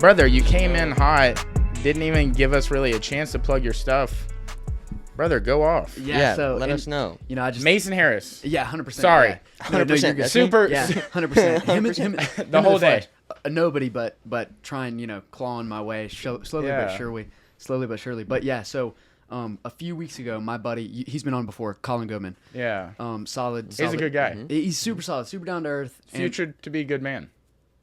brother, you came in hot, didn't even give us really a chance to plug your stuff. Brother, go off. Yeah, so let us know. You know, I just Mason Harris. Yeah, 100%. Sorry. Yeah. 100%. No, Super. Yeah, 100%. Him The whole day. Nobody, but trying, clawing my way slowly but surely. But yeah, so a few weeks ago, my buddy, he's been on before, Colin Goodman. Yeah. Solid. He's a good guy. He's super solid, super down to earth. Future to be a good man.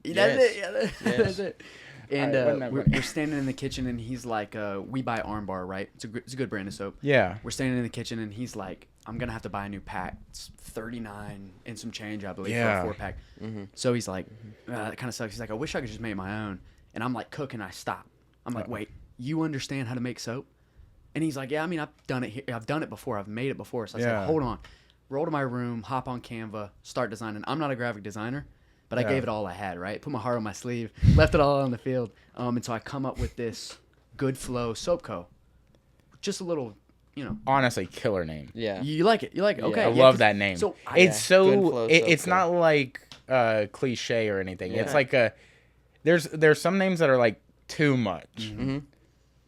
That's it. Yeah, that's it. And Right, we're standing in the kitchen, and he's like, we buy Armbar, right? It's a good brand of soap. Yeah. We're standing in the kitchen, and he's like, I'm going to have to buy a new pack. It's $39 and some change, I believe, for a 4-pack. Mm-hmm. So he's like, that kind of sucks. He's like, I wish I could just make my own. And I'm like, cooking, I stop. I'm like, wait, you understand how to make soap? And he's like, yeah, I mean, I've done it here. I've done it before. I've made it before. So I said, hold on. Roll to my room, hop on Canva, start designing. I'm not a graphic designer. But I gave it all I had, right? Put my heart on my sleeve, left it all on the field. And so I come up with this Good Flow Soap Co. Just a little, Honestly, killer name. Yeah. You like it? You like it? Okay. I love that name. So it's so it's Co. not like cliche or anything. Yeah. It's like there's some names that are like too much. Mm-hmm.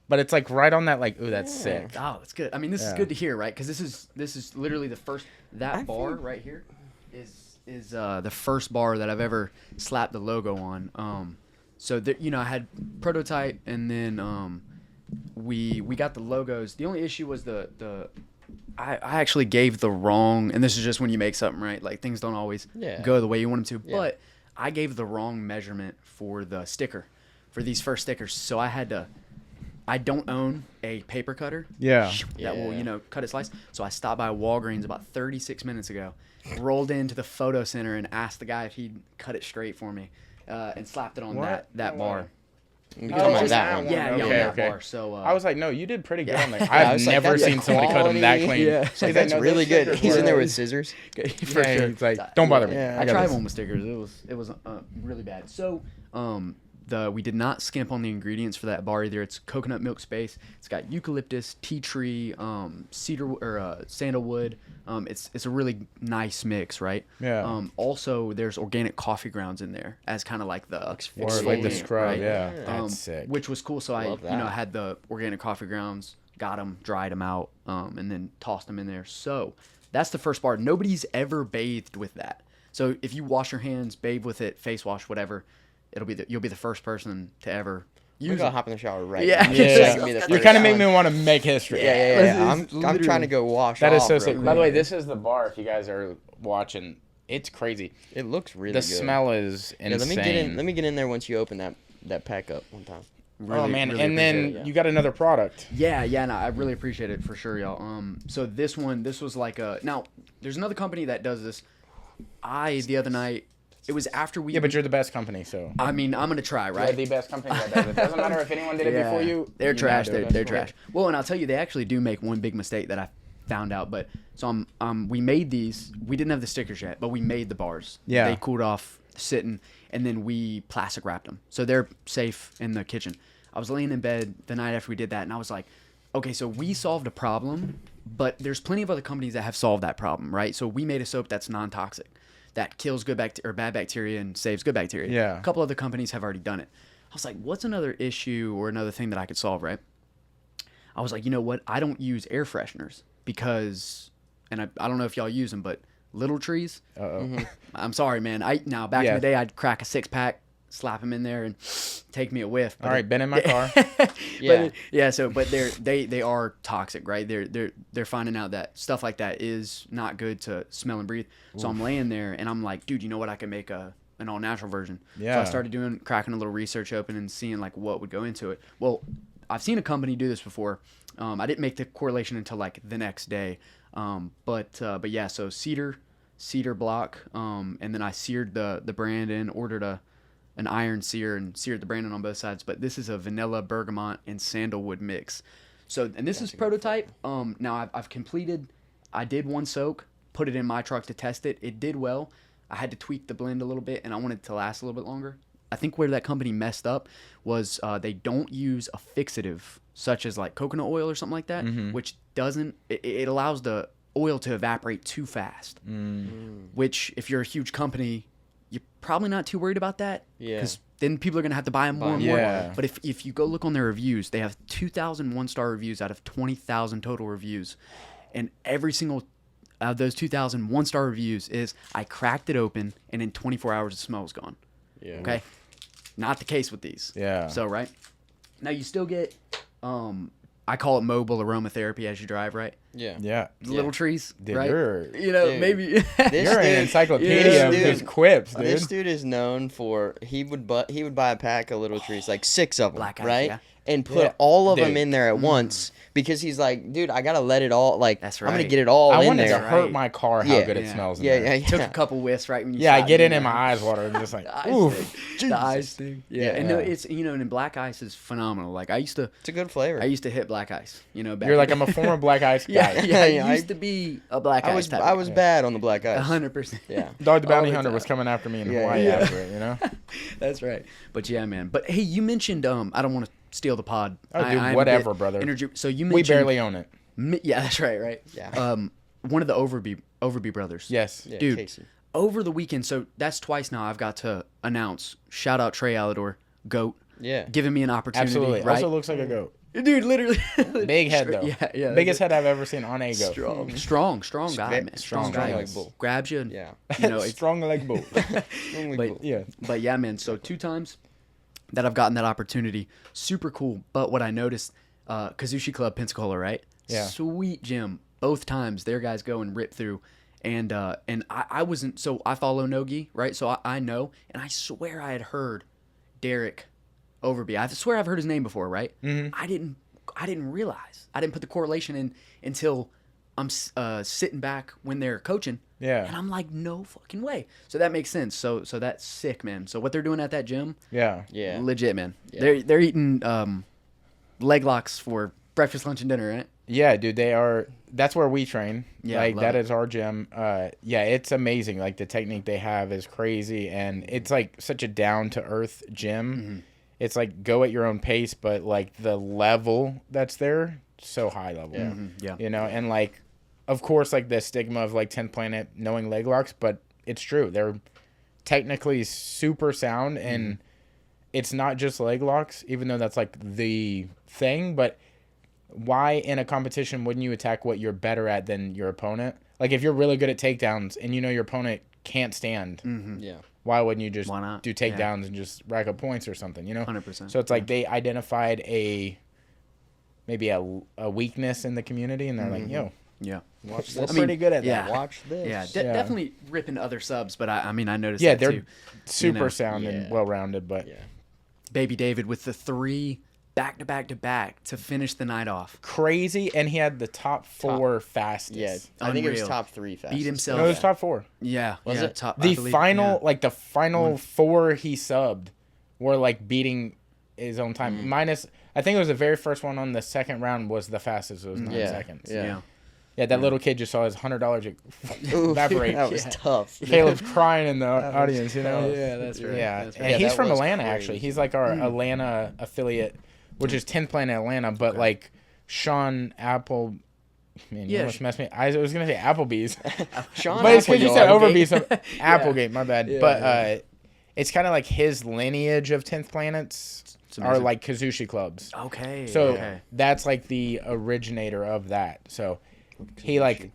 But it's like right on that like, ooh, that's sick. Oh, that's good. I mean, this is good to hear, right? Because this is literally the first bar right here is the first bar that I've ever slapped the logo on. So I had prototype, and then we got the logos. The only issue was I actually gave the wrong, and this is just when you make something, right? Like things don't always go the way you want them to. Yeah. But I gave the wrong measurement for the sticker, for these first stickers. So I don't own a paper cutter. Yeah. That will, cut it slice. So I stopped by Walgreens about 36 minutes ago, rolled into the photo center and asked the guy if he'd cut it straight for me, and slapped it on that bar. That one. Yeah, bar. So I was like, no, you did pretty good on that. I've never seen somebody cut them that clean. Yeah. So that's really good. He's in there with scissors. For sure. He's like, don't bother me. I tried one with stickers. It was really bad. So we did not skimp on the ingredients for that bar either. It's coconut milk space. It's got eucalyptus, tea tree, cedar or sandalwood. It's a really nice mix, right? Yeah. Also, there's organic coffee grounds in there as kind of like the like the scrub. right? Yeah. That's sick. Which was cool. So I had the organic coffee grounds, got them, dried them out, and then tossed them in there. So that's the first bar. Nobody's ever bathed with that. So if you wash your hands, bathe with it, face wash, whatever. You'll be the first person to ever use it. We're gonna hop in the shower right now. You kind of make me want to make history. Yeah. I'm trying to go wash. That off is so sick. real By the way, quick. this is the bar. If you guys are watching, it's crazy. It looks really the good. The smell is insane. Let me get in there once you open that pack up one time. Really, man, really and then you got another product. Yeah, no, I really appreciate it for sure, y'all. So this was like now there's another company that does this. The other night. It was after we... Yeah, but you're the best company, so... I mean, I'm going to try, right? You're the best company that does it. Doesn't matter if anyone did it before you. They're trash. They're trash. Well, and I'll tell you, they actually do make one big mistake that I found out. But so we made these. We didn't have the stickers yet, but we made the bars. Yeah. They cooled off sitting, and then we plastic wrapped them. So they're safe in the kitchen. I was laying in bed the night after we did that, and I was like, okay, so we solved a problem, but there's plenty of other companies that have solved that problem, right? So we made a soap that's non-toxic, that kills bad bacteria and saves good bacteria. Yeah. A couple other companies have already done it. I was like, what's another issue or another thing that I could solve, right? I was like, you know what? I don't use air fresheners because, and I don't know if y'all use them, but little trees. I'm sorry, man. Back in the day, I'd crack a 6-pack, slap them in there, and take me a whiff. All right, been in my car. But they are toxic, right? They're finding out that stuff like that is not good to smell and breathe. Oof. So I'm laying there and I'm like, dude, you know what? I can make an all natural version. Yeah. So I started cracking a little research open and seeing like what would go into it. Well, I've seen a company do this before. I didn't make the correlation until like the next day. But yeah, so cedar block, and then I seared the brand in, ordered an iron sear and seared the branding on both sides. But this is a vanilla, bergamot, and sandalwood mix. So, and this is prototype. Now I've completed. I did one soak, put it in my truck to test it. It did well. I had to tweak the blend a little bit, and I wanted it to last a little bit longer. I think where that company messed up was they don't use a fixative such as like coconut oil or something like that, which doesn't. It allows the oil to evaporate too fast. Which, if you're a huge company, you're probably not too worried about that. Yeah. Because then people are going to have to buy them more and more. Yeah. But if you go look on their reviews, they have 2,000 one-star reviews out of 20,000 total reviews. And every single out of those 2,000 one-star reviews is, I cracked it open, and in 24 hours, the smell was gone. Yeah. Okay? Not the case with these. Yeah. So, right? Now, you still get, I call it mobile aromatherapy as you drive, right? Yeah. Yeah. The little trees, Dude, right? you're- You know, Dude. maybe. This You're an dude- encyclopedia this of dude- just quips, dude. This dude is known for he would buy a pack of little trees, like 6 of them, Black ice, right? yeah. And put Yeah. all of them Dude. in there at once because he's like, dude, I gotta let it all. Like, That's I'm gonna right. get it all I in wanted to there. Right. hurt my car how Yeah. good it Yeah. smells in Yeah, there. yeah, Took a yeah. couple whiffs right when you Yeah, I shot get me in and my there. eyes water and just like, The ice oof. thing. The ice thing. Yeah. Yeah. And no, Yeah. it's, you know, and black ice is phenomenal. Like, I used to It's a good flavor. hit black ice, you know, back You're like, in- I'm a former black ice guy. yeah, yeah, Yeah, I used to be a black ice type. I was bad on the black ice. 100%. Yeah. Dog the Bounty All the Hunter was time. coming after me in Yeah, Hawaii yeah. after it, you know? That's right. But yeah, man. But hey, you mentioned I don't want to steal the pod. Oh, dude, I'm a whatever, bit brother. So you mentioned We barely own it. Yeah, that's right, right? Yeah. One of the Overby brothers. Yes. Yeah, Dude, Casey. over the weekend, so that's twice now I've got to announce, shout out Trey Alidor, GOAT, Yeah. giving me an opportunity, Absolutely. right? Also looks like a goat. Dude, literally. Big head, though. Yeah, yeah. Biggest head I've ever seen on a goat. Strong guy, man. Strong guy. guy. like bull. Grabs you and, Yeah. you know, it's, Strong like bull. but, Yeah. but yeah, man, so 2 times that I've gotten that opportunity, super cool. But what I noticed, Kazushi Club Pensacola, right? Yeah. Sweet gym. Both times their guys go and rip through. And I wasn't, so I follow Nogi, right? So I know, and I swear I had heard Derek Overby. I swear I've heard his name before, right? Mhm. I didn't realize. I didn't put the correlation in until I'm sitting back when they're coaching. Yeah. And I'm like, no fucking way. So that makes sense. So that's sick, man. So what they're doing at that gym, Yeah. Yeah. legit, man. Yeah. They're eating leg locks for breakfast, lunch, and dinner, right? Yeah, dude, they are. That's where we train. Yeah, like love that it. is our gym. Yeah, it's amazing. Like the technique they have is crazy, and it's like such a down to earth gym. Mm-hmm. It's like go at your own pace, but like the level that's there, so high level. Yeah. Yeah. You know, and like, of course, like the stigma of like 10th Planet knowing leg locks, but it's true. They're technically super sound, and it's not just leg locks, even though that's like the thing, but why in a competition wouldn't you attack what you're better at than your opponent? Like if you're really good at takedowns and you know your opponent can't stand, Yeah. why wouldn't you just Why not? do takedowns and just rack up points or something, you know? 100%. So it's like they identified maybe a weakness in the community, and they're like, yo, Yeah. Watch we're this. pretty good at yeah. that. Watch this. Yeah, Yeah. definitely ripping other subs, but I mean, I noticed Yeah, that they're too. super know, sound and yeah. well-rounded, but Yeah. Baby David with the 3 back to finish the night off. crazy, and he had the top 4 fastest. Yeah. I think it was Unreal. top 3 fastest. Beat himself. No, it was top 4. Yeah. Was yeah, it? top, I The believe, final, yeah. like the final 4 he subbed were like beating his own time. Mm-hmm. Minus, I think it was the very first one on the second round was the fastest. It was 9 Yeah. seconds. Yeah. Yeah, that little kid just saw his $100 Ooh, evaporate. that was Yeah. tough. Caleb's crying in the audience, you know? Yeah, that's right. Yeah, That's and right. Yeah, he's that from was Atlanta, crazy. actually. He's like our Atlanta affiliate, which is 10th Planet Atlanta, but like Sean Apple... Man, you Yeah, almost messed me. I was going to say Applebee's. Sean But it's because you said Applegate. Overbeast. So Applegate, my bad. Yeah, but yeah. it's kind of like his lineage of 10th Planets It's are amazing. like Kazushi clubs. Okay. So okay. that's like the originator of that. So he like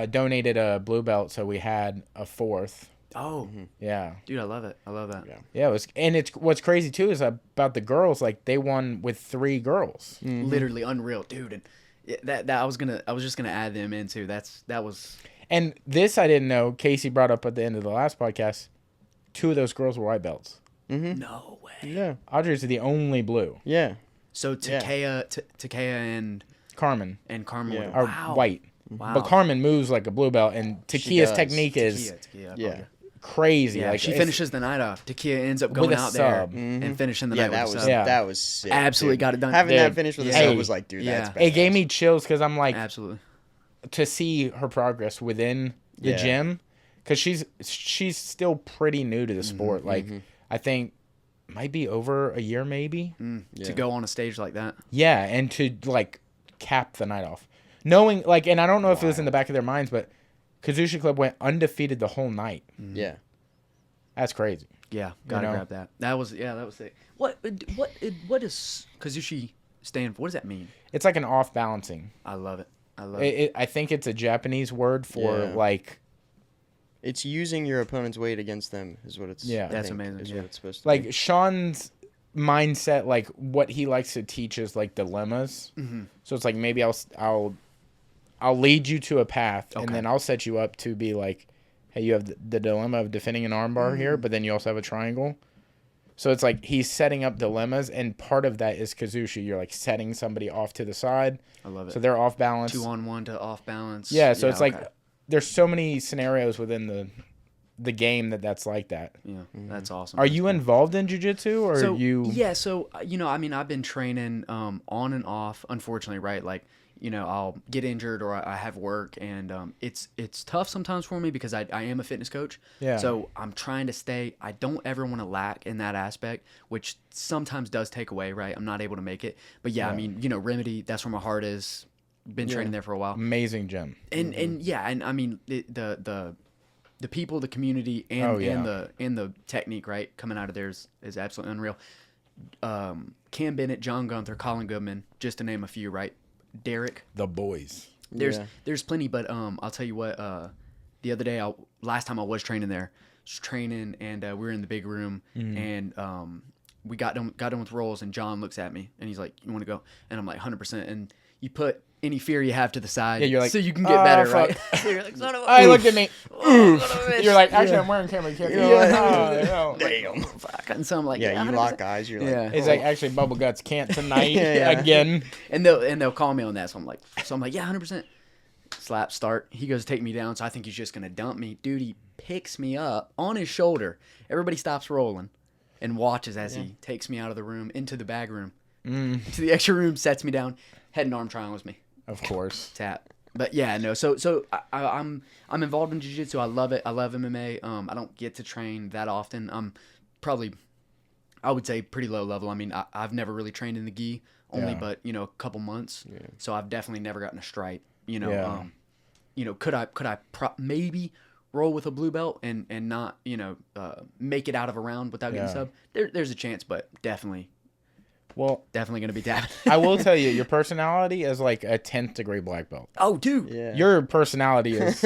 donated a blue belt, so we had a 4th. Oh, Yeah. dude, I love it. I love that. Yeah. Yeah, it was, and it's what's crazy too is about the girls. Like they won with 3 girls. Literally unreal, dude. And that I was just gonna add them in too. That was And this I didn't know. Casey brought up at the end of the last podcast. 2 of those girls were white belts. no way. Yeah. Audrey's the only blue. Yeah. So Takea Carmen and Carmen Yeah. were are white. Wow. But Carmen moves like a blue belt, and Takia's does. technique is Takia. Yeah. Okay. crazy. Yeah, like she it's- finishes the night off. Takia ends up With going a out there sub. and finishing the Yeah, night that with a was sub. Yeah. that was sick. Absolutely dude. got it done. Having Dude. that finish with a Yeah. sub was like, dude, Yeah. that's It gave badass. me chills because I'm like Absolutely. to see her progress within the Yeah. gym, because she's still pretty new to the sport. Like I think might be over a year maybe. To go on a stage like that. Yeah, and to like cap the night off, knowing like, and I don't know if it was in the back of their minds, but Kazushi Club went undefeated the whole night. Yeah. That's crazy. Yeah, gotta know? grab that. That was it. What does Kazushi stand for? What does that mean? It's like an off balancing. I love it. I love it. I think it's a Japanese word for Yeah. like It's using your opponent's weight against them is what it's. Yeah. I That's think, amazing, Is yeah. what it's supposed to like be. Sean's mindset, like what he likes to teach is like dilemmas. Mm-hmm. So it's like maybe I'll lead you to a path, and Okay. then I'll set you up to be like, hey, you have the dilemma of defending an armbar here, but then you also have a triangle. So it's like he's setting up dilemmas, and part of that is Kazushi. You're like setting somebody off to the side, I love it. so they're off balance. 2-on-1 to off balance. Yeah, so it's okay. like there's so many scenarios within the game that's like that. Yeah, that's awesome. Are you involved in jiu-jitsu, or so, you? Yeah, so I mean, I've been training on and off. Unfortunately, right? Like, I'll get injured or I have work, and it's tough sometimes for me because I am a fitness coach. Yeah. So I'm trying to stay. I don't ever want to lack in that aspect, which sometimes does take away. Right? I'm not able to make it. But yeah, I mean, Remedy. That's where my heart is. Been training there for a while. Amazing gym. And yeah, and I mean the people, the community, and the technique, right, coming out of there is absolutely unreal. Cam Bennett, John Gunther, Colin Goodman, just to name a few, right? Derek. The boys. There's plenty, but I'll tell you what. The other day, last time I was training there, and we were in the big room, and we got done with rolls, and John looks at me, and he's like, "You want to go?" And I'm like, 100%. And you put any fear you have to the side, Yeah, you're like, so you can get better, fuck. right? So you're like, son of a. I looked at me. son of a bitch. You're like, actually, I'm wearing camera. You're like, oh, no. Damn. Fuck. And so I'm like, Yeah, you 100%. lock eyes. You're like, Yeah. It's like, actually, Bubble Guts can't tonight Yeah. again. And they'll call me on that. So I'm like, yeah, 100%. Slap start. He goes to take me down. So I think he's just gonna dump me. Dude, he picks me up on his shoulder. Everybody stops rolling and watches as he takes me out of the room into the bag room, to the extra room, sets me down, head and arm triangles me. Of course. Tap. But yeah, no. So I'm involved in jiu-jitsu. I love it. I love MMA. I don't get to train that often. I'm probably, I would say, pretty low level. I mean, I've never really trained in the gi, only but a couple months. Yeah. So I've definitely never gotten a stripe. Could I maybe roll with a blue belt and not make it out of a round without getting sub? There's a chance, but definitely. Well, definitely going to be dabbing. I will tell you, your personality is like a 10th degree black belt. Oh, dude. Yeah. Your personality is,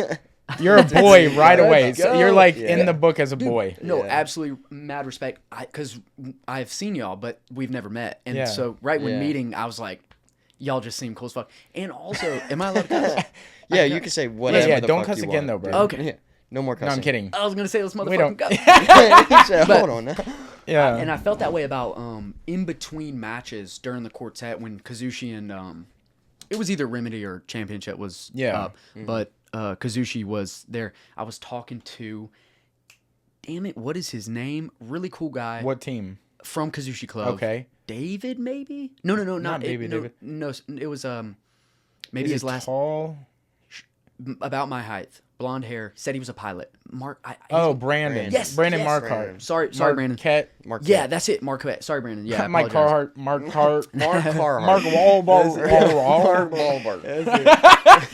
you're a boy right away. So go. you're like Yeah. in the book as a boy. No, Yeah. absolutely mad respect. Because I've seen y'all, but we've never met. And Yeah. so when Yeah. meeting, I was like, y'all just seem cool as fuck. And also, am I allowed to cuss? Yeah, you can say whatever. Yeah, the don't fuck cuss you again, want. though, bro. Okay. Yeah. No more No, cussing. I'm kidding. I was going to say, let's We don't. motherfucking go. So, But- hold on. Now. Yeah. And I felt that way about in between matches during the quartet when Kazushi and it was either Remedy or Championship was up, but Kazushi was there. I was talking to, damn it, what is his name? Really cool guy. What team? From Kazushi Club? Okay. David, maybe? No, not David, no, David. No, it was maybe Is his he last tall? about my height, blonde hair. Said he was a pilot. Brandon. Yes, Brandon yes. Marquardt. Sorry, Brandon. Marquette. Mark. Yeah, that's it, Marquette. Sorry, Brandon. Yeah, I Mike apologize. Carhart. Mark Hart. Mark Carhart. Mark Wahlberg. Mark Wahlberg.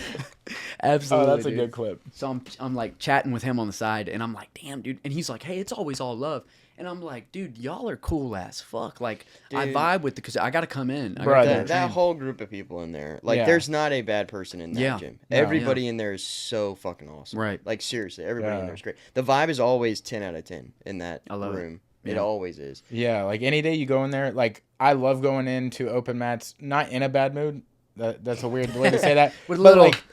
Absolutely. Oh, that's a dude. good clip. So I'm like chatting with him on the side, and I'm like, damn, dude. And he's like, hey, it's always all love. And I'm like, dude, y'all are cool as fuck. Like, I Dude. vibe with because I got to come in. I Brother. gotta That train. whole group of people in there, like, Yeah. there's not a bad person in that Yeah. gym. No. Everybody in there is so fucking awesome. Right. Like, seriously, everybody in Yeah. there is great. The vibe is always 10 out of 10 in that I love it. room. It Yeah. always is. Yeah, like any day you go in there, like I love going into open mats, not in a bad mood. That's a weird way to say that. With a but little- like,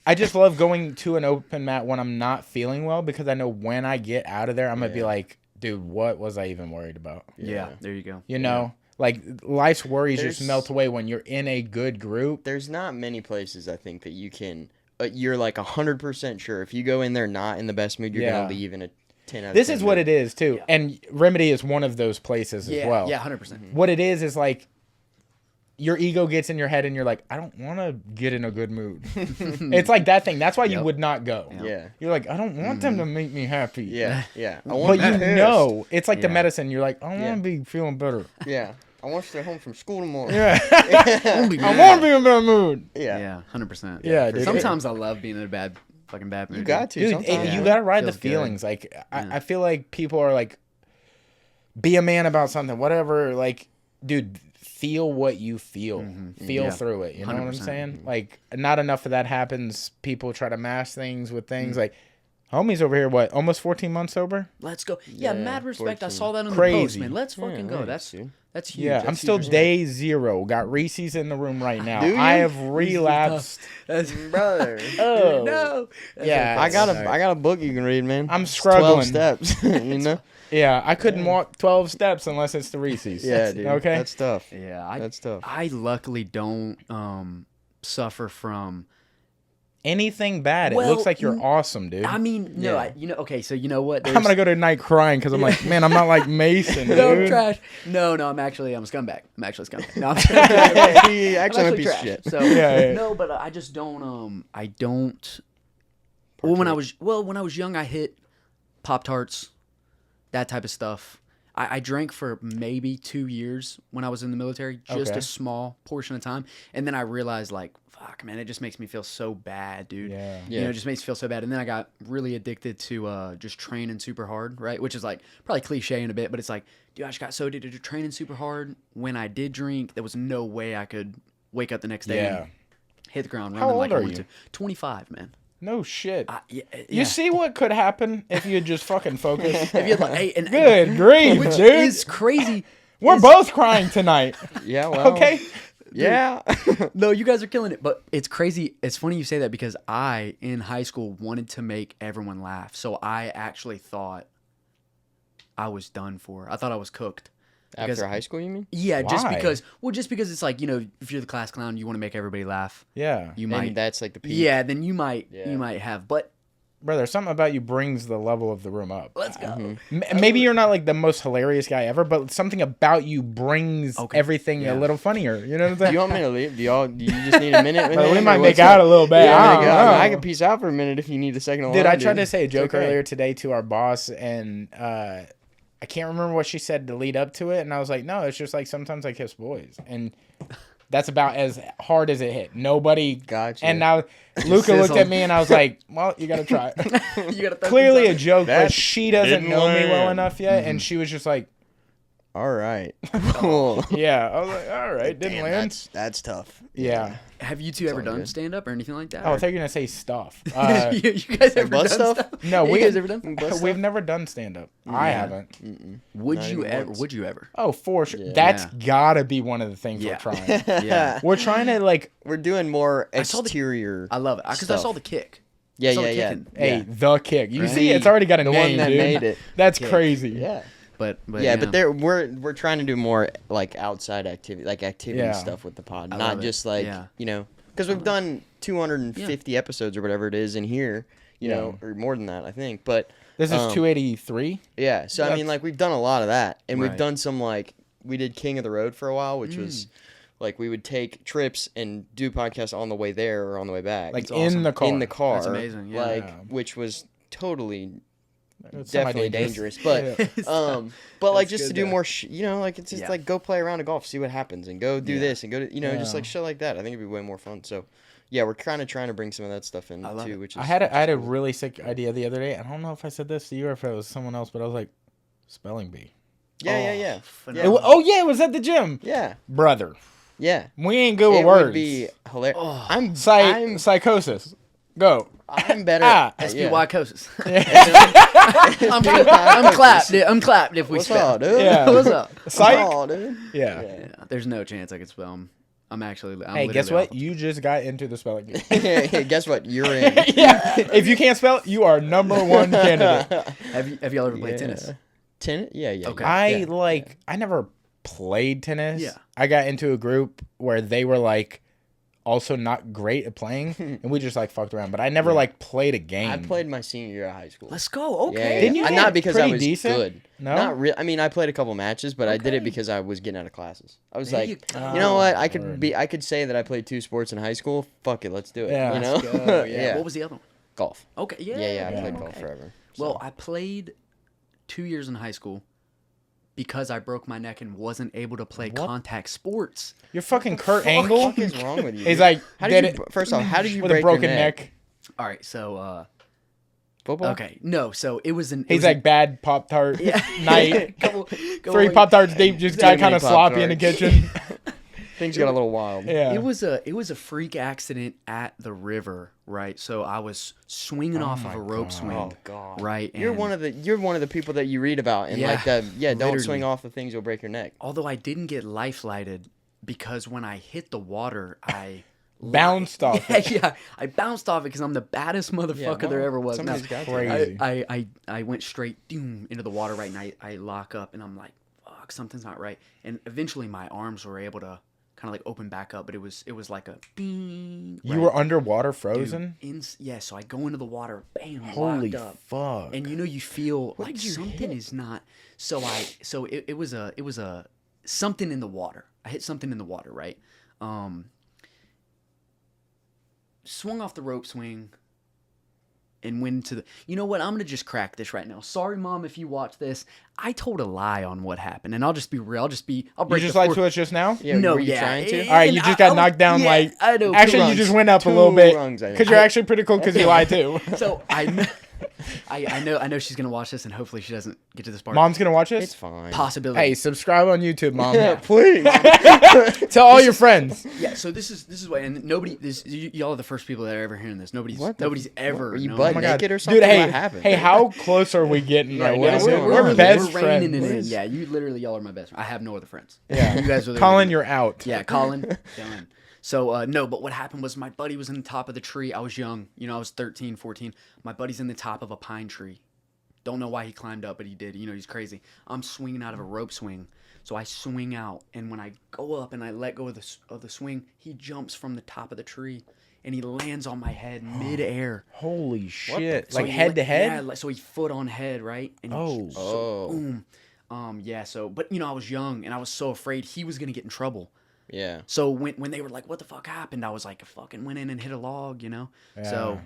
I just love going to an open mat when I'm not feeling well because I know when I get out of there, I'm gonna be Yeah. like, dude, what was I even worried about? Yeah, there you go. You know, like life's worries just There's- melt away when you're in a good group. There's not many places, I think, that you can, you're like 100% sure. If you go in there not in the best mood, you're Yeah. going to leave in a 10 out of 10 This is what mood. it is too, Yeah. and Remedy is one of those places Yeah, as well. yeah, 100%. What it is like your ego gets in your head and you're like, I don't want to get in a good mood. It's like that thing. That's why you Yep. would not go. Yeah. You're like, I don't want them to make me happy. Yeah. Yeah. I But want you to be pissed. know, it's like the Yeah. medicine. You're like, I Yeah. want to be feeling better. Yeah. I want to stay home from school tomorrow. Yeah. Be I mad. want to be in a better mood. Yeah. Yeah, 100%. Yeah, dude. Sometimes I love being in a bad fucking bad mood. You got to. Dude, sometimes. you gotta ride the Feels good. feelings. Like I feel like people are like, be a man about something, whatever. Like, dude, feel what you feel. Feel Yeah. through it. You know what I'm 100%. saying? Like, not enough of that happens. People try to mask things with things. Like, homie's over here, what, almost 14 months sober? Let's go. Yeah, Yeah, mad respect. I 14. saw that on Crazy. the post, man. Let's fucking go. nice, dude. That's huge. Yeah, That's I'm huge still respect. day 0. Got Reese's in the room right now. Do you? I have relapsed. That's Brother. Oh, no. yeah. I got a book you can read, man. I'm It's struggling. 12 steps, you know? Yeah, I couldn't walk 12 steps unless it's the Reese's. Yeah, dude. Okay. That's tough. Yeah, That's tough. I luckily don't suffer from. Anything bad, Well, it looks like you're awesome, dude. I mean, no, Yeah. Okay, so you know what? I'm gonna go to night crying because I'm like, man, I'm not like Mason, dude. No, trash. No, I'm a scumbag. I'm actually a scumbag. No, I'm kidding. He I'm actually a actually piece of trash. shit. So Yeah. no, but I just don't. I don't. Well, when I was young, I hit Pop-Tarts, that type of stuff. I drank for maybe 2 years when I was in the military, just Okay. a small portion of time, and then I realized, like, fuck, man, it just makes me feel so bad, dude. Yeah. You know, it just makes me feel so bad. And then I got really addicted to just training super hard, right? Which is like probably cliche in a bit, but it's like, dude, I just got so addicted to training super hard. When I did drink, there was no way I could wake up the next day Yeah. and hit the ground How running old like I are wanted you? to. 25, man. No shit. Yeah, You see what could happen if you just fucking focus? if you had like, hey, and Good grief, which dude. is crazy. We're both crying tonight. Yeah, well. Okay. Yeah. No, you guys are killing it. But it's crazy. It's funny you say that because I, in high school, wanted to make everyone laugh. So I actually thought I was done for. I thought I was cooked. Because- After high school, you mean? Why? Yeah, just because it's like, you know, if you're the class clown, you want to make everybody laugh. Yeah. You And might. that's like the peak. Yeah, then you might Yeah. you might have. But Brother, something about you brings the level of the room up. let's go. Maybe you're not like the most hilarious guy ever, but something about you brings Okay. everything Yeah. a little funnier. You know what I'm Do saying? you want me to leave? Do you just need a minute with Brother, we him, might or make what's out up? a little bit. Yeah, I don't know. I can peace out for a minute if you need a second. Dude, line, I tried to say a joke okay. earlier today to our boss, and I can't remember what she said to lead up to it, and I was like, no, it's just like sometimes I kiss boys, and that's about as hard as it hit. Nobody. Gotcha. And now Luca looked at me, and I was like, well, you gotta try. You gotta throw Clearly a things joke, but That she doesn't didn't know me well land. enough yet, and she was just like, All right. Cool. yeah. I was like, all right, didn't Damn, land. that's tough. Yeah. Have you two ever all done good. stand up or anything like that? Oh, I or- thought you were gonna say stuff. you guys ever butt done stuff? stuff? No, You we guys ever done? We've never done stand up. I Yeah. haven't. Would Not you even ever? once. Would you ever? Oh, for sure. Yeah. That's Yeah. gotta be one of the things Yeah. we're trying. Yeah, We're trying to like, We're doing more saw the- exterior. I love it because I saw Stuff. the kick. Yeah, saw yeah, the yeah. kicking. hey, Yeah. the kick. You Right. see, it's already got a The name, one that dude. made it. That's Kick. crazy. Yeah. But Yeah, but we're trying to do more like outside activity, like activity Yeah. stuff with the pod, I not love it. just like Yeah. you know, because we've done 250 episodes or whatever it is in here, you Yeah. know, or more than that, I think. But This is 283. yeah, so I mean, like we've done a lot of that, and we've Right. done some like we did King of the Road for a while, which was like we would take trips and do podcasts on the way there or on the way back, Like awesome. in the car. in the car. That's amazing, yeah. Like Yeah. which was totally. It's Definitely semi-dangerous. dangerous, but Yeah. but like That's just to good, do though. more, you know, like it's just Yeah. like go play around a golf, see what happens, and go do Yeah. this and go to, you know, just Yeah. like shit like that. I think it'd be way more fun. So, yeah, we're kind of trying to bring some of that stuff in I love too, it. which is. I had a really sick idea the other day. I don't know if I said this to you or if it was someone else, but I was like, spelling bee. Yeah. phenomenal. Oh yeah, it was at the gym, Yeah, brother. yeah. We ain't good with It words. would be hilarious. Oh. I'm Psychosis. Go. I'm better. Ah. SPY coaches. I'm clapped. I'm clapped if we What's spell. up, dude? Yeah. What's up? Psych. Oh, dude. Yeah. Yeah, there's no chance I could spell. I'm Hey, guess what? You just got into the spelling bee. Hey, guess what? You're in. Yeah. If you can't spell, you are #1 candidate. Have y'all ever played tennis? Tennis? Yeah. Okay. I never played tennis. Yeah. I got into a group where they were like also not great at playing, and we just like fucked around. But I never like played a game. I played my senior year of high school. Let's go. Okay. Yeah, Didn't you yeah. get Not because I pretty was decent? good. No? Not real. I mean, I played a couple matches, but I did it Okay. because I was getting out of classes. I was There like, you you, go. know what? I Word. could say that I played 2 sports in high school. Fuck it, let's do it. Yeah. You know? Let's Go, yeah. Yeah. What was the other one? Golf. Okay. Yeah. Yeah, I Yeah. played golf Okay. forever. Well, so. I played 2 years in high school because I broke my neck and wasn't able to play What? contact sports. You're fucking Kurt What Angle. the fuck is wrong with you? He's like, how did did you? it First off, how did you with break a broken your neck? neck. All right, so Football? okay, no, so it was an. He's like bad Pop-Tart yeah, night. couple 3 Pop-Tarts deep, just Too got many kind of sloppy in the Pop-Tarts. kitchen. Things got a little wild. Yeah. It was a freak accident at the river, right? So I was swinging off of a rope swing, Oh God. right? You're and one of the people that you read about and Yeah, like the don't literally. swing off the things, you'll break your neck. although I didn't get life lighted because when I hit the water, I Bounced off Yeah, it. yeah, I bounced off it because I'm the baddest motherfucker there well, ever was. No, somebody's got to. Crazy. I went straight doom into the water, right, and I lock up, and I'm like, fuck, something's not right. And eventually, my arms were able to kind of like open back up, but it was like a ding. You right? were underwater, Dude, frozen? yeah, so I go into the water, bam, Holy locked up. fuck. And you feel like did you something hit? is not. So it was a something in the water. I hit something in the water, right? Swung off the rope swing and went into the. You know what? I'm gonna just crack this right now. Sorry, Mom, if you watch this. I told a lie on what happened, and I'll just be real. I'll You break. just the lied fourth- to us just now? Yeah, No, were you yeah. trying to? All right, you just got knocked down like. I know. Actually, you rungs. just went up a Two little bit. rungs, I think. Because you're actually pretty cool because you lied too. So I know she's gonna watch this, and hopefully she doesn't get to this part. Mom's going to watch It's this? fine. Possibility. Hey, subscribe on YouTube, Mom. Please. Tell all your friends. Yeah, so this is what, and nobody, y'all are the first people that are ever hearing this. Nobody's ever. Are you known. butt Oh my God. naked or something? Dude, hey, What happened? hey, how close are we getting Yeah, right what now? is going We're on? best We're reining friends. it in. Yeah, you literally, y'all are my best friends. I have no other friends. Yeah. You guys are the Colin, you're out. Yeah, Colin, done. So, no, but what happened was my buddy was in the top of the tree. I was young. I was 13, 14. My buddy's in the top of a pine tree. Don't know why he climbed up, but he did. He's crazy. I'm swinging out of a rope swing. So I swing out, and when I go up and I let go of the swing, he jumps from the top of the tree, and he lands on my head midair. Holy shit. So Like he head to head? Yeah, so he's foot on head, right? And Oh. boom. Yeah, so, but, I was young, and I was so afraid he was going to get in trouble. Yeah. So when they were like, what the fuck happened? I was like, I fucking went in and hit a log, So,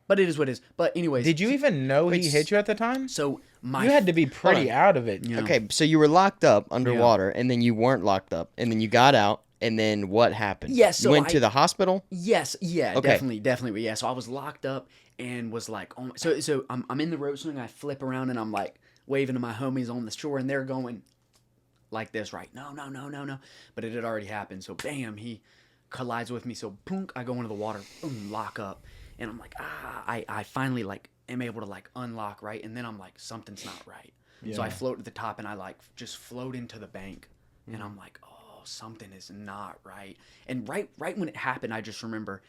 but it is what it is. But anyways. Did you even know he hit you at the time? So You had to be pretty out of it. you know, Okay, so you were locked up underwater, and then you weren't locked up, and then you got out, and then what happened? Yeah, so you went I- to the hospital. Yes, yeah, Okay. definitely. Yeah, so I was locked up and was like, oh, so I'm in the rope swing. I flip around and I'm like waving to my homies on the shore, and they're going like this, right? No. But it had already happened. So bam, he collides with me. So boom, I go into the water, boom, lock up, and I'm like, I finally like am able to like unlock, right? And then I'm like, something's not right. So I float to the top and I like just float into the bank, and I'm like, oh, something is not right. And right when it happened, I just remember,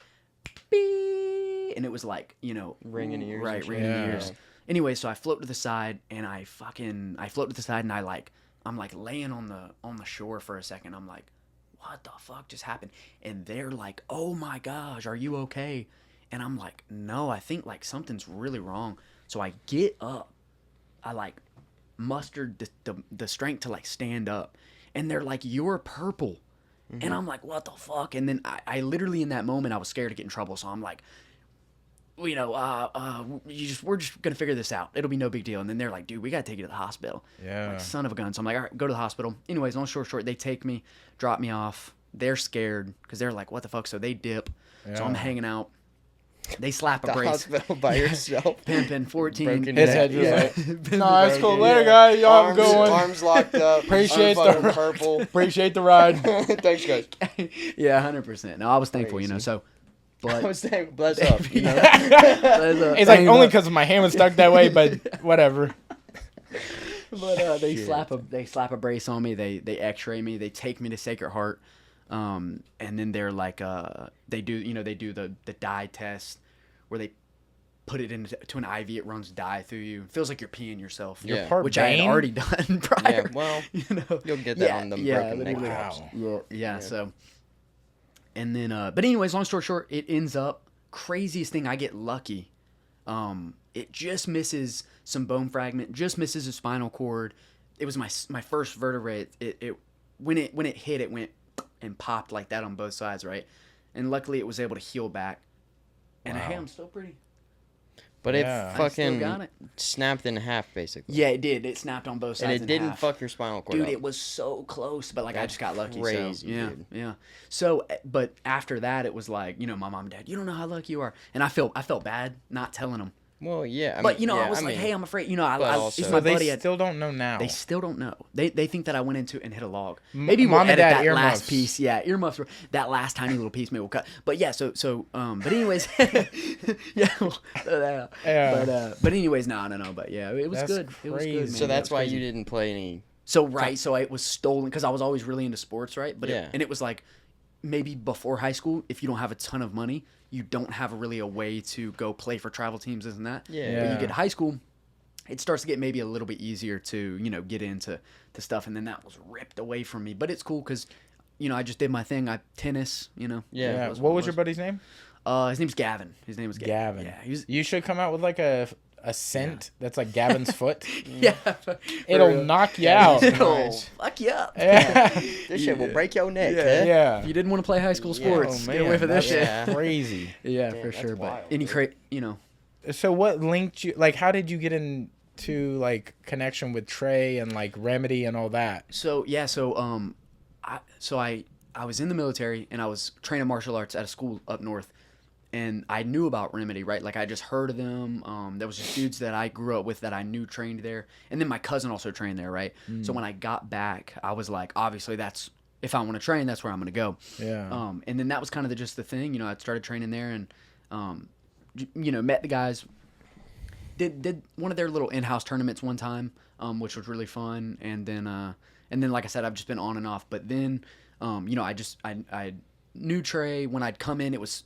beep, and it was like, Ringing ears and right, shit. ringing Yeah. ears. Anyway, so I float to the side and I float to the side and I'm like laying on the shore for a second. I'm like, what the fuck just happened? And they're like, oh my gosh, are you okay? And I'm like, no, I think like something's really wrong. So I get up. I like mustered the strength to like stand up. And they're like, you're purple. And I'm like, what the fuck? And then I literally in that moment, I was scared to get in trouble. So I'm like, we're just gonna figure this out. It'll be no big deal. And then they're like, dude, we gotta take you to the hospital. Yeah. Like, son of a gun. So I'm like, all right, go to the hospital. Anyways, long story short, they take me, drop me off. They're scared because they're like, what the fuck? So they dip. So I'm Yeah. hanging out. They slap a The brace. hospital by yourself. Pin 14. Broken His neck. head was Yeah. like, no, it's cool. Later, Yeah. guys. Y'all have a Arms, good one. arms locked up. Appreciate I'm fucking the- purple. Appreciate the ride. Thanks, guys. Yeah, 100%. No, I was thankful, Crazy. So, I but was saying, bless up. It's like only because my hand was stuck that way, but whatever. But they slap a brace on me. They X-ray me. They take me to Sacred Heart, and then they're like they do the dye test where they put it into an IV. It runs dye through you. It feels like you're peeing yourself. Yeah. Part which I had Bane? already done prior. Yeah, well, you you'll get that on the broken neck literally. drops. Yeah. So, and then but anyways, long story short, it ends up craziest thing. I get lucky. It just misses some bone fragment, just misses a spinal cord. It was my first vertebrae. It when it hit, it went and popped like that on both sides, right? And luckily, it was able to heal back. And hey, I'm still pretty. But Yeah. it I still got fucking it. snapped in half, basically. Yeah, it did. It snapped on both sides. And it in didn't half. fuck your spinal cord Dude, up. it was so close, but like I That's just got lucky. crazy, So, yeah, dude. yeah. So, but after that, it was like, you know, my mom and dad, you don't know how lucky you are, and I felt bad not telling them. Well, yeah. But you know, I was like, hey, I'm afraid. You know, but I also- it's So my they buddy. still don't know now. They still don't know. They think that I went into and hit a log. Maybe we'll Mom and edit Dad that earmuffs. last piece. Yeah, earmuffs. That last tiny little piece maybe we'll cut. But yeah, but anyways, yeah, we'll throw that out. Yeah. But anyways, no. But yeah, it was That's good. It was good, man. crazy. So that's It was why crazy. you didn't play any. So it was stolen because I was always really into sports, right? But Yeah. and it was like maybe before high school, if you don't have a ton of money, you don't have really a way to go play for travel teams, isn't that? Yeah. But Yeah. you get to high school, it starts to get maybe a little bit easier to get into stuff, and then that was ripped away from me. But it's cool because I just did my thing. Tennis, Yeah. Yeah. it was What it was your buddy's name? His name's Gavin. Gavin. Yeah, he was. You should come out with like a scent that's like Gavin's foot. Yeah, for It'll real. knock you out. It'll Nice. fuck you up. Yeah. This shit will break your neck, Yeah. huh? Yeah. If you didn't want to play high school Yeah. sports, Oh, get away from this shit. Yeah. Crazy. Yeah, Damn, for that's sure. wild, But any dude. So what linked you? Like, how did you get into like connection with Trey and like Remedy and all that? So yeah, I was in the military and I was training martial arts at a school up north, and I knew about Remedy, right? Like I just heard of them. There was just dudes that I grew up with that I knew trained there, and then my cousin also trained there, right? So when I got back, I was like, obviously that's if I want to train, that's where I'm gonna go. Yeah. And then that was kind of just the thing, I started training there and met the guys. Did one of their little in-house tournaments one time, which was really fun, and then like I said, I've just been on and off. But then, I knew Trey when I'd come in. It was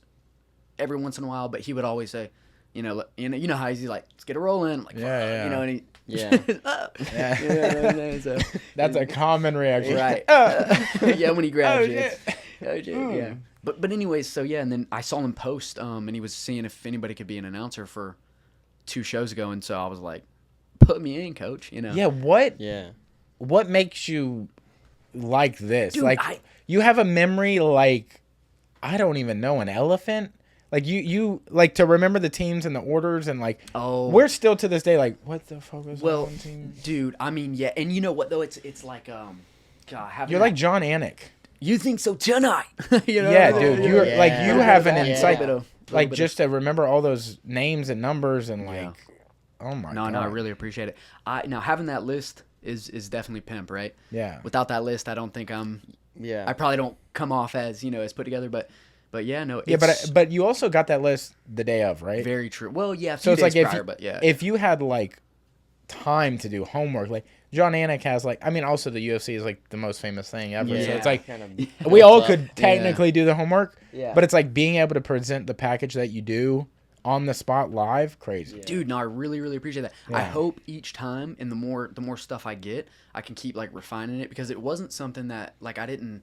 every once in a while, but he would always say, you know how he's like, let's get it rolling. I'm like, Yeah, yeah. and he, Yeah. Yeah. you know what I'm saying? So, That's a common reaction. right. Yeah, when he grabs you. Oh, shit, yeah. But anyways, so yeah, and then I saw him post, and he was seeing if anybody could be an announcer for 2 shows ago, and so I was like, put me in, coach. Yeah. What Yeah. What makes you like this? Dude, like you have a memory like I don't even know, an elephant. Like you like to remember the teams and the orders and like we're still to this day like what the fuck was that one team? Dude, I mean, yeah, and you know what though? It's like God, having You're like John Anik. you think so tonight? Yeah, dude. You're Yeah. like you have an Yeah. insight. Little bit of- Like just to remember all those names and numbers and like, Yeah. oh my god. No, I really appreciate it. Now having that list is definitely pimp, right? Yeah. Without that list, I don't think Yeah. I probably don't come off as as put together, but yeah, no. Yeah, It's but you also got that list the day of, right? very true. Well, yeah, a So few it's days like prior, but yeah. if you had like time to do homework, like John Anik has like I mean also the UFC is like the most famous thing ever. Yeah. So it's like kind of we all up. could technically do the homework. Yeah. But it's like being able to present the package that you do on the spot live, crazy. Dude, no, I really, really appreciate that. I Yeah. hope each time and the more stuff I get, I can keep like refining it because it wasn't something that like I didn't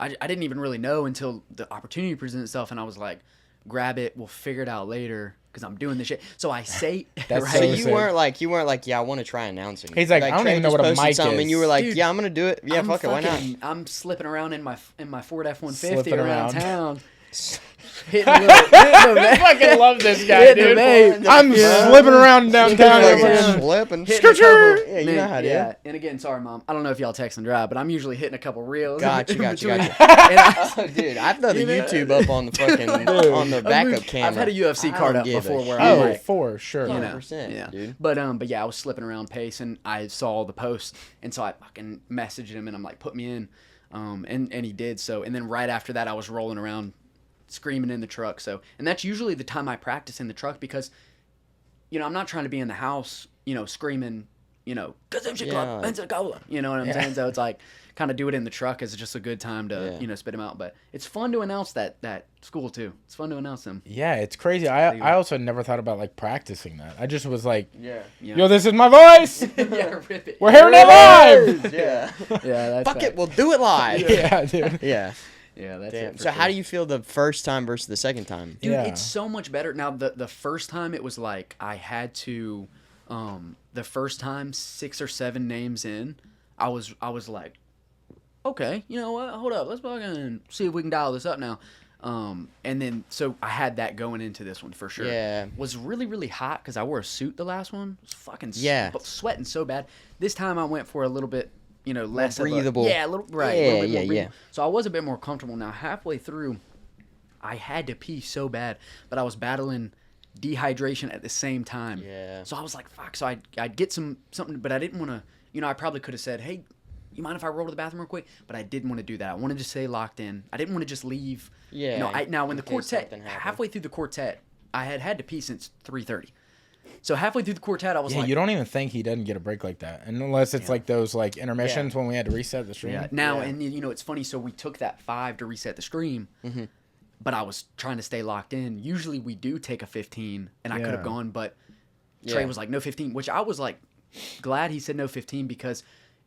even really know until the opportunity presented itself, and I was like, grab it, we'll figure it out later because I'm doing this shit. So I say, That's right? So so you sick. weren't like, yeah, I want to try announcing. He's like, I don't Trey even know just what a posted mic something, is. And you were like, Dude, yeah, I'm gonna do it. Yeah, I'm fuck it, why not? I'm slipping around in my Ford F-150 Slipping around around. town. Hitting the I fucking love this guy, Hitting the dude. vape. I'm Yeah. slipping around downtown. Like, Yeah. slipping. Hitting a Scripture! couple- Yeah, you know how it is. Yeah, and again, sorry, Mom. I don't know if y'all text and drive, but I'm usually hitting a couple reels. Gotcha, in gotcha, between. gotcha. And I- Oh, dude, I've done the You know? YouTube up on the fucking on the backup camera. I've had a UFC I card don't up give a before where shit. I'm Oh, like, for sure. you know, 100%, yeah. dude. But yeah, I was slipping around pace, and I saw the post, and so I fucking messaged him, and I'm like, put me in, and he did so, and then right after that, I was rolling around, screaming in the truck. So, and that's usually the time I practice in the truck because, I'm not trying to be in the house, screaming, Yeah. Pensacola, you know what I'm saying? So it's like, kind of do it in the truck as just a good time to, Yeah. spit him out. But it's fun to announce that school too. It's fun to announce them. Yeah, it's crazy. I also never thought about like practicing that. I just was like, Yeah. yo, this is my voice. Yeah, rip it. We're hearing it live. Yeah. Yeah, that's Fuck it, we'll do it live. Yeah, dude. Yeah. Yeah, that's Damn. it. So how do you feel the first time versus the second time? Dude, Yeah. it's so much better. Now, the first time it was like I had to, the first time 6 or 7 names in, I was like, okay, you know what? Hold up, let's fucking see if we can dial this up now. And then so I had that going into this one for sure. Yeah. Was really really hot because I wore a suit the last one. Was fucking sweating so bad. This time I went for a little bit, less breathable. A little Yeah, more breathable. yeah. So I was a bit more comfortable. Now halfway through, I had to pee so bad, but I was battling dehydration at the same time. Yeah. So I was like, fuck. So I'd get something, but I didn't want to. I probably could have said, hey, you mind if I roll to the bathroom real quick? But I didn't want to do that. I wanted to stay locked in. I didn't want to just leave. Yeah. Now when the in case quartet, something happened. halfway through the quartet, I had to pee since 3:30. So halfway through the quartet, I was like, you don't even think he doesn't get a break like that, and unless it's like those like intermissions when we had to reset the stream. yeah. Now Yeah. and it's funny. So we took that 5 to reset the stream. Mm-hmm. But I was trying to stay locked in. Usually we do take a 15, and I could have Yeah. gone, but Trey Yeah. was like, no 15, which I was like glad he said no 15 because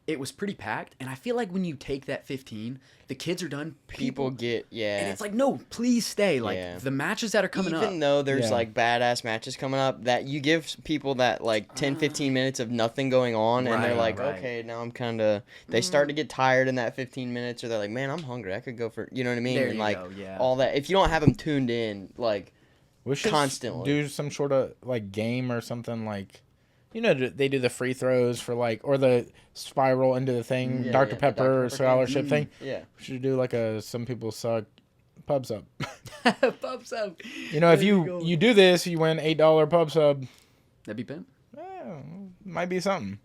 it was pretty packed. And I feel like when you take that 15, the kids are done. People get And it's like, no, please stay. Like Yeah. the matches that are coming up. Even though there's Yeah. like badass matches coming up, that you give people that like 10-15 minutes of nothing going on, and they're Right, like, right. okay, now I'm kind of. They start to get tired in that 15 minutes, or they're like, man, I'm hungry. I could go for, you know what I mean? There And you like go, yeah. all that. If you don't have them tuned in, like We should Constantly. do some sort of like game or something like, they do the free throws for like, or the spiral into the thing, Yeah, Dr. yeah, the Pepper Dr. Pepper scholarship thing. thing. yeah, We should do like a some people suck pub sub. Pub sub. If There you go. you do this, you win $8 pub sub. That'd be pimp. Might be something.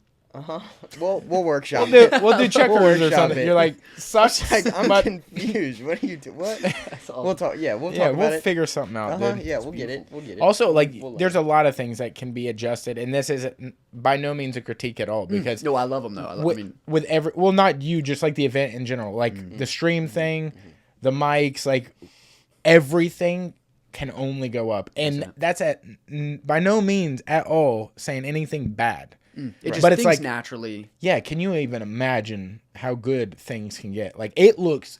we'll workshop. We'll do checkers or workshop something. it. You're like sucks, Like, I'm but confused. What are you do? What? all. We'll talk. Yeah, we'll talk yeah, about we'll it. figure something out, dude. Yeah, we'll get it. We'll get it. Also, like, We'll there's learn. a lot of things that can be adjusted, and this is by no means a critique at all because No, I love them though. with every not you, just like the event in general, like the stream thing, the mics, like everything can only go up, and that's by no means at all saying anything bad. it just But it's thinks like- naturally. Yeah, can you even imagine how good things can get? Like it looks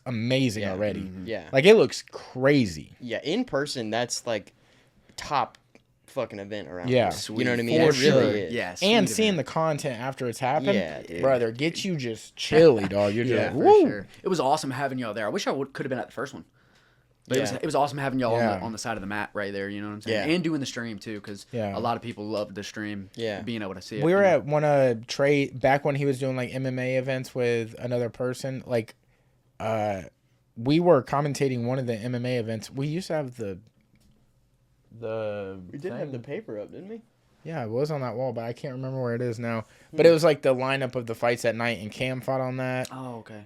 amazing already. Yeah. Like it looks crazy. Yeah, in person, that's like top fucking event around. Yeah. here. You know what I mean? For It sure. really is. Yeah, And sweet seeing event. the content after it's happened, Yeah, dude. brother, gets you just chilly, dog. You're just Yeah, like, for woo. sure. It was awesome having y'all there. I wish I could have been at the first one. But Yeah. it was awesome having y'all Yeah. on the side of the mat right there. You know what I'm saying? Yeah. And doing the stream too, because Yeah. a lot of people loved the stream. Yeah. Being able to see it. We were at one of Trey back when he was doing like MMA events with another person. Like, we were commentating one of the MMA events. We used to have the. We did have the paper up, didn't we? Yeah, it was on that wall, but I can't remember where it is now. But it was like the lineup of the fights at night, and Cam fought on that. Oh, okay.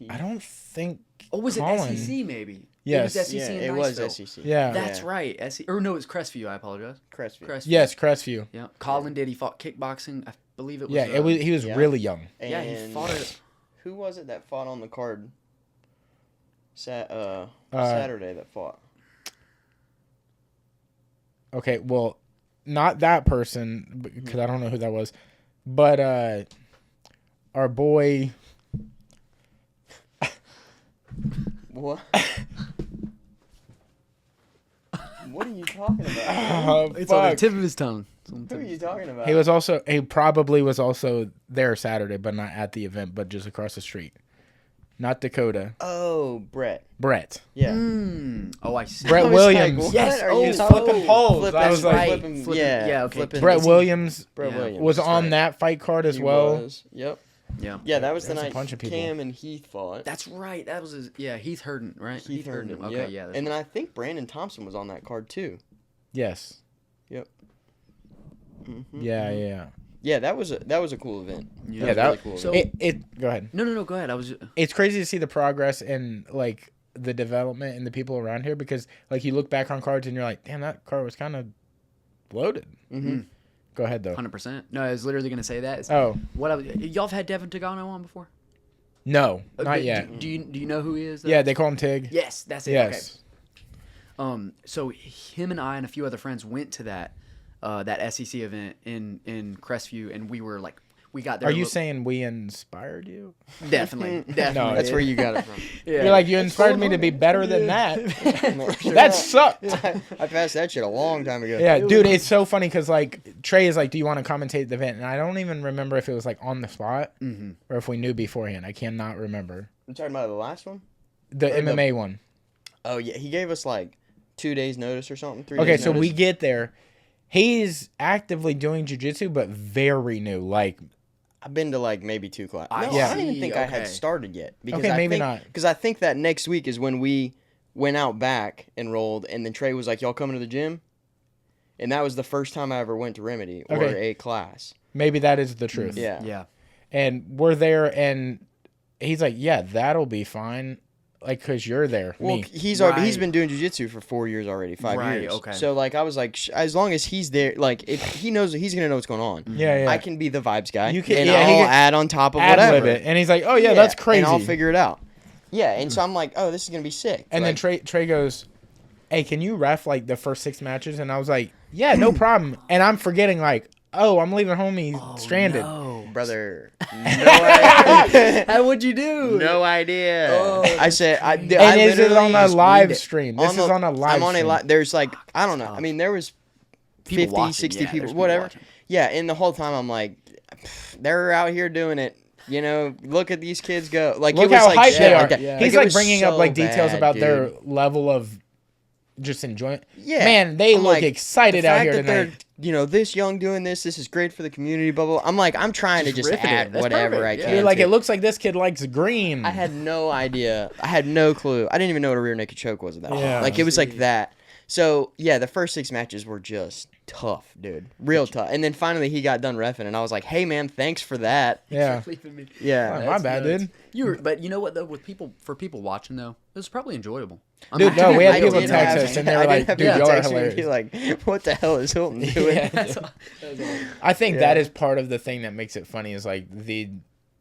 I don't think. Oh, was Colin- it SEC maybe? Yes. It was Yeah, SEC in it was Niceville. SEC. Yeah. That's right. Or no, it was Crestview. I apologize. Crestview. Yes, Crestview. Yeah. Colin did. He fought kickboxing. I believe it was. Yeah, it was. He was yeah. really young. Yeah, he And fought it. Who was it that fought on the card? Saturday that fought. Okay, well, not that person because I don't know who that was, but our boy. What? What are you talking about? Oh, It's on the fuck. tip of his tongue. Who are you talking about? He probably was also there Saturday, but not at the event, but just across the street. Not Dakota. Oh, Brett. Brett. Yeah. Oh, I see. Brett I was like, Williams. what Yes, are oh, you flipping poles. Flipping, I was like- flipping, Flipping- yeah, okay. flipping- Brett Is he- Williams Brett Yeah. Williams. was That's on right. that fight card as He well. was. Yep. Yeah. Yeah, that was the There's a night bunch of people. Cam and Heath fought. That's right. That was his. Yeah, Heath Herndon, right? Heath Herndon. Okay, yep. yeah. That's And then I think Brandon Thompson was on that card too. Yes. Yep. Mm-hmm. Yeah. Yeah, that was a cool event. Yeah, That was that- a really cool so- event. Go ahead. No. Go ahead. I was. It's crazy to see the progress and like the development and the people around here because like you look back on cards and you're like, damn, that card was kind of loaded. Mm-hmm. Go ahead though. 100%. No, I was literally gonna say that. Oh Y'all have had Devin Tagano on before? no, not Okay, yet. Do you know who he is? Though? Yeah, they call him Tig. Yes, that's it. Yes. Okay. So him and I and a few other friends went to that SEC event in Crestview, and we were like, we got there. Are you saying we inspired you? Definitely. No, That's where you got it from. Yeah. You're like, you inspired me to be better than that. That sucked. I passed that shit a long time ago. Yeah, dude, it's so funny because like Trey is like, "Do you want to commentate the event?" And I don't even remember if it was like on the spot or if we knew beforehand. I cannot remember You talking about the last one? the Or the- MMA one. Oh yeah, he gave us like 2 days notice or something. 3 Okay, days so notice. we get there. He's actively doing jiu-jitsu, but very new. Like, I've been to like maybe 2 classes. I No, I don't even see, think I okay. had started yet. Because Okay, maybe not. Because I think that next week is when we went out back, enrolled, and then Trey was like, "Y'all coming to the gym?" And that was the first time I ever went to Remedy or Okay. a class. maybe that is the truth. Yeah. Yeah. And we're there, and he's like, yeah, that'll be fine. Like, because you're there. Well, Me. he's Right. been doing jiu-jitsu for 4 years already, 5 Right, years. okay. So like I was like, as long as he's there, like if he knows, he's gonna know what's going on. Yeah, yeah. I can be the vibes guy. You can- and yeah, he I'll can add on top of ad-lib whatever. it. And he's like, oh, yeah, that's crazy. And I'll figure it out. Yeah, and so I'm like, oh, this is gonna be sick. And like, then Trey goes, hey, can you ref, like, the first 6 matches? And I was like, yeah, no problem. And I'm forgetting, like, oh, I'm leaving home. He's stranded. No. brother, no idea. How would you do? No idea. Oh, I said, I And this is literally on a just live winged it. stream. This is on a live I'm on stream. a there's like, I don't know. tough. I mean, there was People 50, watching, 60 yeah, people, there's whatever. watching. Yeah, and the whole time I'm like, they're out here doing it. You know, look at these kids go. Like, Look it was how like hyped shit they are. like that. Yeah. He's it like was bringing up so like details bad, about dude. their level of just enjoyment. Yeah. Man, they I'm look like, excited the out fact here that tonight. they're, you know, this young doing this is great for the community, blah, blah, blah. I'm like, I'm trying to just ripping it. add That's whatever perfect, I yeah. can. You're like, to it looks like this kid likes green. I had no idea. I had no clue. I didn't even know what a rear naked choke was at that point. Yeah. Like, it was like that. So, yeah, the first 6 matches were just tough, dude. Real tough. And then finally he got done reffing, and I was like, hey, man, thanks for that. Yeah. Leaving me. Yeah. My That's bad, nuts. dude. But you know what though? With people watching though, it was probably enjoyable. Dude, no, we had I people did text have- us, and they were I did like, have dude, people y'all are text me and be hilarious. like, what the hell is Hilton doing? Yeah. That's awesome. I think Yeah. that is part of the thing that makes it funny is like the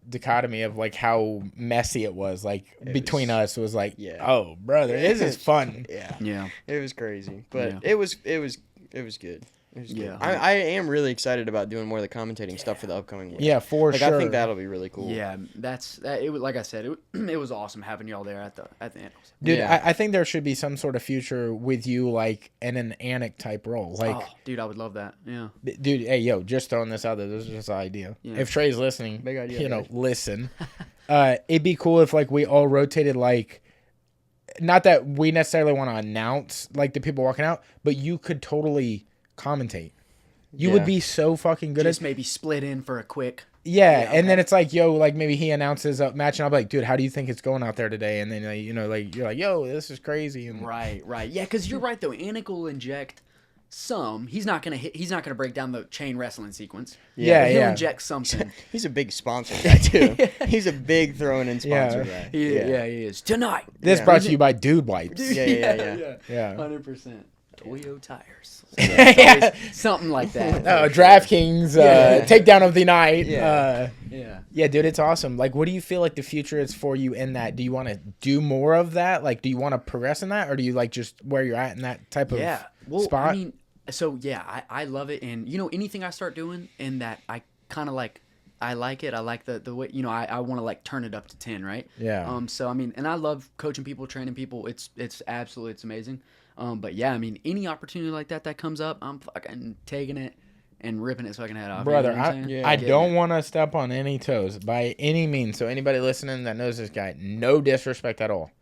dichotomy of like how messy it was. Like between us was like, Yeah. oh, brother, this is fun. Yeah. Yeah. It was crazy, but Yeah. it was good. It was good. Yeah. I am really excited about doing more of the commentating stuff for the upcoming week. Yeah, for like sure. I think that'll be really cool. Yeah, it was like I said, it was awesome having y'all there at the annals. Dude, Yeah. I think there should be some sort of future with you, like in an Anik type role. Like, Oh, dude, I would love that. Yeah. dude, hey, yo, just throwing this out there. This is just an idea. Yeah. If Trey's listening, Big idea, you know, baby. listen. It'd be cool if like we all rotated, like, not that we necessarily want to announce like the people walking out, but you could totally commentate. You would Yeah. be so fucking good Just at maybe split in for a quick. yeah, Yeah, and then okay. it's like, yo, like maybe he announces a match, and I'll be like, dude, how do you think it's going out there today? And then you know, like you're like, yo, this is crazy. And Right. Yeah, because you're right though. Anik will inject some. He's not gonna hit. He's not gonna break down the chain wrestling sequence. Yeah, But he'll yeah. inject something. He's a big sponsor guy too. He's a big throwing in sponsor Yeah. guy. He is tonight. This Yeah. brought to you by Dude Wipes. Yeah. Yeah. 100%. Toyo tires. Yeah. Something like that. DraftKings takedown of the night. Yeah. Yeah. Dude, it's awesome. Like, what do you feel like the future is for you in that? Do you want to do more of that? Like, do you want to progress in that, or do you like just where you're at in that type of Well, spot? I mean, so yeah, I love it, and you know, anything I start doing in that, I kind of like. I like it. I like the way, you know, I want to like turn it up to 10, right? Yeah. So I mean, and I love coaching people, training people. It's absolutely, it's amazing. But yeah, I mean, any opportunity like that comes up, I'm fucking taking it and ripping its fucking head off. Brother, you know what I'm saying? I Yeah. don't want to step on any toes by any means. So anybody listening that knows this guy, no disrespect at all.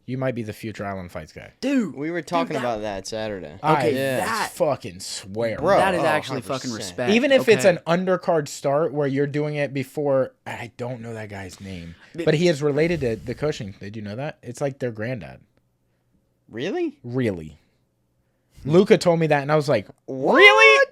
You might be the future Island Fights guy. Dude, We were talking that- about that Saturday. I that- fucking swear. Bro. that is Oh, actually 100%. fucking respect. Even if it's okay? an undercard start where you're doing it before, I don't know that guy's name, but he is related to the Cushing. Did you know that? It's like their granddad. Really? Really? Luca told me that, and I was like, Really?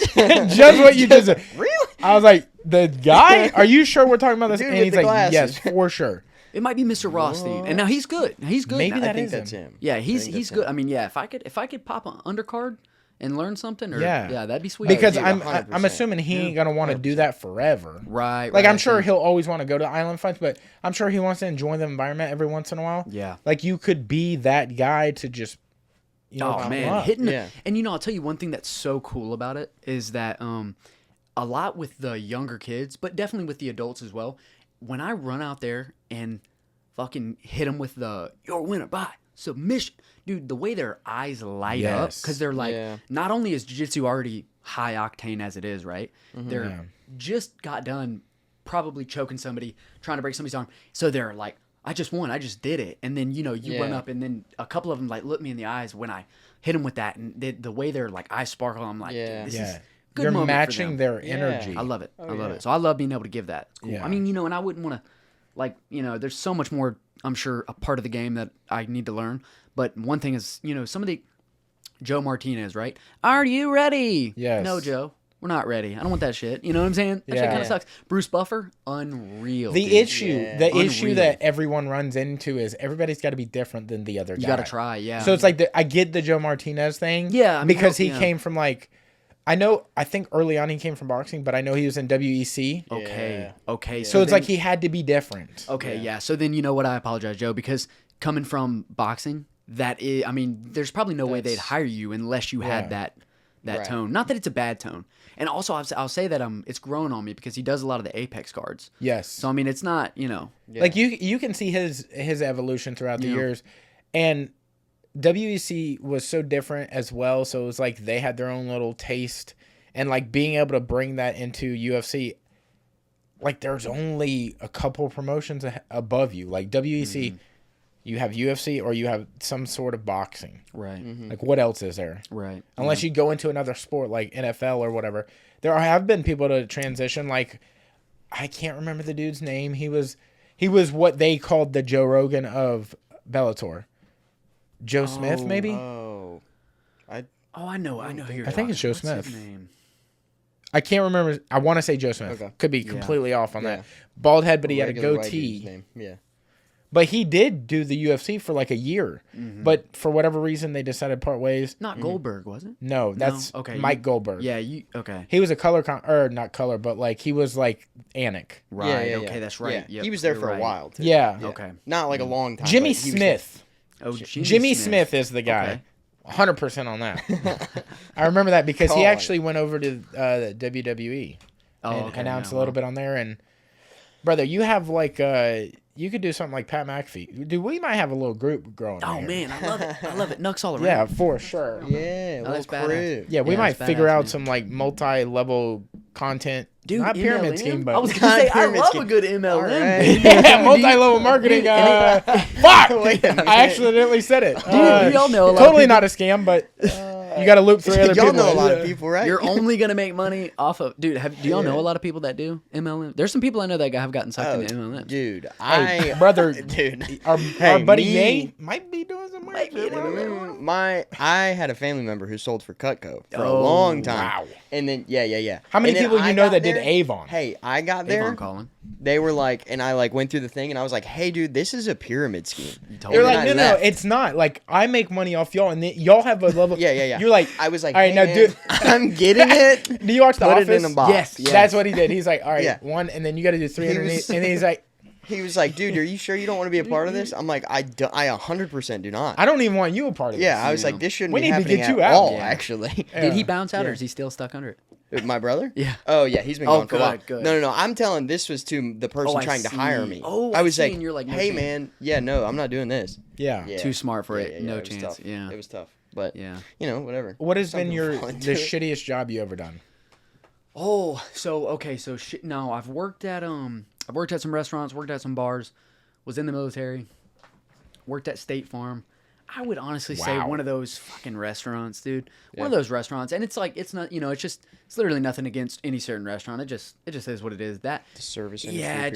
just what you just said. Really? I was like, the guy? Are you sure we're talking about this? Dude And with he's the like, glasses. yes, for sure. It might be Mr. Rothstein, and now he's good. He's good. Maybe now. that I think is that's him. him. Yeah, I he's think that's good. him. I mean, yeah, if I could pop an undercard and learn something, or Yeah. that'd be sweet. Because dude, I'm 100%. assuming he ain't gonna want to do that forever. right. Like right, I'm sure so- he'll always want to go to Island Fights, but I'm sure he wants to enjoy the environment every once in a while. Yeah. Like you could be that guy to just, you know, Oh come man, up. hitting the, Yeah. and you know, I'll tell you one thing that's so cool about it is that a lot with the younger kids, but definitely with the adults as well. When I run out there and fucking hit them with the "your winner by submission," dude, the way their eyes light up Yes. because they're like, Yeah. not only is jiu-jitsu already high octane as it is, right? They're Yeah. just got done probably choking somebody, trying to break somebody's arm, so they're like I just won. I just did it. And then, you run up, and then a couple of them, like, look me in the eyes when I hit them with that. And the way their, like, eyes sparkle, I'm like, this is good You're moment matching for them. their energy. I love it. Oh, I love yeah. it. So I love being able to give that. It's cool. Yeah. I mean, and I wouldn't want to, like, there's so much more, I'm sure, a part of the game that I need to learn. But one thing is, some of the Joe Martinez, right? Are you ready? Yes. No, Joe. We're not ready. I don't want that shit. You know what I'm saying? That shit Yeah. kind of sucks. Bruce Buffer, unreal. The dude. issue Unreal. that everyone runs into is everybody's got to be different than the other guy. You got to try, yeah. So it's like I get the Joe Martinez thing. Yeah, I mean, because he yeah. came from like, I think early on he came from boxing, but I know he was in WEC. Okay. Yeah. Okay. So it's then- like he had to be different. Okay, yeah. So then you know what? I apologize, Joe, because coming from boxing, that is, I mean, there's probably no way they'd hire you unless you had that Right. tone. Not that it's a bad tone. And also, I'll say that it's grown on me because he does a lot of the Apex cards. Yes. So I mean, it's not, Yeah. Like you can see his evolution throughout the Yeah. years, and WEC was so different as well. So it was like they had their own little taste, and like being able to bring that into UFC. Like there's only a couple promotions above you. Like WEC, you have UFC or you have some sort of boxing. right, Like what else is there? right. Unless you go into another sport like NFL or whatever. There have been people to transition. Like I can't remember the dude's name. He was what they called the Joe Rogan of Bellator. Joe Smith, maybe. Oh. I know who you're I think it's Joe talking about. What's his Smith. name? I can't remember. I want to say Joe Smith. Okay. Could be Yeah. completely off on Yeah. that. Bald head, but he had a Regular white dude's goatee. name. Yeah. But he did do the UFC for like a year. But for whatever reason, they decided to part ways. Not Goldberg, was it? No, that's Okay, Mike Goldberg. Yeah, okay. He was a color or not color, but like he was like Anik. Right. Yeah, okay, that's right. Yeah. Yep, He was there you're for right. a while too. Yeah. Okay. Not like a long time. Jimmy but he was Smith. Oh, Jimmy Smith is the guy. Okay. 100% on that. I remember that because he Call it. actually went over to the WWE Oh, and okay, announced yeah, a little bit on there. And brother, you have like you could do something like Pat McAfee. Dude, we might have a little group growing. Oh here. man, I love it. I love it. Knucks all around. Yeah, for sure. Yeah. Oh, that's little crew. badass. Yeah, we Yeah, might that's figure badass, out man. some like multi-level content. Dude, Not pyramid MLM? scheme, but I was gonna say I Pyramid love scheme. a good MLM. All right. yeah, multi-level marketing. Fuck! Wait a minute. I accidentally said it. Dude, we all know a lot of Totally people- not a scam, but you got to loop through other Y'all people. know a lot of people, right? You're only gonna make money off of, dude. Do y'all know a lot of people that do MLM? There's some people I know that have gotten sucked into MLM. Dude, Hey, brother, dude. our buddy me- Ye might be doing some weird shit. I had a family member who sold for Cutco for a Oh, long time. wow. And then yeah. How many And then people I you know got that did there- Avon? Hey, I got there. Avon calling. They were like, and I like went through the thing, and I was like, "Hey, dude, this is a pyramid scheme." They're And like, I no, left. it's not. Like, I make money off y'all, and then y'all have a level. Yeah. You're like, I was like, all right, "Hey, now man, do. I'm getting it." Do you watch The Put Office? it in a box. Yes. That's what he did. He's like, all right, Yeah. one, and then you got to do three underneath, was- and then he's like, He was like, "Dude, are you sure you don't want to be a part of this?" I'm like, I 100% do not." I don't even want you a part of Yeah, this. I was Yeah. like, "This shouldn't We be need to happening get you at out. all." Yeah. Actually, Did he Yeah. bounce out, or Yeah. is he still stuck under it? My brother? Yeah. Oh yeah, he's been Oh, gone for a while. good. No. I'm telling this was to the person Oh, I trying to hire see. me. Oh, I I was see, like, and you're like, no "Hey chance." man, yeah, no, I'm not doing this." Yeah. Yeah. Too smart for it. No it was chance. tough. Yeah. It was tough, but Yeah. you know, whatever. What has Some been people your fall the into it. shittiest job you ever done? Oh, so okay, so shit. No, I've worked at some restaurants, worked at some bars, was in the military, worked at State Farm. I would honestly say Wow. one of those fucking restaurants, dude. One of Yeah. those restaurants, and it's like it's not, it's literally nothing against any certain restaurant. It just is what it is. That The service industry. yeah,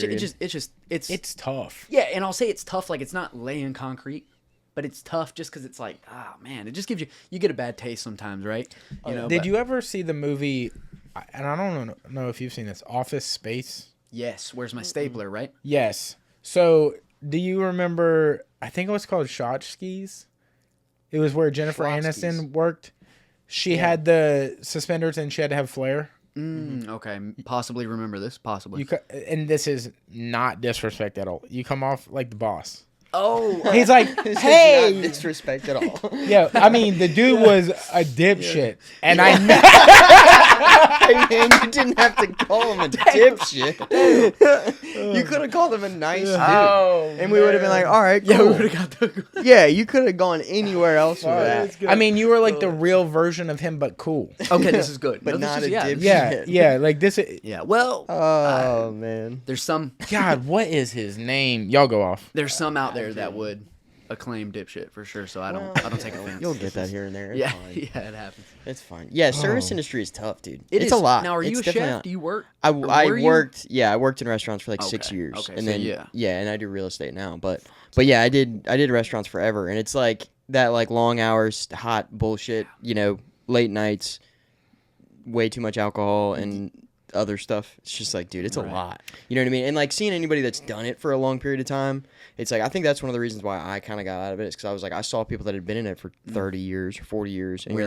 it's It's tough. yeah, and I'll say it's tough. Like it's not laying concrete, but it's tough just because it's like, oh man, it just gives you get a bad taste sometimes, right? You know. Did but- you ever see the movie? And I don't know if you've seen this. Office Space. Yes. Where's my stapler? Right. Yes. So, do you remember? I think it was called Schotchkis. It was where Jennifer Schlotzky's. Aniston worked. She had the suspenders and she had to have flair. Okay. Possibly remember this. Possibly. And this is not disrespect at all. You come off like the boss. Oh. He's like, This is hey, not disrespect at all. yeah. I mean, the dude was a dipshit, and I Hey, man, you didn't have to call him a dipshit. You could have called him a nice dude. Oh, And we would have been like, all right, cool. Yeah, we would have got the. Yeah, you could have gone anywhere else with that. I mean, you were like the real version of him, but cool. Okay, this is good. But No, this not is- a yeah, dipshit. Yeah, yeah. Like this. Yeah. Well, Oh, man. there's some God, what is his name? Y'all go off. out there that would acclaim dipshit for sure. So I don't take offense. You'll get that here and there. It's Yeah, fine. yeah, it happens. It's fine. Yeah, service Oh. industry is tough, dude. It It's is. a lot. Now, are you It's a definitely chef? not- Do you work? I were you? worked. Yeah, I worked in restaurants for like 6 Okay, years, okay, and so then yeah. and I do real estate now. But yeah, I did restaurants forever, and it's like that, like long hours, hot bullshit. You know, late nights, way too much alcohol and other stuff. It's just like, dude, it's a Right. lot. You know what I mean? And like seeing anybody that's done it for a long period of time, it's like I think that's one of the reasons why I kind of got out of it. Is because I was like, I saw people that had been in it for 30 years or 40 years, and you're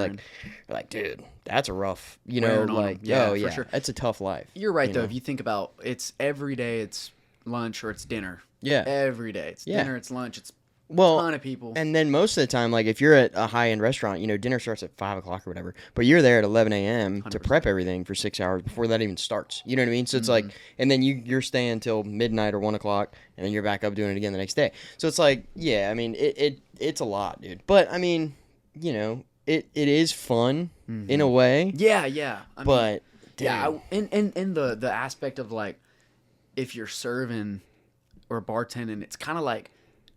like, dude, that's a rough. You know, Wearing on 'em. like, Yeah, oh for yeah, sure. it's a tough life. You're right you though. know? If you think about it's every day, it's lunch or it's dinner. Yeah. Every day, it's Yeah. dinner, it's lunch, it's Well, a ton of people. and then most of the time, like if you're at a high end restaurant, you know, dinner starts at 5 o'clock or whatever, but you're there at 11 a.m. to 100%. prep everything for 6 hours before that even starts. You know what I mean? So it's like, and then you're staying till midnight or 1 o'clock, and then you're back up doing it again the next day. So it's like, yeah, I mean, it's a lot, dude. But I mean, you know, it is fun in a way, yeah, yeah. I mean, but yeah, damn. in the aspect of like, if you're serving or bartending, it's kind of like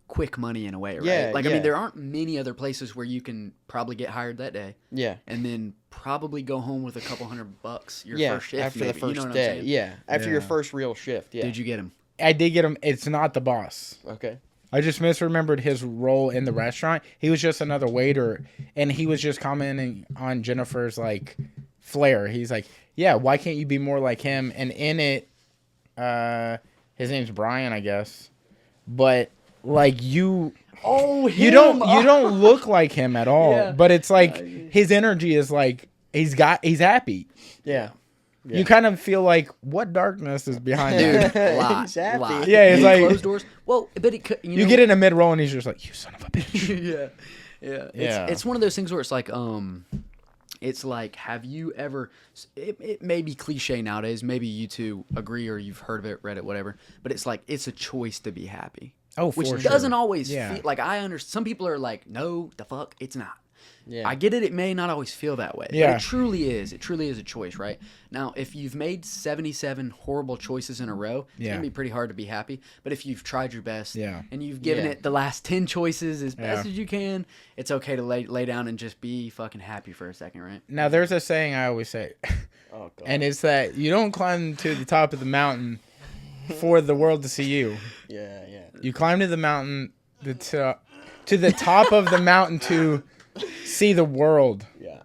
quick money in a way, right? Yeah, Like I yeah. mean, there aren't many other places where you can probably get hired that day Yeah. and then probably go home with a couple $100 your Yeah, first shift after maybe. the first You know what I'm day. saying? Yeah, after your Yeah. first real shift. Yeah. Did you get him? I did get him. It's not the boss. Okay. I just misremembered his role in the restaurant. He was just another waiter, and he was just commenting on Jennifer's like flair. He's like, "Yeah, why can't you be more like him?" And in it, his name's Brian, I guess. But like you don't look like him at all. Yeah. But it's like his energy is like he's happy. Yeah. You kind of feel like what darkness is behind Dude, that. lot, He's happy. lot. Yeah, it's In like- closed doors. Well, but it could, You get in a mid roll and he's just like, "You son of a bitch." yeah, yeah. Yeah. It's one of those things where it's like, have you ever? It may be cliche nowadays. Maybe you two agree or you've heard of it, read it, whatever. But it's like it's a choice to be happy. Oh, which for doesn't sure. always Yeah. feel like I understand. Some people are like, no, the fuck, it's not. Yeah. I get it. It may not always feel that way. Yeah. But it truly is. It truly is a choice, right? Now, if you've made 77 horrible choices in a row, it's Yeah. going to be pretty hard to be happy. But if you've tried your best Yeah. and you've given Yeah. it the last 10 choices as best Yeah. as you can, it's okay to lay down and just be fucking happy for a second, right? Now, there's a saying I always say, Oh god. and it's that you don't climb to the top of the mountain for the world to see you. Yeah, yeah. You climb to the mountain, to the top of the mountain to see the world. Yeah.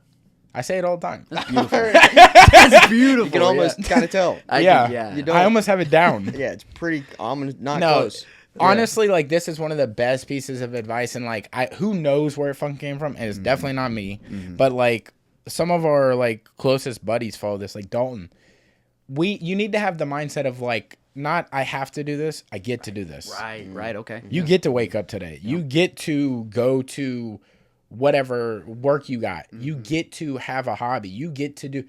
I say it all the time. That's beautiful. You can almost kind of tell. Yeah. You don't- I almost have it down. Yeah, it's pretty ominous. Not No, close. honestly, like this is one of the best pieces of advice, and like who knows where it fucking came from, and it's definitely not me. But like some of our like closest buddies follow this, like Dalton. You need to have the mindset of like, not I have to do this, I get to do this. Right, okay. You get to wake up today. You get to go to whatever work you got. You get to have a hobby. You get to do.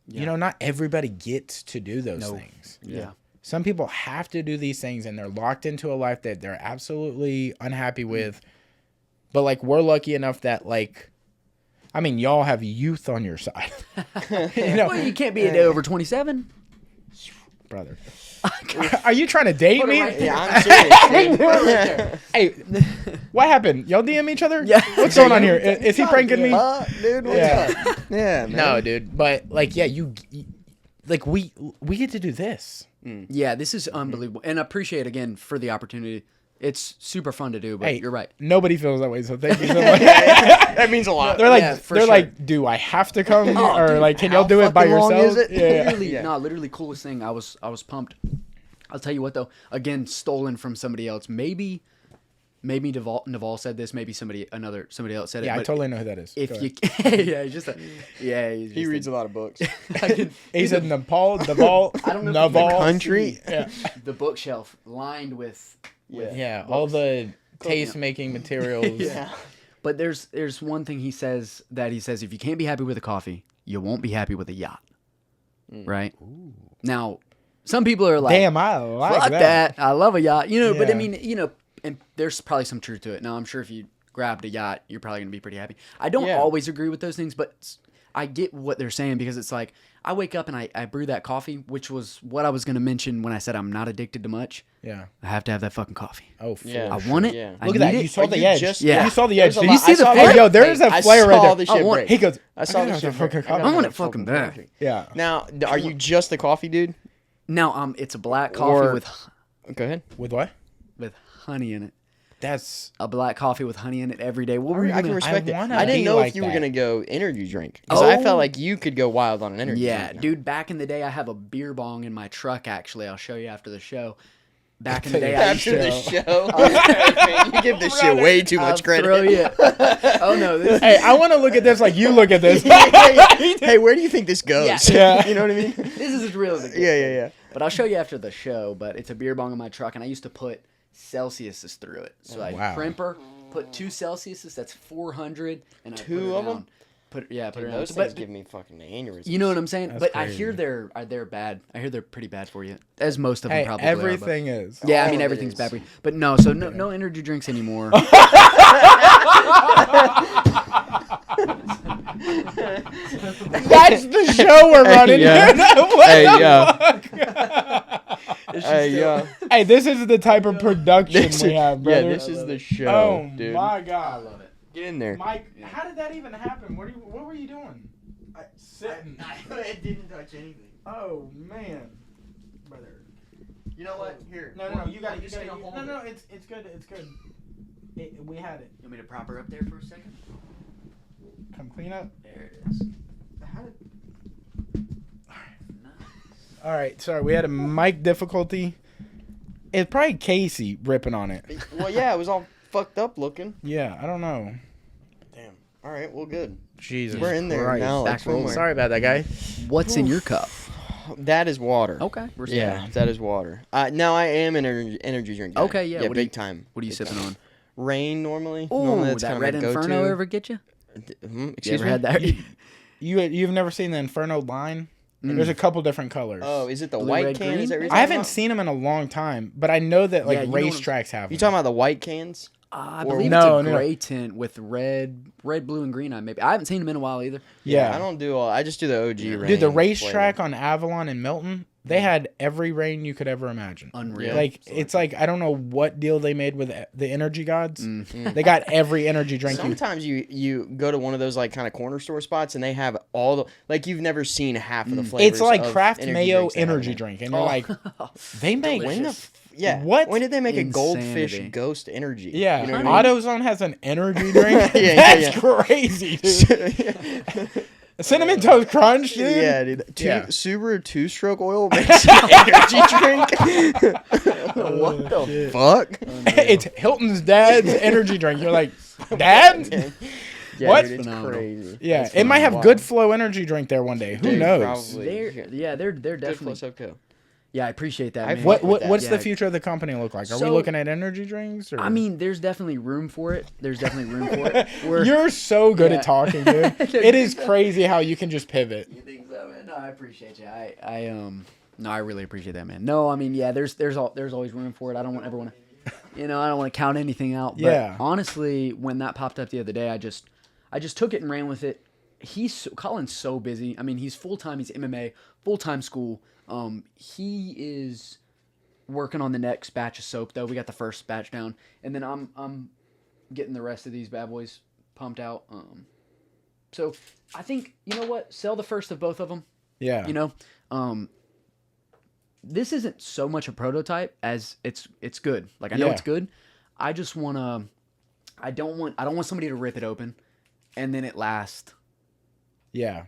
You know, not everybody gets to do those things. Yeah. Some people have to do these things and they're locked into a life that they're absolutely unhappy with. But like we're lucky enough that like, I mean, y'all have youth on your side. You know, Well, you can't be a day over 27. brother. Are you trying to date Put it me? right Yeah, I'm serious. Dude. Hey, what happened? Y'all DM each other? Yeah. What's going on here? Is he pranking me? Dude, what's Yeah. up? Yeah, man. No, dude. But like, yeah, you like we get to do this. Yeah, this is unbelievable. And I appreciate, again, for the opportunity. It's super fun to do, but Hey, you're right. Nobody feels that way, so thank you so much. That means a lot. They're like, Yeah, for sure. like, do I have to come, Oh, or dude, like, can how y'all do it by fucking long yourselves? is it? Yeah. Literally, Yeah. no, literally coolest thing. I was pumped. I'll tell you what though. Again, stolen from somebody else. Maybe Naval said this. Maybe somebody else said it. Yeah, I but totally know who that is. If Go you, ahead. yeah, he's just he's He just reads a lot of books. He said Nepal, Naval, I don't know if Naval. you Country. Yeah, the bookshelf lined with yeah, all the taste-making materials. Yeah. But there's one thing he says if you can't be happy with a coffee, you won't be happy with a yacht, right? Now, some people are like, Damn, I like fuck that. I love a yacht, but I Yeah. mean, and there's probably some truth to it. Now, I'm sure if you grabbed a yacht, you're probably going to be pretty happy. I don't Yeah. always agree with those things, but I get what they're saying because it's like, I wake up and I brew that coffee, which was what I was going to mention when I said I'm not addicted to much. Yeah. I have to have that fucking coffee. Oh, for Yeah. I sure. want it. Yeah. I Look at need that. it. You saw the you edge. just- Yeah. You saw the There's edge. a Did you lot- see I the saw flare? the- Yo, there's a I flare right saw there. the shit I want break. He goes, I saw gotta this have shit the break. fucking I want got it fucking bad. coffee. Yeah. Now, are you just the coffee dude? Now, it's a black coffee Or- with Go ahead. With what? honey in it. That's A black coffee with honey in it every day. What were you I can gonna? respect it. wanna I didn't be know like if you were that. gonna go energy drink because I Oh. felt like you could go wild on an energy Yeah, drink. dude. Back in the day, I have a beer bong in my truck. Actually, I'll show you after the show. Back in the day, I used After to. the show, Man, you give this shit way too I'll much credit. throw you. Oh no, this. hey, I want to look at this like you look at this. Hey, where do you think this goes? Yeah. You know what I mean? This is as real as it gets. Yeah. But I'll show you after the show. But it's a beer bong in my truck, and I used to put Celsiuses through it. So I Wow. crimper, put 2 Celsiuses. That's 400, and I Two put it of 'em? down. Put it Dude, around. those But things give me fucking aneurysms. you know what I'm saying? That's But I crazy. hear they're bad. I hear they're pretty bad for you, as most of them Hey, probably are. but- everything is. Yeah, I All mean of it everything's is. bad for you. But no, so no energy drinks anymore. That's the show we're running. yeah. Dude. What Hey, the yeah. fuck? Hey, yeah. Hey, this is the type of production This we is- have, brother. Yeah, this is the show, Oh dude. my god. love it. Get in there. Mike, how did that even happen? What were you doing? Sitting. I didn't touch anything. Oh man, brother. You know what? Here. No, you got it. No, it's good. It's good. We had it. You want me to prop her up there for a second? Come clean up. There it is. All right, sorry, we had a mic difficulty. It's probably Casey ripping on it. Well, yeah, it was all fucked up looking. Yeah, I don't know. Damn. All right, well, good. Jesus, We're in there Christ. now. Like Back rolling. swimwear. Sorry about that, guy. What's in your cup? That is water. Okay. Yeah, that is water. Now I am an energy drink guy. Okay, yeah, Yeah, what do you- big time. What are you Big sipping time. on? Rain normally. Oh, Normally that's that kind of Red my go-to. Inferno ever get you? You You ever had that? You've never seen the Inferno line? There's a couple different colors. Oh, is it the Blue, white red, can? green? Is that what you're I talking haven't about? seen them in a long time, but I know that like Yeah, you know what I'm- racetracks have them. You talking about the white cans? I Or- believe No, it's a no. gray tint with red, blue, and green on maybe. I haven't seen them in a while either. Yeah. I don't do all. I just do the OG rain. Dude, the flavor. racetrack on Avalon and Milton, they had every rain you could ever imagine. Unreal. Like it's like I don't know what deal they made with the energy gods. They got every energy drink. Sometimes you go to one of those like kind of corner store spots and they have all the like you've never seen half of the flavors. It's like of Kraft energy Mayo drinks they have in energy there. drink, and you're like, they make When the yeah? What? When did they make a goldfish Insanity. ghost energy? yeah. You know what I mean? AutoZone has an energy drink. Yeah, That's crazy, dude. Cinnamon Toast Crunch, dude. Yeah, dude. Yeah. Subaru two-stroke oil makes an energy drink. What the fuck? It's Hilton's dad's energy drink. You're like, Dad? Yeah, What? dude, it's Phenomenal. crazy. Yeah, That's it might have wild. Good Flow energy drink there one day. Who Dude, knows? probably. They're Good definitely. Flow SoCo. Yeah, I appreciate that. I've Man. fucked What's with that. the Yeah. future of the company look like? Are we So- looking at energy drinks? Or? I mean, there's definitely room for it. There's definitely room for it. We're, You're so good Yeah. at talking, dude. It is crazy how you can just pivot. You think so, man? No, I appreciate you. No, I really appreciate that, man. No, I mean, yeah, there's always room for it. I don't ever want to, I don't want to count anything out. But Yeah. honestly, when that popped up the other day, I just took it and ran with it. Colin's so busy. I mean, he's full time. He's MMA, full time school. He is working on the next batch of soap though. We got the first batch down, and then I'm getting the rest of these bad boys pumped out. So I think you know what, sell the first of both of them. Yeah. This isn't so much a prototype as it's good. Like I know Yeah. it's good. I just wanna. I don't want somebody to rip it open, and then it last. Yeah.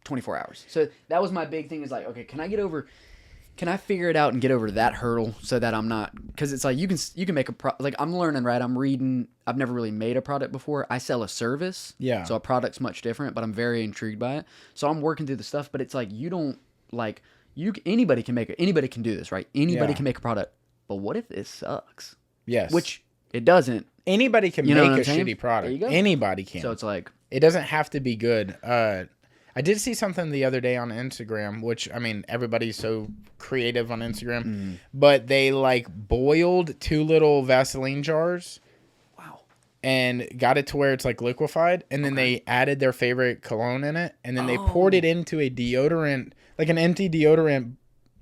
24 hours. So that was my big thing. Is like, okay, can I figure it out and get over that hurdle so that I'm not, because it's like you can make like I'm learning, right? I'm reading. I've never really made a product before. I sell a service. Yeah. So a product's much different, but I'm very intrigued by it. So I'm working through the stuff, but it's like you don't like anybody can make it. Anybody can do this, right? Anybody Yeah. can make a product. But what if this sucks? Yes. Which it doesn't. anybody can You know make what a I'm saying? shitty product. There you go. Anybody can. So it's like, It doesn't have to be good. I I did see something the other day on Instagram, which, I mean, everybody's so creative on Instagram, but they, like, boiled 2 little Vaseline jars. Wow. And got it to where it's, like, liquefied, and then they added their favorite cologne in it, and then they poured it into a deodorant, like an empty deodorant,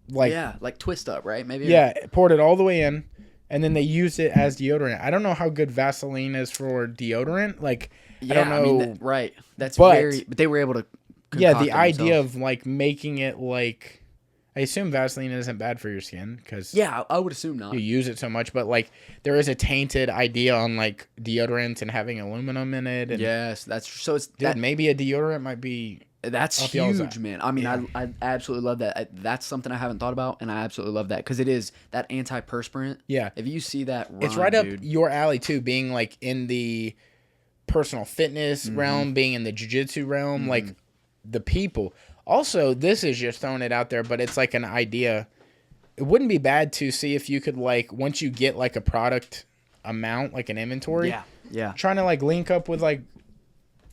like... Yeah, like twist up, right? Maybe. Yeah, poured it all the way in, and then they used it as deodorant. I don't know how good Vaseline is for deodorant. Like, Yeah, I don't know. I mean, right. That's But- very... But they were able to Yeah, concoct the it idea themselves. of, like, making it, like... I assume Vaseline isn't bad for your skin, because Yeah, I would assume not. you use it so much, but, like, there is a tainted idea on, like, deodorants and having aluminum in it. And, Yes, that's... So it's... dude, maybe a deodorant might be... That's Up y'all's huge, man. I mean, yeah. I absolutely love that. That's something I haven't thought about, and I absolutely love that because it is that antiperspirant. Yeah. If you see that, run, It's right up dude. your alley, too, being, like, in the personal fitness Mm-hmm. realm, being in the jiu-jitsu realm, like, the people. Also, this is just throwing it out there, but it's, like, an idea. It wouldn't be bad to see if you could, like, once you get, like, a product amount, like an inventory, Yeah. trying to, like, link up with, like,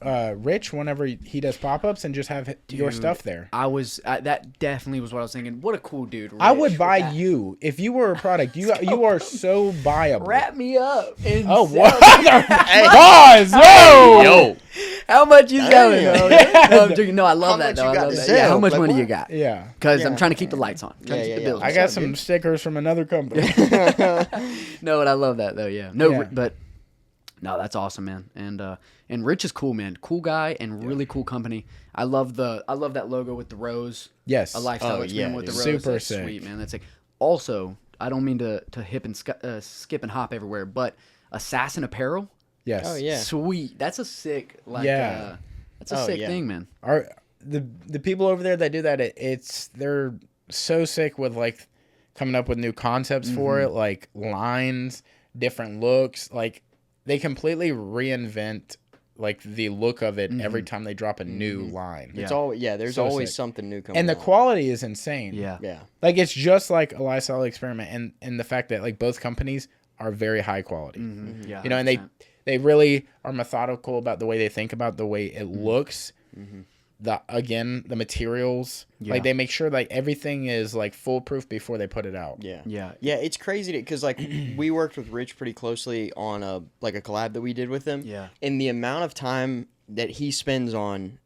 Rich whenever he does pop-ups and just have your Dude, stuff there. I was that definitely was what I was thinking. What a cool dude. I Rich, would with buy that. you. If you were a product, you are so buyable. Wrap me up. And Oh, sell what? me. Pause! Whoa! Yo. How much you selling? Damn. No, I'm joking. No, I love How that. much though. you I got love to that. sell? Yeah, how much Like, money you what? got? Yeah. Because I'm Yeah. trying to keep the lights on. Trying to Yeah, keep the yeah, bills. I yeah. got So some good. stickers from another company. No, but I love that though. Yeah. No, Yeah. but no, that's awesome, man. And Rich is cool, man. Cool guy and really cool company. I love that logo with the rose. Yes. A lifestyle Oh, experiment yeah, with the dude. rose. Super That's sick. sweet, man. That's like also. I don't mean to hip and skip and hop everywhere, but Assassin Apparel. Yes. Oh, yeah. Sweet. That's a sick like. Yeah. That's a Oh, sick yeah. thing, man. Are the people over there that do that? They're so sick with like coming up with new concepts for Mm-hmm. it, like lines, different looks. Like they completely reinvent like the look of it every time they drop a new line. Mm-hmm. Yeah. It's all there's So always sick. something new coming And the out. quality is insane. Yeah. Yeah. Like it's just like a lifestyle experiment, and the fact that like both companies are very high quality. Mm-hmm. Yeah. You know, and 100%. they really are methodical about the way they think about the way it looks. The materials, Yeah. like they make sure like everything is like foolproof before they put it out. Yeah. Yeah. Yeah, it's crazy because like we worked with Rich pretty closely on a collab that we did with him. Yeah. And the amount of time that he spends on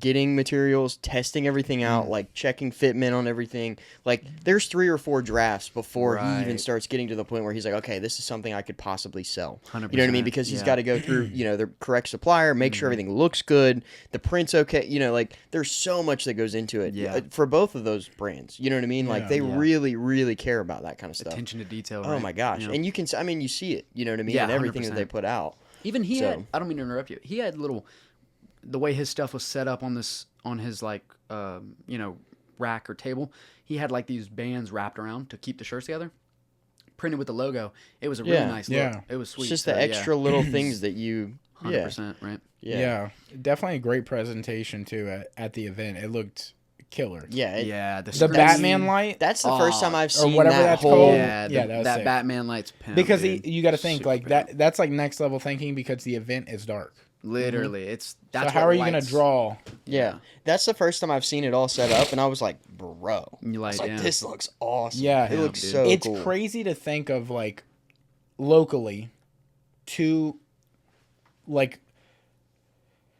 getting materials, testing everything out, like checking fitment on everything. Like there's 3 or 4 drafts before he even Right. starts getting to the point where he's like, okay, this is something I could possibly sell. 100%, You know what I mean? Because he's yeah. got to go through, the correct supplier, make sure everything looks good, the print's okay. Like there's so much that goes into it. Yeah. For both of those brands. You know what I mean? Like Yeah. they Yeah. really, really care about that kind of stuff. Attention to detail. Oh right? my gosh! You know? And you can, you see it. You know what I mean? Yeah, and everything that 100%. they put out. Even he So- had. I don't mean to interrupt you. He had the way his stuff was set up on his like rack or table. He had like these bands wrapped around to keep the shirts together, printed with the logo. It was a really Yeah. nice look. Yeah. It was sweet. It's just So, the extra little things that you. 100%, right? Yeah. Definitely a great presentation too at the event. It looked killer. Yeah. Yeah, The screen- Batman light, That's the first time I've or seen whatever that that's whole. called. Yeah, Yeah, the- that was that sick. Batman lights pimp, because dude. you got to think Super like pimp. that's like next level thinking because the event is dark. Literally, it's that's So how what are you gonna lights- draw? Yeah, that's the first time I've seen it all set up, and I was like, bro, You I like, was like, yeah. this looks awesome. Yeah. it Yeah, looks dude. so It's cool. crazy to think of like locally two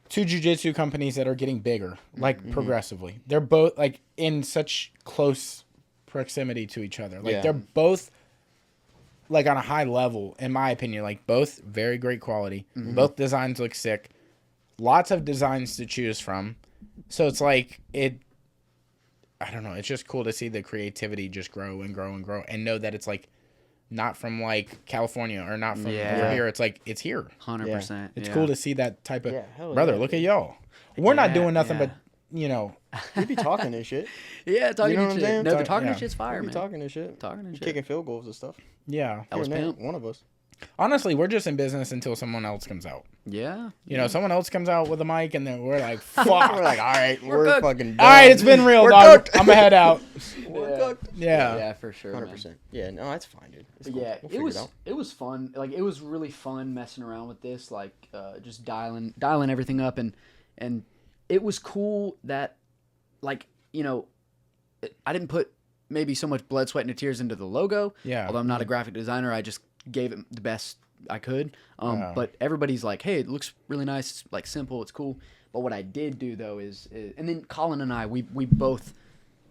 jiu-jitsu companies that are getting bigger like progressively. They're both like in such close proximity to each other. Like Yeah. they're both like on a high level in my opinion, like both very great quality. Both designs look sick. Lots of designs to choose from. So it's like I don't know, it's just cool to see the creativity just grow and grow and grow and know that it's like not from like California or not from Yeah. over here. It's like it's here. 100%. It's yeah. cool to see that type of Yeah, hell brother. yeah, Look dude. at y'all. We're not Yeah, doing nothing yeah. but you know. You be talking this shit. Yeah, talking You know what to I'm shit. saying? No, the Talk- talking yeah. to shit's fire, You be man. talking this shit. Talking and shit. Kicking field goals and stuff. Yeah. That was Here and there, pimp. one of us. Honestly, we're just in business until someone else comes out. Yeah. You know, someone else comes out with a mic, and then we're like, "Fuck!" We're like, all right, we're cooked. fucking done. All right, it's been real, We're dog. cooked. I'm gonna head out. We're cooked. Yeah. Yeah, for sure. 100%. Yeah, no, that's fine, dude. It's cool. Yeah, We'll it figure was out. it was fun. Like it was really fun messing around with this, like just dialing everything up and it was cool that, like, you know, I didn't put maybe so much blood, sweat, and tears into the logo. Yeah. Although I'm not a graphic designer, I just gave it the best I could. But everybody's like, hey, it looks really nice. It's like simple. It's cool. But what I did do though is and then Colin and I, we both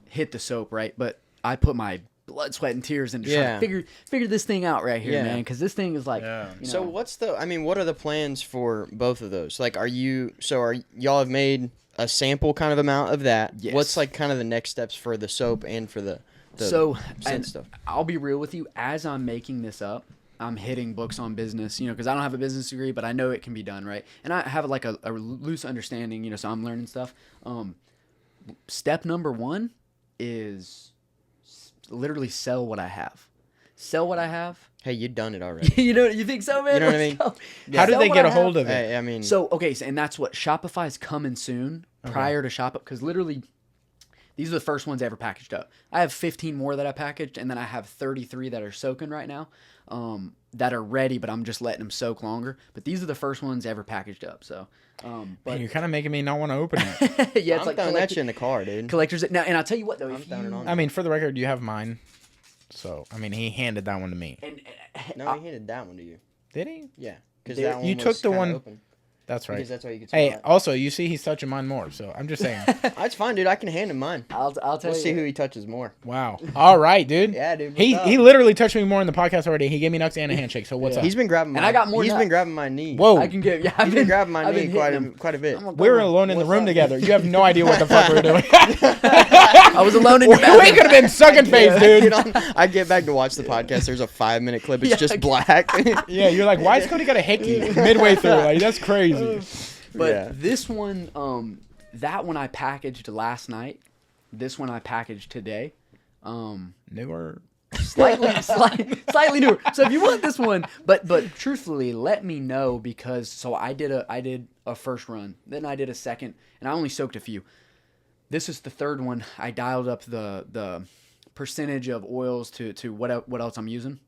hit the soap, right? But I put my blood, sweat, and tears into trying to figure this thing out right here, man. Because this thing is like, you know. So what are the plans for both of those? Like, are y'all have made a sample kind of amount of that? Yes. What's like kind of the next steps for the soap and for the scent stuff? I'll be real with you. As I'm making this up, I'm hitting books on business, you know, because I don't have a business degree, but I know it can be done, right? And I have like a loose understanding, you know, so I'm learning stuff. Step number 1 is literally sell what I have. Sell what I have. Hey, you've done it already. You know, you think so, man? You know what I mean? How did they get a hold of it? Hey, I mean, And that's what Shopify is coming soon. Prior to Shopify, because literally these are the first ones I ever packaged up. I have 15 more that I packaged, and then I have 33 that are soaking right now, that are ready, but I'm just letting them soak longer. But these are the first ones ever packaged up. So, but Man, you're kind of making me not want to open it. yeah, it's I'm like throwing that shit in the car, dude. collectors. Now, and I'll tell you what though, I'm throwing it on. I mean, for the record, you have mine. So, I mean, he handed that one to me. No, he handed that one to you. Did he? Yeah, because There- that one You was took the kinda one- open. That's right. Because that's why you could. Hey, smell it. also, you see he's touching mine more, so I'm just saying. That's fine, dude. I can hand him mine. I'll tell We'll you. see who he touches more. Wow. All right, dude. Yeah, dude. He what's up? he literally touched me more in the podcast already. He gave me nuts and a handshake, so what's up? He's been grabbing my. And I got more He's than been that. grabbing my knee. Whoa. I can give. Yeah, He's been grabbing my I've knee been hitting him. quite a bit. I'm gonna We were go, alone in the "What's room up?" together. You have no idea what the fuck we were doing. I was alone in your we bathroom. could have been sucking face, dude. I get back to watch the podcast. There's a 5-minute clip. It's Yeah. just black. Yeah, you're like, why is Cody got a hickey midway through? Like, that's crazy. But Yeah. this one, that one I packaged last night. This one I packaged today. Newer. Slightly newer. So if you want this one, but truthfully, let me know, because I did a first run, then I did a second, and I only soaked a few. This is the third one. I dialed up the percentage of oils to what else I'm using.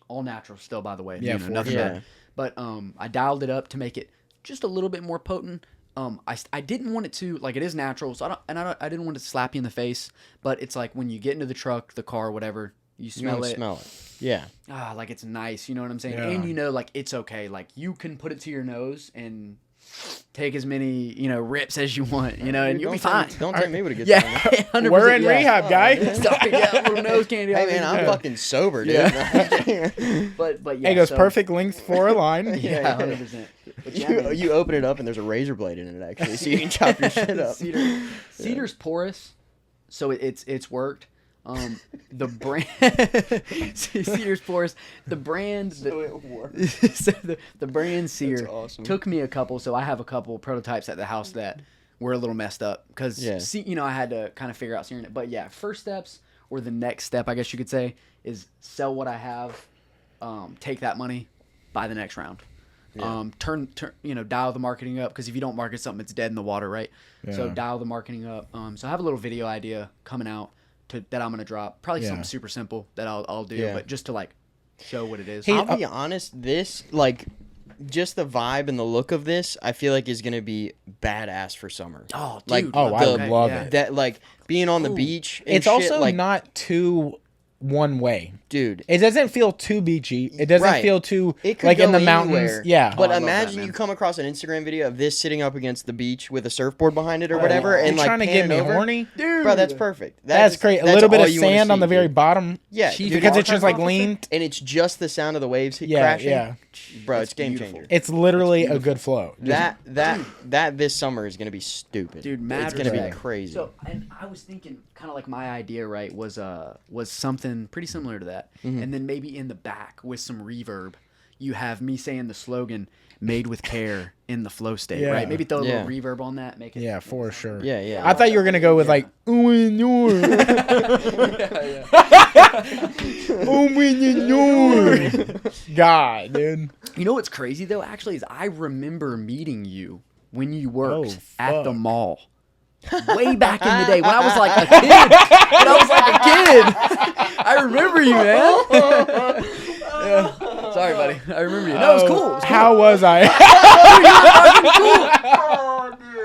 All natural still, by the way. Yeah, nothing sure. bad. But I dialed it up to make it just a little bit more potent. I didn't want it to, like, it is natural, so I didn't want it to slap you in the face. But it's like when you get into the truck, the car, whatever, you smell it. Smell it. Yeah. Like, it's nice. You know what I'm saying? Yeah. And you know, like, it's okay. Like, you can put it to your nose and take as many, rips as you want, and you'll be fine. Don't tell me what to get. Yeah, Done. 100%, We're in yeah. rehab, guy. Sorry, yeah, little nose candy. Hey man, I'm fucking sober, dude. But yeah. Hey, goes so- perfect length for a line. Yeah, 100%. But yeah, man. you open it up and there's a razor blade in it actually, so you can chop your shit up. Cedar's porous, so it's worked. The brand Cedar's porous. The brand So it works. so the brand Cedar That's awesome. took me a couple. So I have a couple prototypes at the house that were a little messed up because I had to kind of figure out searing it. But yeah, first steps, or the next step, I guess you could say, is sell what I have, take that money, buy the next round. Yeah. Turn dial the marketing up, because if you don't market something, it's dead in the water, right? So Yeah. dial the marketing up. So I have a little video idea coming out that I'm gonna drop. Probably something super simple that I'll do, Yeah. but just to like show what it is. Hey, I'll be honest, this, like, just the vibe and the look of this, I feel like is gonna be badass for summer. Oh, dude. Like, Oh, I okay, love yeah. it. That, like, being on the beach. And It's shit, also like, not too one way. dude. It doesn't feel too beachy. It doesn't Right. feel too It could like in go the mountains. anywhere. Yeah. But I love imagine that, man. you come across an Instagram video of this sitting up against the beach with a surfboard behind it or whatever, You're and like trying to pan get me it over. horny? Dude. Bro, that's perfect. That's great. A little bit of sand on the very bottom. Yeah, Chief dude, because it's just like Watercraft leaned. and it's just the sound of the waves Yeah, crashing. yeah. Bro, It's it's game beautiful. changer. It's literally a good flow. That this summer is gonna be stupid, Dude, mad It's gonna be respect. crazy. So, and I was thinking, kind of like my idea, right, was something pretty similar to that, Mm-hmm. and then maybe in the back with some reverb, you have me saying the slogan "Made with care" in the flow state, Yeah. right? Maybe throw a Yeah. little reverb on that, make it. Yeah, for sure. yeah, yeah. I thought you were gonna go with like "Ooh, and yours." "Ooh, and yours." God, dude. You know what's crazy though? Actually, is I remember meeting you when you worked at the fuck. mall. Way back in the day when I was like a kid. I remember you, man. Yeah. Sorry, buddy. I remember you. No, it was cool. It was cool. How was I?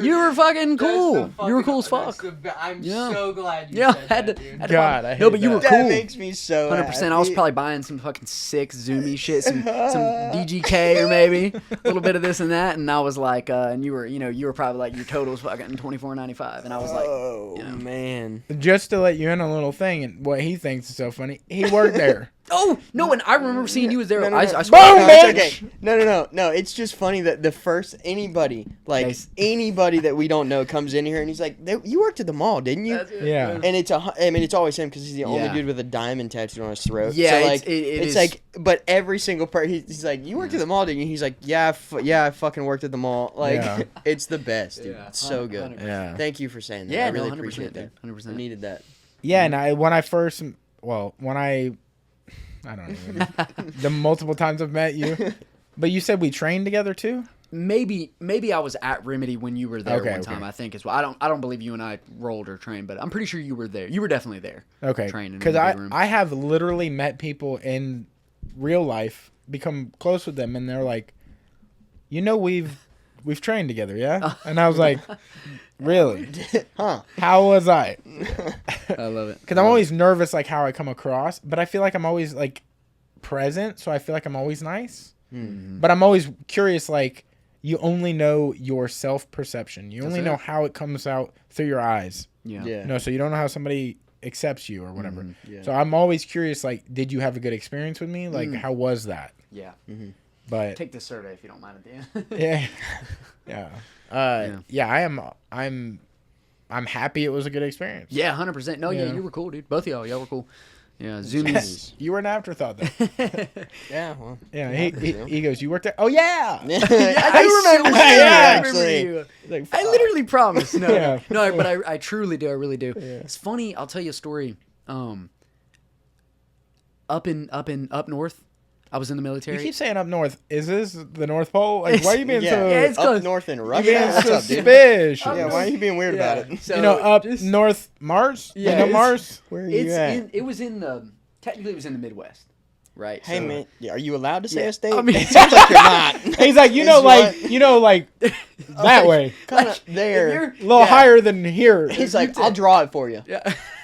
You were fucking cool. That's the You were fucking- cool as that's fuck. the I'm Yeah. so glad you Yeah, said had that, to, dude. had to God, buy- I no, hate but you were that. cool. That makes me so 100%. I was happy. probably buying some fucking sick Zoomy shit, some DGK or maybe a little bit of this and that, and I was like, and you were probably like your total was fucking $24.95, and I was like, Oh you know. man. Just to let you in a little thing, and what he thinks is so funny, he worked there. oh no, and I remember seeing you was there. No, no, I no. swear. Boom, No, it's bitch! okay. No. It's just funny that the first anybody, like Nice. anybody that we don't know, comes in here and he's like, "You worked at the mall, didn't you?" That's it. Yeah. And it's always him because he's the only Yeah. dude with a diamond tattooed on his throat. Yeah, so, like, it it's is- like, but every single part, he's like, "You worked at the mall, didn't you?" He's like, "Yeah, I fucking worked at the mall." Like, Yeah. it's the best, dude. Yeah, It's so good. 100%. Yeah. Thank you for saying that. Yeah, I really no, 100%, appreciate dude, that. 100%. I needed that. Yeah, and when I don't even the multiple times I've met you, but you said we trained together too. Maybe I was at Remedy when you were there Okay, one okay. time. I think as well. I don't believe you and I rolled or trained, but I'm pretty sure you were there. You were definitely there. Okay, Training in because the big room. I have literally met people in real life, become close with them, and they're like, we've trained together, yeah. And I was like, really? Huh? How was I? I love it. Because I'm always nervous, like how I come across, but I feel like I'm always like present, so I feel like I'm always nice. Mm-hmm. But I'm always curious, like you only know your self perception. You only it. know how it comes out through your eyes. Yeah. Yeah. So you don't know how somebody accepts you or whatever. Yeah. So I'm always curious, like, did you have a good experience with me? Like, how was that? Yeah. But Take this survey if you don't mind at the end. yeah, I'm happy it was a good experience. Yeah, 100%. No, yeah, Yeah. you were cool, dude. Both of y'all were cool. Yeah, Zoomies. You were an afterthought, though. Yeah. Well. Yeah, Yeah. he goes, you worked there? Oh, yeah. I do I remember remember actually. you. Like, I literally promise. No, Yeah. no, but I truly do. I really do. Yeah. It's funny. I'll tell you a story. Up north, I was in the military. You keep saying up north. Is this the North Pole? Like, why are you being so? Yeah, it's Up close. north in You're Russia. being What's up, dude? suspicious. Yeah, why are you being weird about it? So up just- north Mars? Yeah, You know it's- Mars? Where are you It's at? it was in the technically it was in the Midwest, right? Hey So- man, are you allowed to say Yeah. a state? I mean- it sounds like you're not. He's like, like that way, Kind of If there. you're- a little yeah. higher than here. He's like, I'll draw it for you. Yeah,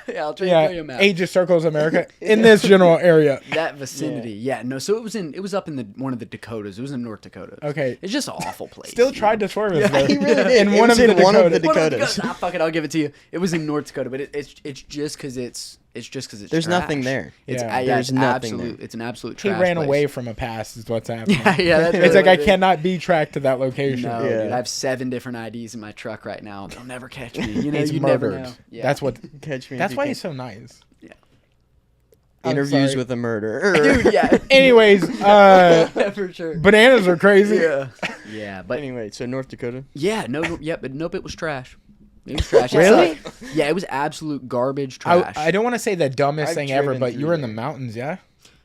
yeah. I'll try to tell you a Yeah, map. age of circles America in this general area. That vicinity, yeah. No, so it was up in one of the Dakotas. It was in North Dakota. Okay. It's just an awful place. Still you know? tried to swerve us though. He really did. In It one was of in the one of the Dakotas. One of the Dakotas. Ah, fuck it, I'll give it to you. It was in North Dakota, but it's just because it's There's trash. nothing there. It's Yeah. There's it's nothing absolute. there. It's an absolute. He Trash ran place. away from a pass. Is what's happening. Yeah, that's It's really like what I it is. cannot be tracked to that location. No, Yeah. dude, I have 7 different IDs in my truck right now. They'll never catch me. You know, He's you murdered. never know. Yeah. That's what. Catch me. if That's you why can. he's so nice. I'm Interviews sorry. with a murderer. dude. Yeah. Anyways, for sure. bananas are crazy. Yeah. Yeah, but Anyway, so North Dakota. yeah, but nope, it was trash. It was trash. It's Really? like- yeah, it was absolute garbage trash. I don't want to say the dumbest I've thing ever, driven but through you were in the there. mountains, yeah.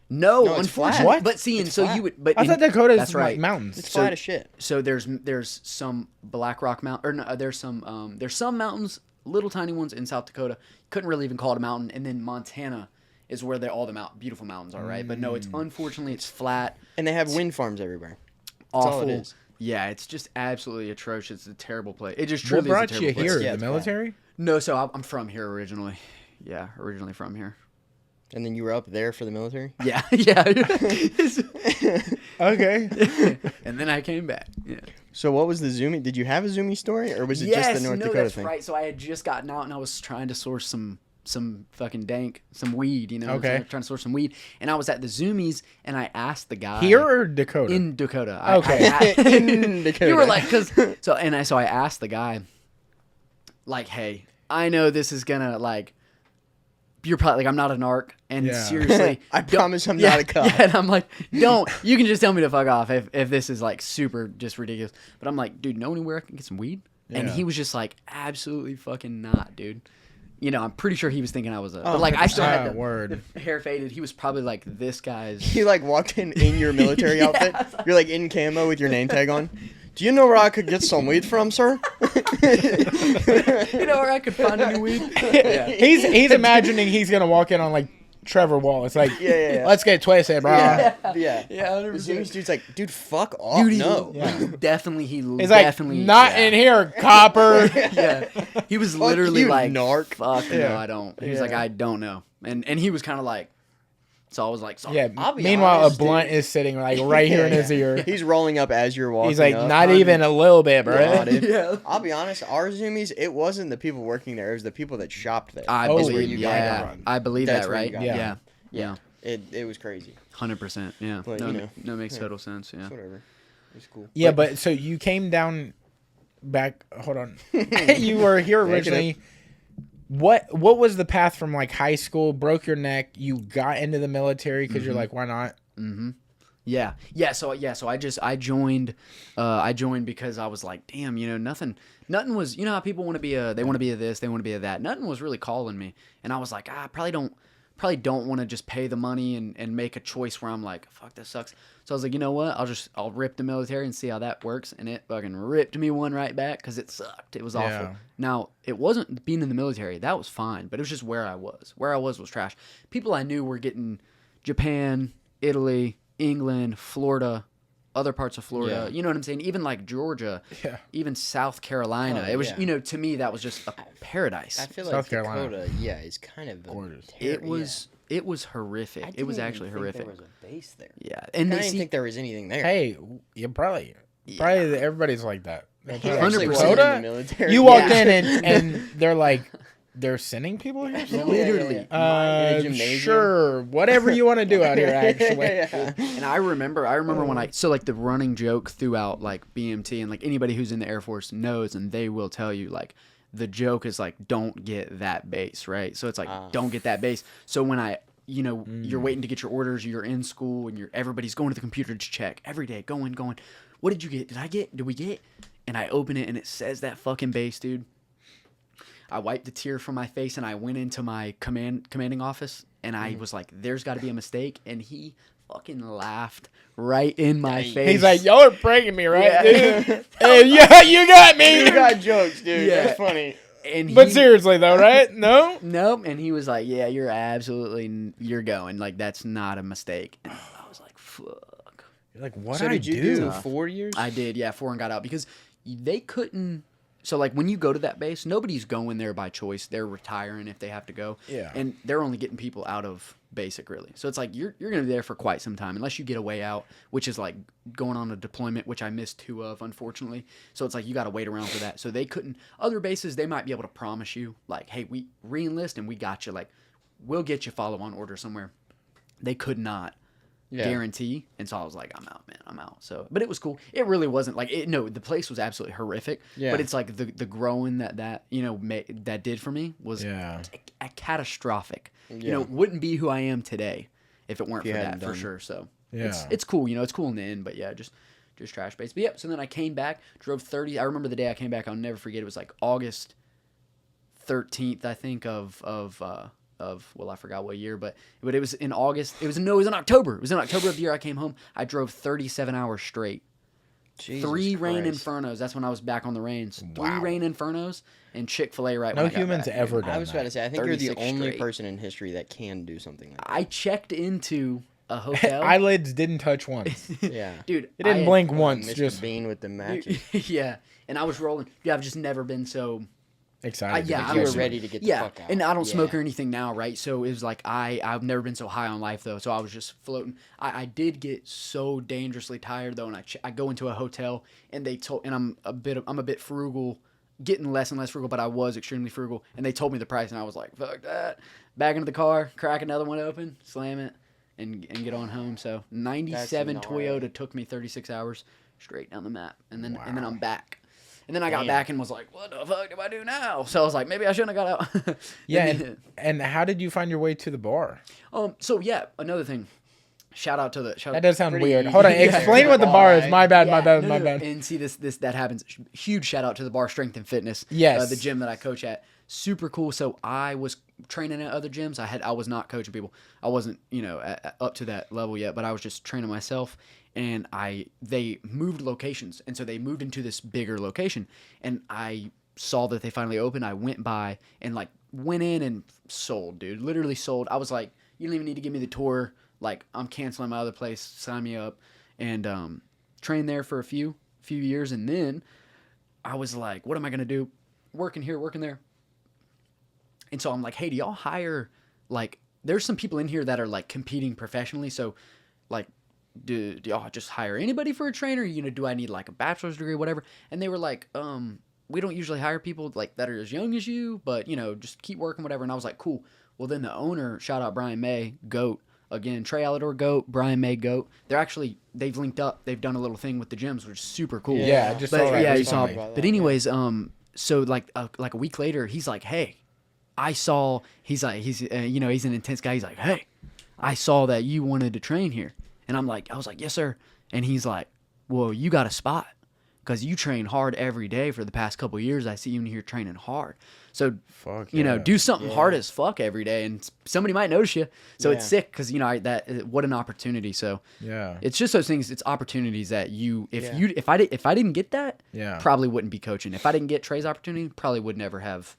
No, No, it's flat. unfortunately. What? But seeing, It's so flat. you would. But I thought Dakota's That's right. mountains. It's So- flat as shit. So there's some Black Rock Mountain, or no, there's some mountains, little tiny ones in South Dakota. Couldn't really even call it a mountain. And then Montana is where all the beautiful mountains are, right? But no, it's unfortunately it's flat, And they have wind farms everywhere. awful. all it is. Yeah, it's just absolutely atrocious. It's a terrible place. It just What truly brought is a you terrible here? place. Yeah, The it's bad. military? No, so I'm from here originally. Yeah, originally from here. And then you were up there for the military. Yeah, yeah. Okay. And then I came back. Yeah. So what was the Zoomy? Did you have a Zoomy story, or was it Yes, just the North no, Dakota that's thing? right. So I had just gotten out and I was trying to source some fucking some weed, you know. Okay. So trying to source some weed, and I was at the Zoomies, and I asked the guy Here or Dakota? in Dakota. Okay. In Dakota. You were like, so I asked the guy, like, hey, I know this is gonna like. You're probably like, I'm not a narc, and Yeah. seriously, I don't- promise I'm yeah, not a cop. Yeah, and I'm like, don't. You can just tell me to fuck off if this is like super just ridiculous. But I'm like, dude, know anywhere I can get some weed? And Yeah. he was just like, absolutely fucking not, dude. You know, I'm pretty sure he was thinking I was a. Oh, but like, I still had Ah, word. the hair faded. He was probably like, this guy's. You like walked in your military outfit. You're like in camo with your name tag on. Do you know where I could get some weed from, sir? You know where I could find any weed? Yeah. He's imagining he's gonna walk in on like Trevor Wallace. Like, Yeah. let's get twisted, bro. Yeah. Yeah, The Zoomies dude's like, dude, fuck off. Dude, no. definitely. He's Definitely, like, not in here, copper. Yeah, he was literally you, like, narc. "Fuck no, Yeah. I don't." He was like, "I don't know," and he was kind of like, so I was like, sorry. Yeah. I'll be Meanwhile, honest, a blunt dude. is sitting like right here in his ear. He's rolling up as you're walking He's like, up. not even a little bit, bro. Nah, dude. Yeah. I'll be honest, our Zoomies, it wasn't the people working there. It was the people that shopped there. I Oh, That's believe, where you got yeah, it from. I believe That's that, where you right? got it Yeah, from. yeah, It was crazy. 100%. Yeah, But, no, you know, no, makes total sense. Yeah, It's whatever. It's cool. Yeah, but so you came down back. Hold on. You were here originally. What was the path from like high school? Broke your neck. You got into the military because you're like, why not? yeah. So I joined. I joined because I was like, damn, nothing was. You know how people want to be they want to be a this, they want to be a that. Nothing was really calling me, and I was like, I probably don't want to just pay the money and make a choice where I'm like, fuck, that sucks. So I was like, you know what? I'll rip the military and see how that works. And it fucking ripped me one right back because it sucked. It was awful. Yeah. Now, it wasn't being in the military. That was fine. But it was just where I was. Where I was trash. People I knew were getting Japan, Italy, England, Florida, other parts of Florida. Yeah. You know what I'm saying? Even like Georgia, Yeah. even South Carolina. Oh, It was, yeah. to me, that was just a paradise. I feel South like Carolina. Dakota, is kind of Gorgeous. It was horrific. It was actually horrific. There was a base there. Yeah. I And didn't think there was anything there. Hey, you probably everybody's like that. He They're actually 100%. wasn't in Dakota? the military. You walked Yeah. in and they're like, they're sending people here. Literally. In a gymnasium. Sure, whatever you want to do out here. Actually, And I remember when so like the running joke throughout like BMT and like anybody who's in the Air Force knows, and they will tell you like the joke is like, don't get that base, right? So it's like, don't get that base. So when you're waiting to get your orders, you're in school and everybody's going to the computer to check every day, going. What did you get? Did we get? And I open it and it says that fucking base, dude. I wiped a tear from my face and I went into my commanding office and I was like, there's got to be a mistake. And he fucking laughed right in my face. he's like, y'all are pranking me, right? Yeah. Dude? Hey, yeah, you got me. You got jokes, dude. Yeah. That's funny. And But seriously though, right? No. Nope. And he was like, yeah, you're going. Like, that's not a mistake. And I was like, fuck. You're like, what So I did you do 4 years? I did, yeah, 4 and got out because they couldn't. So, like, when you go to that base, nobody's going there by choice. They're retiring if they have to go. Yeah. And they're only getting people out of basic, really. So, it's like you're going to be there for quite some time, unless you get a way out, which is, like, going on a deployment, which I missed 2 of, unfortunately. So, it's like you got to wait around for that. So, they couldn't. Other bases, they might be able to promise you, like, hey, we re-enlist and we got you. Like, we'll get you follow-on order somewhere. They could not. Guarantee. And so I was like, I'm out, man. I'm out. So, but it was cool. It really wasn't like it. No, the place was absolutely horrific. Yeah. But it's like the growing that that did for me was Yeah. a catastrophic. Yeah. Wouldn't be who I am today if it weren't If you for hadn't that for done- sure. So Yeah. it's cool. It's cool in the end. But yeah, just trash base. But yeah. So then I came back, drove 30. I remember the day I came back. I'll never forget. It was like August 13th, I think well, I forgot what year, but it was in August. It was in October. It was in October of the year I came home. I drove 37 hours straight. Jesus 3 rain Christ. infernos. That's when I was back on the reins. Wow. 3 rain infernos and Chick-fil-A right No when I got humans back. ever done I was about to that. say, I think you're the 36 only straight. person in history that can do something like that. I checked into a hotel. Eyelids didn't touch once. Yeah. Dude, It didn't I had- blink once. Mr. Just Bean with the matches. yeah, and I was rolling. Dude, I've just never been so. excited. yeah, You I were was ready to get the Yeah, fuck out. and I don't smoke Yeah. or anything now, right? So it was like I've never been so high on life though. So I was just floating. I did get so dangerously tired though, and I go into a hotel and they told, and I'm a bit frugal, getting less and less frugal, but I was extremely frugal, and they told me the price, and I was like, fuck that. Back into the car, crack another one open, slam it, and get on home. So 97 gnarly. Toyota took me 36 hours straight down the map, and then Wow. I'm back. And then I got Damn. back and was like, what the fuck do I do now? So I was like, maybe I shouldn't have got out. Yeah, And and how did you find your way to the bar? so yeah, another thing. Shout out to the That does sound Pretty weird. easy. Hold on, Yeah. explain what the bar is. My bad, my bad, my bad. And see this that happens. Huge shout out to the bar Strength and Fitness. Yes. The gym that I coach at. Super cool. So I was training at other gyms. I was not coaching people. I wasn't, up to that level yet, but I was just training myself. And they moved locations, and so they moved into this bigger location. And I saw that they finally opened. I went by and went in and sold, dude. Literally sold. I was like, you don't even need to give me the tour. Like, I'm canceling my other place. Sign me up. And trained there for a few years. And then I was like, what am I going to do? Working here, working there. And so I'm like, hey, do y'all hire, like, there's some people in here that are, like, competing professionally. So, like, do y'all just hire anybody for a trainer? You know, do I need, like, a bachelor's degree, whatever? And they were like, we don't usually hire people, like, that are as young as you, but, you know, just keep working, whatever. And I was like, cool. Well, then the owner, shout out Brian May, GOAT. Again, Trey Alador, GOAT, Brian May, GOAT. They've linked up. They've done a little thing with the gyms, which is super cool. Yeah, I just saw that. Yeah, you recently. saw. But anyways, so like a week later, he's like, hey, I saw. He's you know, he's an intense guy. He's like, hey, I saw that you wanted to train here, and I was like, yes, sir. And he's like, well, you got a spot because you train hard every day for the past couple of years. I see you in here training hard. So, you know, do something hard as fuck every day, and somebody might notice you. So it's sick because, you know, what an opportunity. So Yeah. it's just those things. It's opportunities that if I didn't get that, probably wouldn't be coaching. If I didn't get Trey's opportunity, probably would never have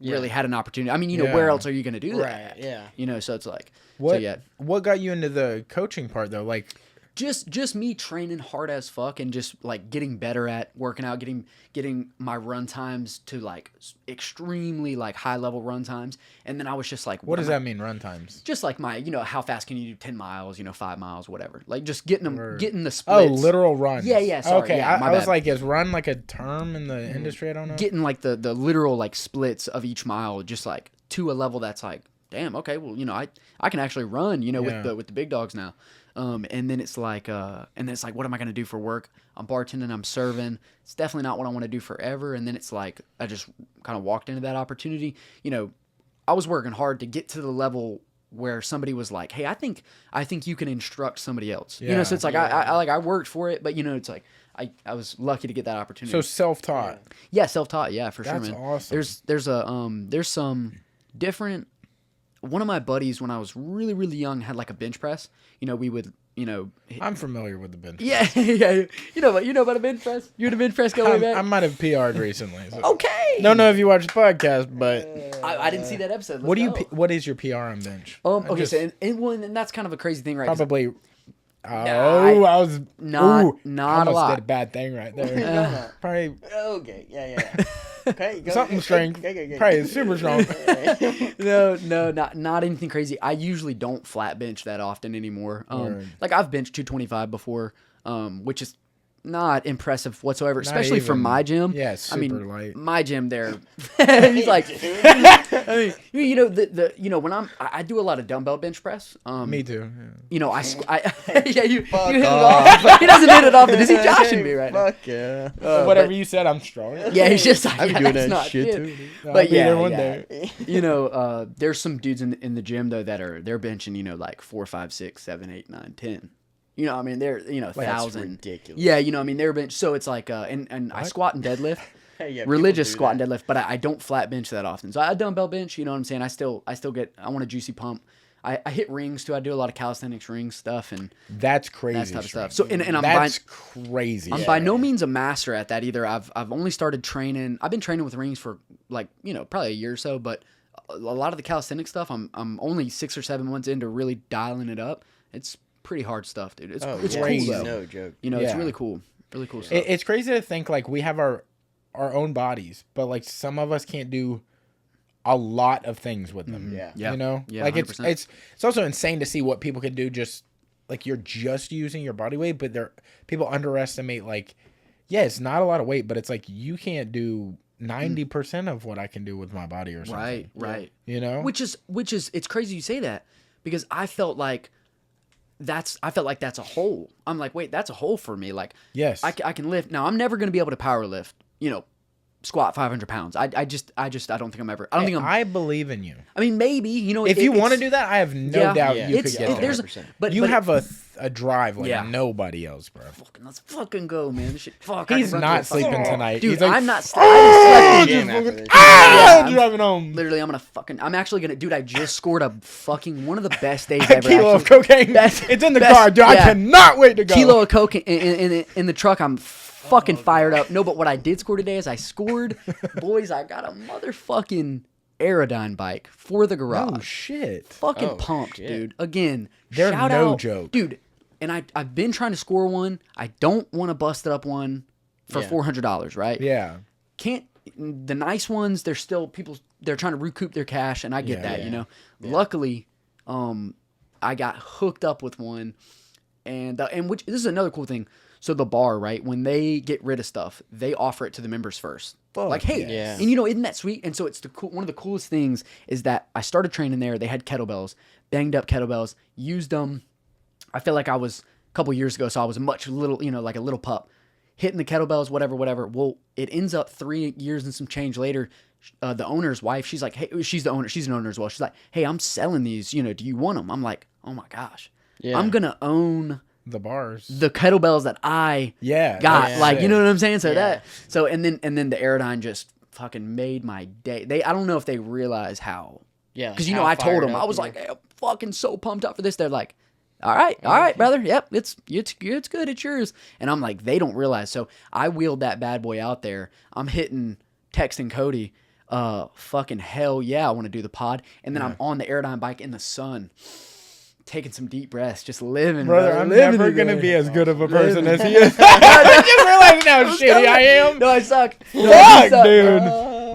really had an opportunity. I mean, you know, where else are you going to do that? Right, yeah. You know, so it's like, what got you into the coaching part though? Like, just me training hard as fuck and just like getting better at working out, getting my run times to like extremely like high level run times. And then I was just like, what does that mean, run times? Just like my, you know, how fast can you do 10 miles, you know, 5 miles, whatever. Like just getting the Oh, splits. literal runs. Yeah, sorry. Okay, Yeah, I was like, is run like a term in the industry? I don't know. Getting like the literal like splits of each mile, just like to a level that's like, damn, okay, well, you know, I can actually run, you know, with the big dogs now. And then it's like, what am I going to do for work? I'm bartending, I'm serving. It's definitely not what I want to do forever. And then it's like, I just kind of walked into that opportunity. You know, I was working hard to get to the level where somebody was like, hey, I think you can instruct somebody else. You know, so it's like, I worked for it, but you know, it's like, I was lucky to get that opportunity. So self-taught. Yeah, self-taught. Yeah, for sure, man. That's awesome. There's some different. One of my buddies, when I was really, really young, had like a bench press. You know, we would, you know. I'm familiar with the bench Yeah, press. yeah. You know about a bench press? You and a bench press go way back? I might have PR'd recently. So. Okay. Don't know if you watched the podcast, but I didn't see that episode. What is your PR on bench? Okay, so and that's kind of a crazy thing, right? Probably. I was not a lot. Did a bad thing right there. Probably. Okay. Yeah. Okay. Something strength. Probably super strong. No, not anything crazy. I usually don't flat bench that often anymore. Like I've benched 225 before, which is not impressive whatsoever, especially for my gym. Yeah, it's super I mean, light. My gym there, he's like, I mean, you know, you know, when I do a lot of dumbbell bench press. Me too. Yeah. You know, yeah, you hit it off. He doesn't hit it off. Is he joshing me right now? Fuck yeah. Whatever you said, I'm strong. Yeah, he's just like, I'm doing that not shit good. too. Dude. But yeah, one day. You know, there's some dudes in the gym though they're benching, you know, like 4, 5, 6, 7, 8, 9, 10. You know, I mean, they're, you know, 1,000. Ridiculous. Yeah, you know, I mean, they're bench. So it's like, and I squat and deadlift, Yeah, religious squat and deadlift, but I don't flat bench that often. So I dumbbell bench. You know what I'm saying? I still get. I want a juicy pump. I hit rings too. I do a lot of calisthenics ring stuff and that's crazy. that type of stuff. So and I'm crazy. I'm by no means a master at that either. I've only started training. I've been training with rings for like, you know, probably a year or so, but a lot of the calisthenic stuff I'm only 6 or 7 months into really dialing it up. It's pretty hard stuff, dude. It's crazy. cool though. No joke. You know, it's really cool. Really cool stuff. It's crazy to think like we have our own bodies, but like some of us can't do a lot of things with them. Yeah. You know? Yeah, like 100%. it's also insane to see what people can do just like you're just using your body weight, but people underestimate like, yeah, it's not a lot of weight, but it's like you can't do 90% of what I can do with my body or something. Right. You know? Which is it's crazy you say that because I felt like that's a hole. I'm like, wait, that's a hole for me. Like, yes, I can lift. Now, I'm never going to be able to power lift, you know, squat 500 pounds. I don't think I'm ever. I believe in you. I mean, maybe, you know, if you want to do that, I have no doubt you could get there. But you have a drive like nobody else, bro. Let's fucking go, man. This shit, fuck. He's not sleeping tonight, dude. He's like, I'm not. I just driving home. Literally, I'm actually gonna, dude. I just scored a fucking one of the best days ever. Kilo of cocaine. It's in the car, dude. Yeah. I cannot wait to go. Kilo of coke in the truck. I'm fucking fired up. No, but what I did score today is I scored, boys. I got a motherfucking Aerodyne bike for the garage. Oh shit! Fucking Oh, pumped, shit. dude. Again, They're shout no out, joke. dude. And I've been trying to score one. I don't want to bust it up one for Yeah. $400, right? Yeah. Can't the nice ones? They're still people. They're trying to recoup their cash, and I get Yeah. that. Yeah. You know. Yeah. Luckily, I got hooked up with one, and which this is another cool thing. So the bar, right? When they get rid of stuff, they offer it to the members first. Fuck Like, hey, yes. and isn't that sweet? And so it's one of the coolest things is that I started training there. They had kettlebells, banged up kettlebells, used them. I feel like I was a couple years ago, so I was a like a little pup, hitting the kettlebells, whatever. Well, it ends up 3 years and some change later. The owner's wife, she's like, hey, she's the owner. She's an owner as well. She's like, hey, I'm selling these. Do you want them? I'm like, oh my gosh, Yeah. I'm gonna own The bars. the kettlebells that I Yeah. got. yeah. Like, you know what I'm saying? So Yeah. and then the Aerodyne just fucking made my day. I don't know if they realize how. Yeah. Because how I told fired them up I was you like, hey, I'm fucking so pumped up for this. They're like, all right, brother. Yep, it's good. It's yours. And I'm like, they don't realize. So I wheeled that bad boy out there. I'm texting Cody. Fucking hell yeah, I want to do the pod. And then I'm on the Aerodyne bike in the sun, taking some deep breaths, just living. Brother, brother, I'm living never it, gonna man. be as good of a person as he is. I'm just realizing how shitty I am. No, I suck. No, Fuck, you suck. dude.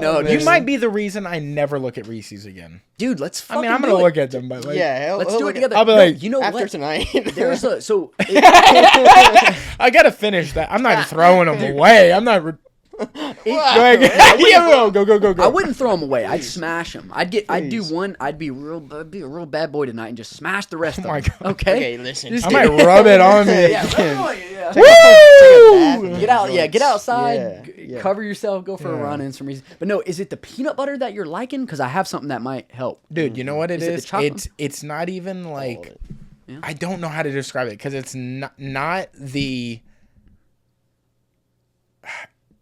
No, You might be the reason I never look at Reese's again. dude. Let's. I mean, fucking I'm gonna do it. look at them, but like, Yeah. Let's he'll do it look at- together. I'll be No, like, you know after what? tonight. There's a so. I gotta finish that. I'm not throwing them away. I'm not. Go ahead. Yeah, go. I wouldn't throw them away. I'd smash them. I'd do one. I'd be a real bad boy tonight and just smash the rest of my them. God. Okay. Okay, listen. Just I might rub it on me. Yeah, again. yeah. Woo! Get out, yeah. Get outside. Yeah, yeah. Cover yourself. Go for a Yeah. run and some reason. But no, is it the peanut butter that you're liking? Because I have something that might help. Dude, you know what it Is it the is? chocolate? It's not even All of like it. I don't know how to describe it because it's not the.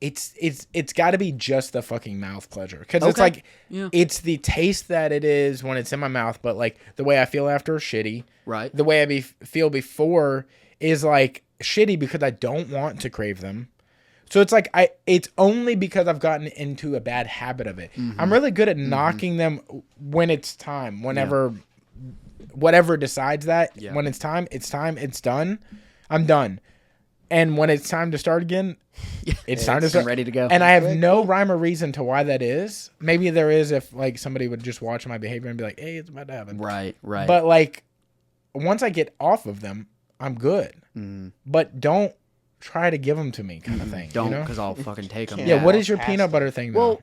It's got to be just the fucking mouth pleasure because it's Okay. like Yeah. it's the taste that it is when it's in my mouth, but like the way I feel after is shitty. Right. The way I feel before is like shitty because I don't want to crave them. So it's like it's only because I've gotten into a bad habit of it. I'm really good at knocking them when it's time. Whenever whatever decides that Yeah. when it's time, it's done. I'm done. And when it's time to start again, it's time to I'm start. ready to go. And I have no rhyme or reason to why that is. Maybe there is if like somebody would just watch my behavior and be like, "Hey, it's about to happen." Right. But like once I get off of them, I'm good. But don't try to give them to me, kind of thing. Don't, you know? because I'll fucking take them. Yeah. What is your Past peanut it. butter thing? Though? Well,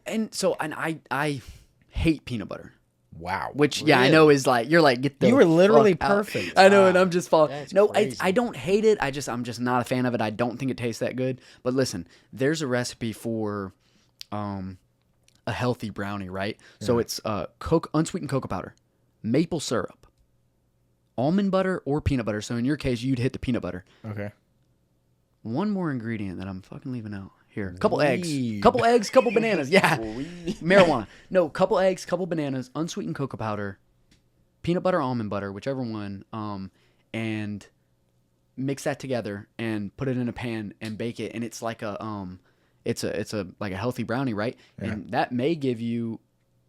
and I hate peanut butter. wow. Which I Really? know is like you're like get the You were literally fuck out. perfect. I know, and Wow. I'm just falling. That's No, crazy. I don't hate it. I'm just not a fan of it. I don't think it tastes that good. But listen, there's a recipe for a healthy brownie, right? So it's unsweetened cocoa powder, maple syrup, almond butter or peanut butter. So in your case, you'd hit the peanut butter. Okay. One more ingredient that I'm fucking leaving out here. Couple eggs, Weed. couple bananas. Yeah. Marijuana. No, couple eggs, couple bananas, unsweetened cocoa powder, peanut butter, almond butter, whichever one, and mix that together and put it in a pan and bake it. And it's like it's a like a healthy brownie, right? Yeah. And that may give you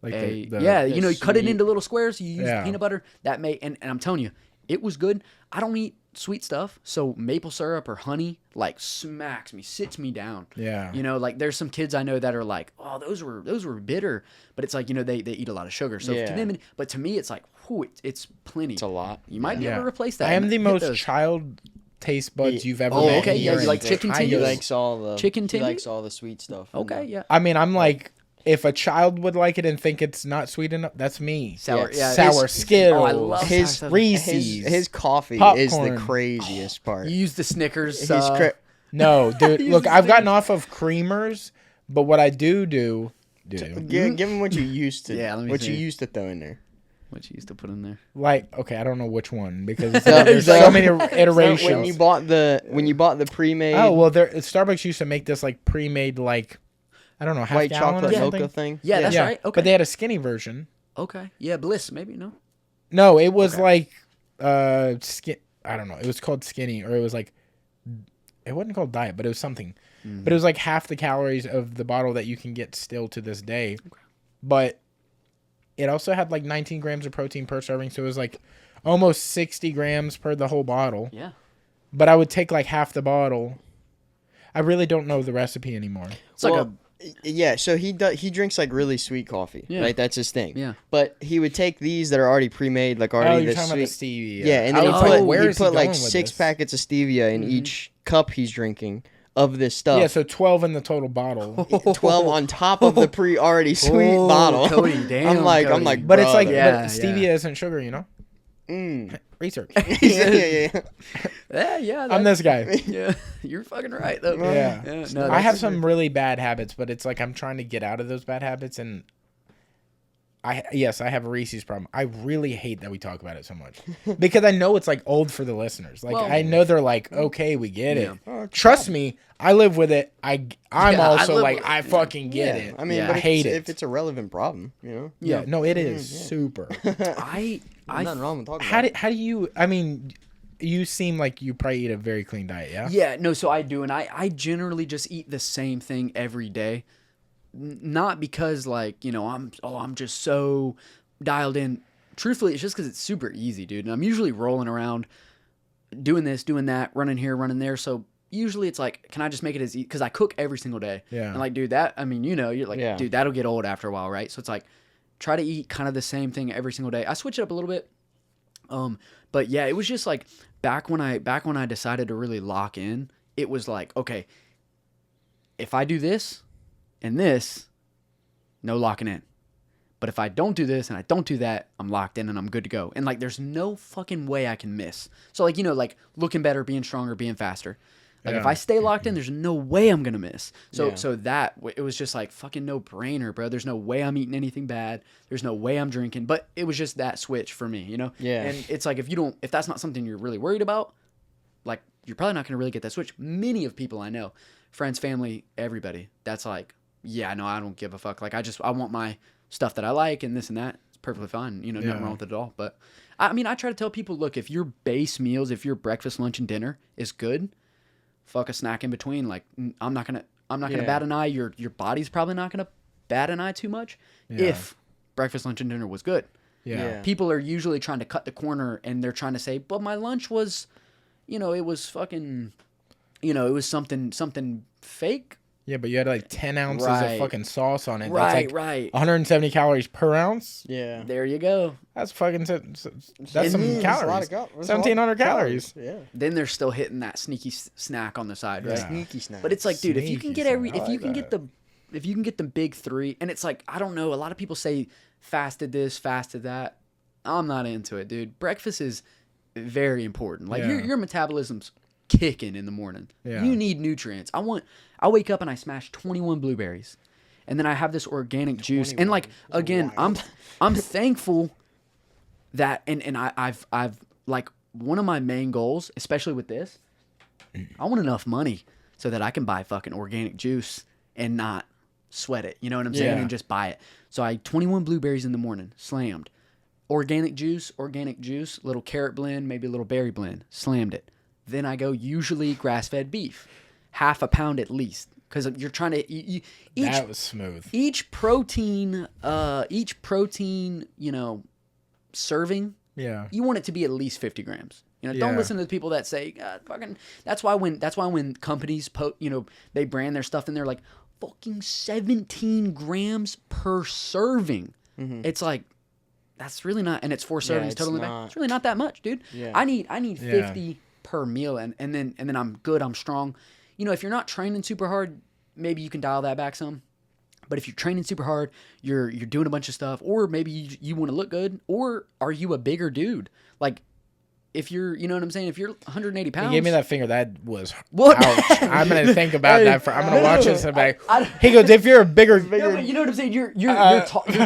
Like you cut it sweet- into little squares. You use Yeah. peanut butter. That may and I'm telling you, it was good. I don't eat sweet stuff, so maple syrup or honey like smacks me, sits me down. Yeah. You know, like there's some kids I know that are like, oh, those were bitter, but it's like they eat a lot of sugar. So to Yeah. them, but to me, it's like, whew, it's plenty. It's a lot. You might be Yeah. able to replace that. I am and the hit most those. child taste buds you've ever Oh, met. okay, in yeah, your you like entire chicken life. He tenders? likes all the Chicken He tenders? likes all the sweet stuff. Okay, yeah. I mean, I'm like, if a child would like it and think it's not sweet enough, that's me. Sour, yeah, Sour his- Skittles. Oh, I love His sour stuff. Reese's. His coffee is Popcorn. the craziest part. You use the Snickers. He's No, dude. Use Look, the I've gotten Snickers. off of creamers, but what I do. give him what you used to. Yeah, let me what see. you used to throw in there. What you used to put in there? Like, okay, I don't know which one because So- there's so- so many So iterations. when you bought the pre-made Oh well, Starbucks used to make this like pre-made like I don't know half white gallon chocolate or something. mocha thing. Yeah, that's right. Okay. But they had a skinny version. Okay. Yeah, Bliss, maybe, no? No, it was Okay. like skin. I don't know. It was called skinny, or it was like it wasn't called diet, but it was something. Mm-hmm. But it was like half the calories of the bottle that you can get still to this day. But it also had like 19 grams of protein per serving, so it was like almost 60 grams per the whole bottle. Yeah. But I would take like half the bottle. I really don't know the recipe anymore. It's like yeah, so he drinks like really sweet coffee, Yeah. right? That's his thing. Yeah. But he would take these that are already pre-made, like already Oh, you're this talking sweet. about the stevia. Yeah, and I then was he'd like, put, where he'd is he put like going with 6 this? packets of stevia in each cup he's drinking of this stuff. Yeah, so 12 in the total bottle. 12 on top of the already sweet Oh, bottle. Cody, damn, I'm like, Cody. But it's like, Yeah, but stevia isn't sugar, you know? Mm. Research. yeah. yeah. I'm this guy. Yeah, you're fucking right though. Yeah. No, I have that's- some really bad habits, but it's like I'm trying to get out of those bad habits, and I have a Reese's problem. I really hate that we talk about it so much because I know it's like old for the listeners. Like Well, I know they're like, okay, we get it. Oh, Trust me, I live with it. I'm I also live like with- I fucking get Yeah. it. I mean, Yeah. but I hate it. if it's a relevant problem, you know. Yeah, no, it is yeah. super. I Nothing wrong with talking How about do you? I mean, you seem like you probably eat a very clean diet. Yeah. Yeah, no, so I do, and I generally just eat the same thing every day. Not because like, you know, I'm just so dialed in. Truthfully, it's just because it's super easy, dude. And I'm usually rolling around doing this, doing that, running here, running there. So usually it's like, can I just make it as easy? Because I cook every single day. Yeah. And like, dude, that, I mean, you know, you're like, Yeah. dude, that'll get old after a while, right? So it's like, try to eat kind of the same thing every single day. I switch it up a little bit. But yeah, it was just like back when I decided to really lock in, it was like, okay, if I do this and this, no locking in. But if I don't do this and I don't do that, I'm locked in and I'm good to go. And like, there's no fucking way I can miss. So like, you know, like looking better, being stronger, being faster. Like if Yeah. I stay locked in, there's no way I'm gonna miss. So Yeah. so that it was just like fucking no brainer, bro. There's no way I'm eating anything bad. There's no way I'm drinking. But it was just that switch for me, you know. Yeah. And it's like if that's not something you're really worried about, like you're probably not gonna really get that switch. Many of people I know, friends, family, everybody, that's like, yeah, no, I don't give a fuck. Like I want my stuff that I like and this and that. It's perfectly fine. You know, nothing Yeah. wrong with it at all. But I mean, I try to tell people, look, if your base meals, if your breakfast, lunch, and dinner is good, fuck a snack in between. Like I'm not gonna Yeah. bat an eye. Your body's probably not gonna bat an eye too much Yeah. if breakfast, lunch, and dinner was good. Yeah. People are usually trying to cut the corner and they're trying to say, but my lunch was, you know, it was fucking, you know, it was something fake. Yeah, but you had like 10 ounces of Right. fucking sauce on it. Right, That's like right. 170 calories per ounce. Yeah. There you go. That's fucking. That's And some it's a calories. 1,700 calories. Yeah. Then they're still hitting that sneaky snack on the side, right? Yeah. Sneaky snack. But it's like, dude, if you can Sneaky get snack. I if you like can get the big three, and it's like, I don't know, a lot of people say fasted this, fasted that. I'm not into it, dude. Breakfast is very important. Like Yeah. your metabolism's kicking in the morning. Yeah. You need nutrients. I wake up and I smash 21 blueberries. And then I have this organic juice. And like again, I'm thankful that and I've like one of my main goals, especially with this, I want enough money so that I can buy fucking organic juice and not sweat it. You know what I'm saying? Yeah. And just buy it. So I 21 blueberries in the morning, slammed. Organic juice, little carrot blend, maybe a little berry blend, slammed it. Then I go usually grass-fed beef, half a pound at least, because you're trying to each That was smooth. each protein, you know, serving. Yeah. You want it to be at least 50 grams. You know, don't Yeah. listen to the people that say, God, fucking. That's why when companies they brand their stuff and they're like, fucking 17 grams per serving. It's like, that's really not, and it's 4 servings it's total in the not. bag. It's really not that much, dude. Yeah. I need Yeah. 50 per meal, and then I'm good, I'm strong. You know, if you're not training super hard, maybe you can dial that back some. But if you're training super hard, you're doing a bunch of stuff, or maybe you want to look good, or are you a bigger dude? Like, if you're, you know what I'm saying? If you're 180 pounds. He gave me that finger. That was What? ouch. I'm gonna think about that. I'm gonna watch this and be like, I- he goes, if you're a bigger, No, but you know what I'm saying? You're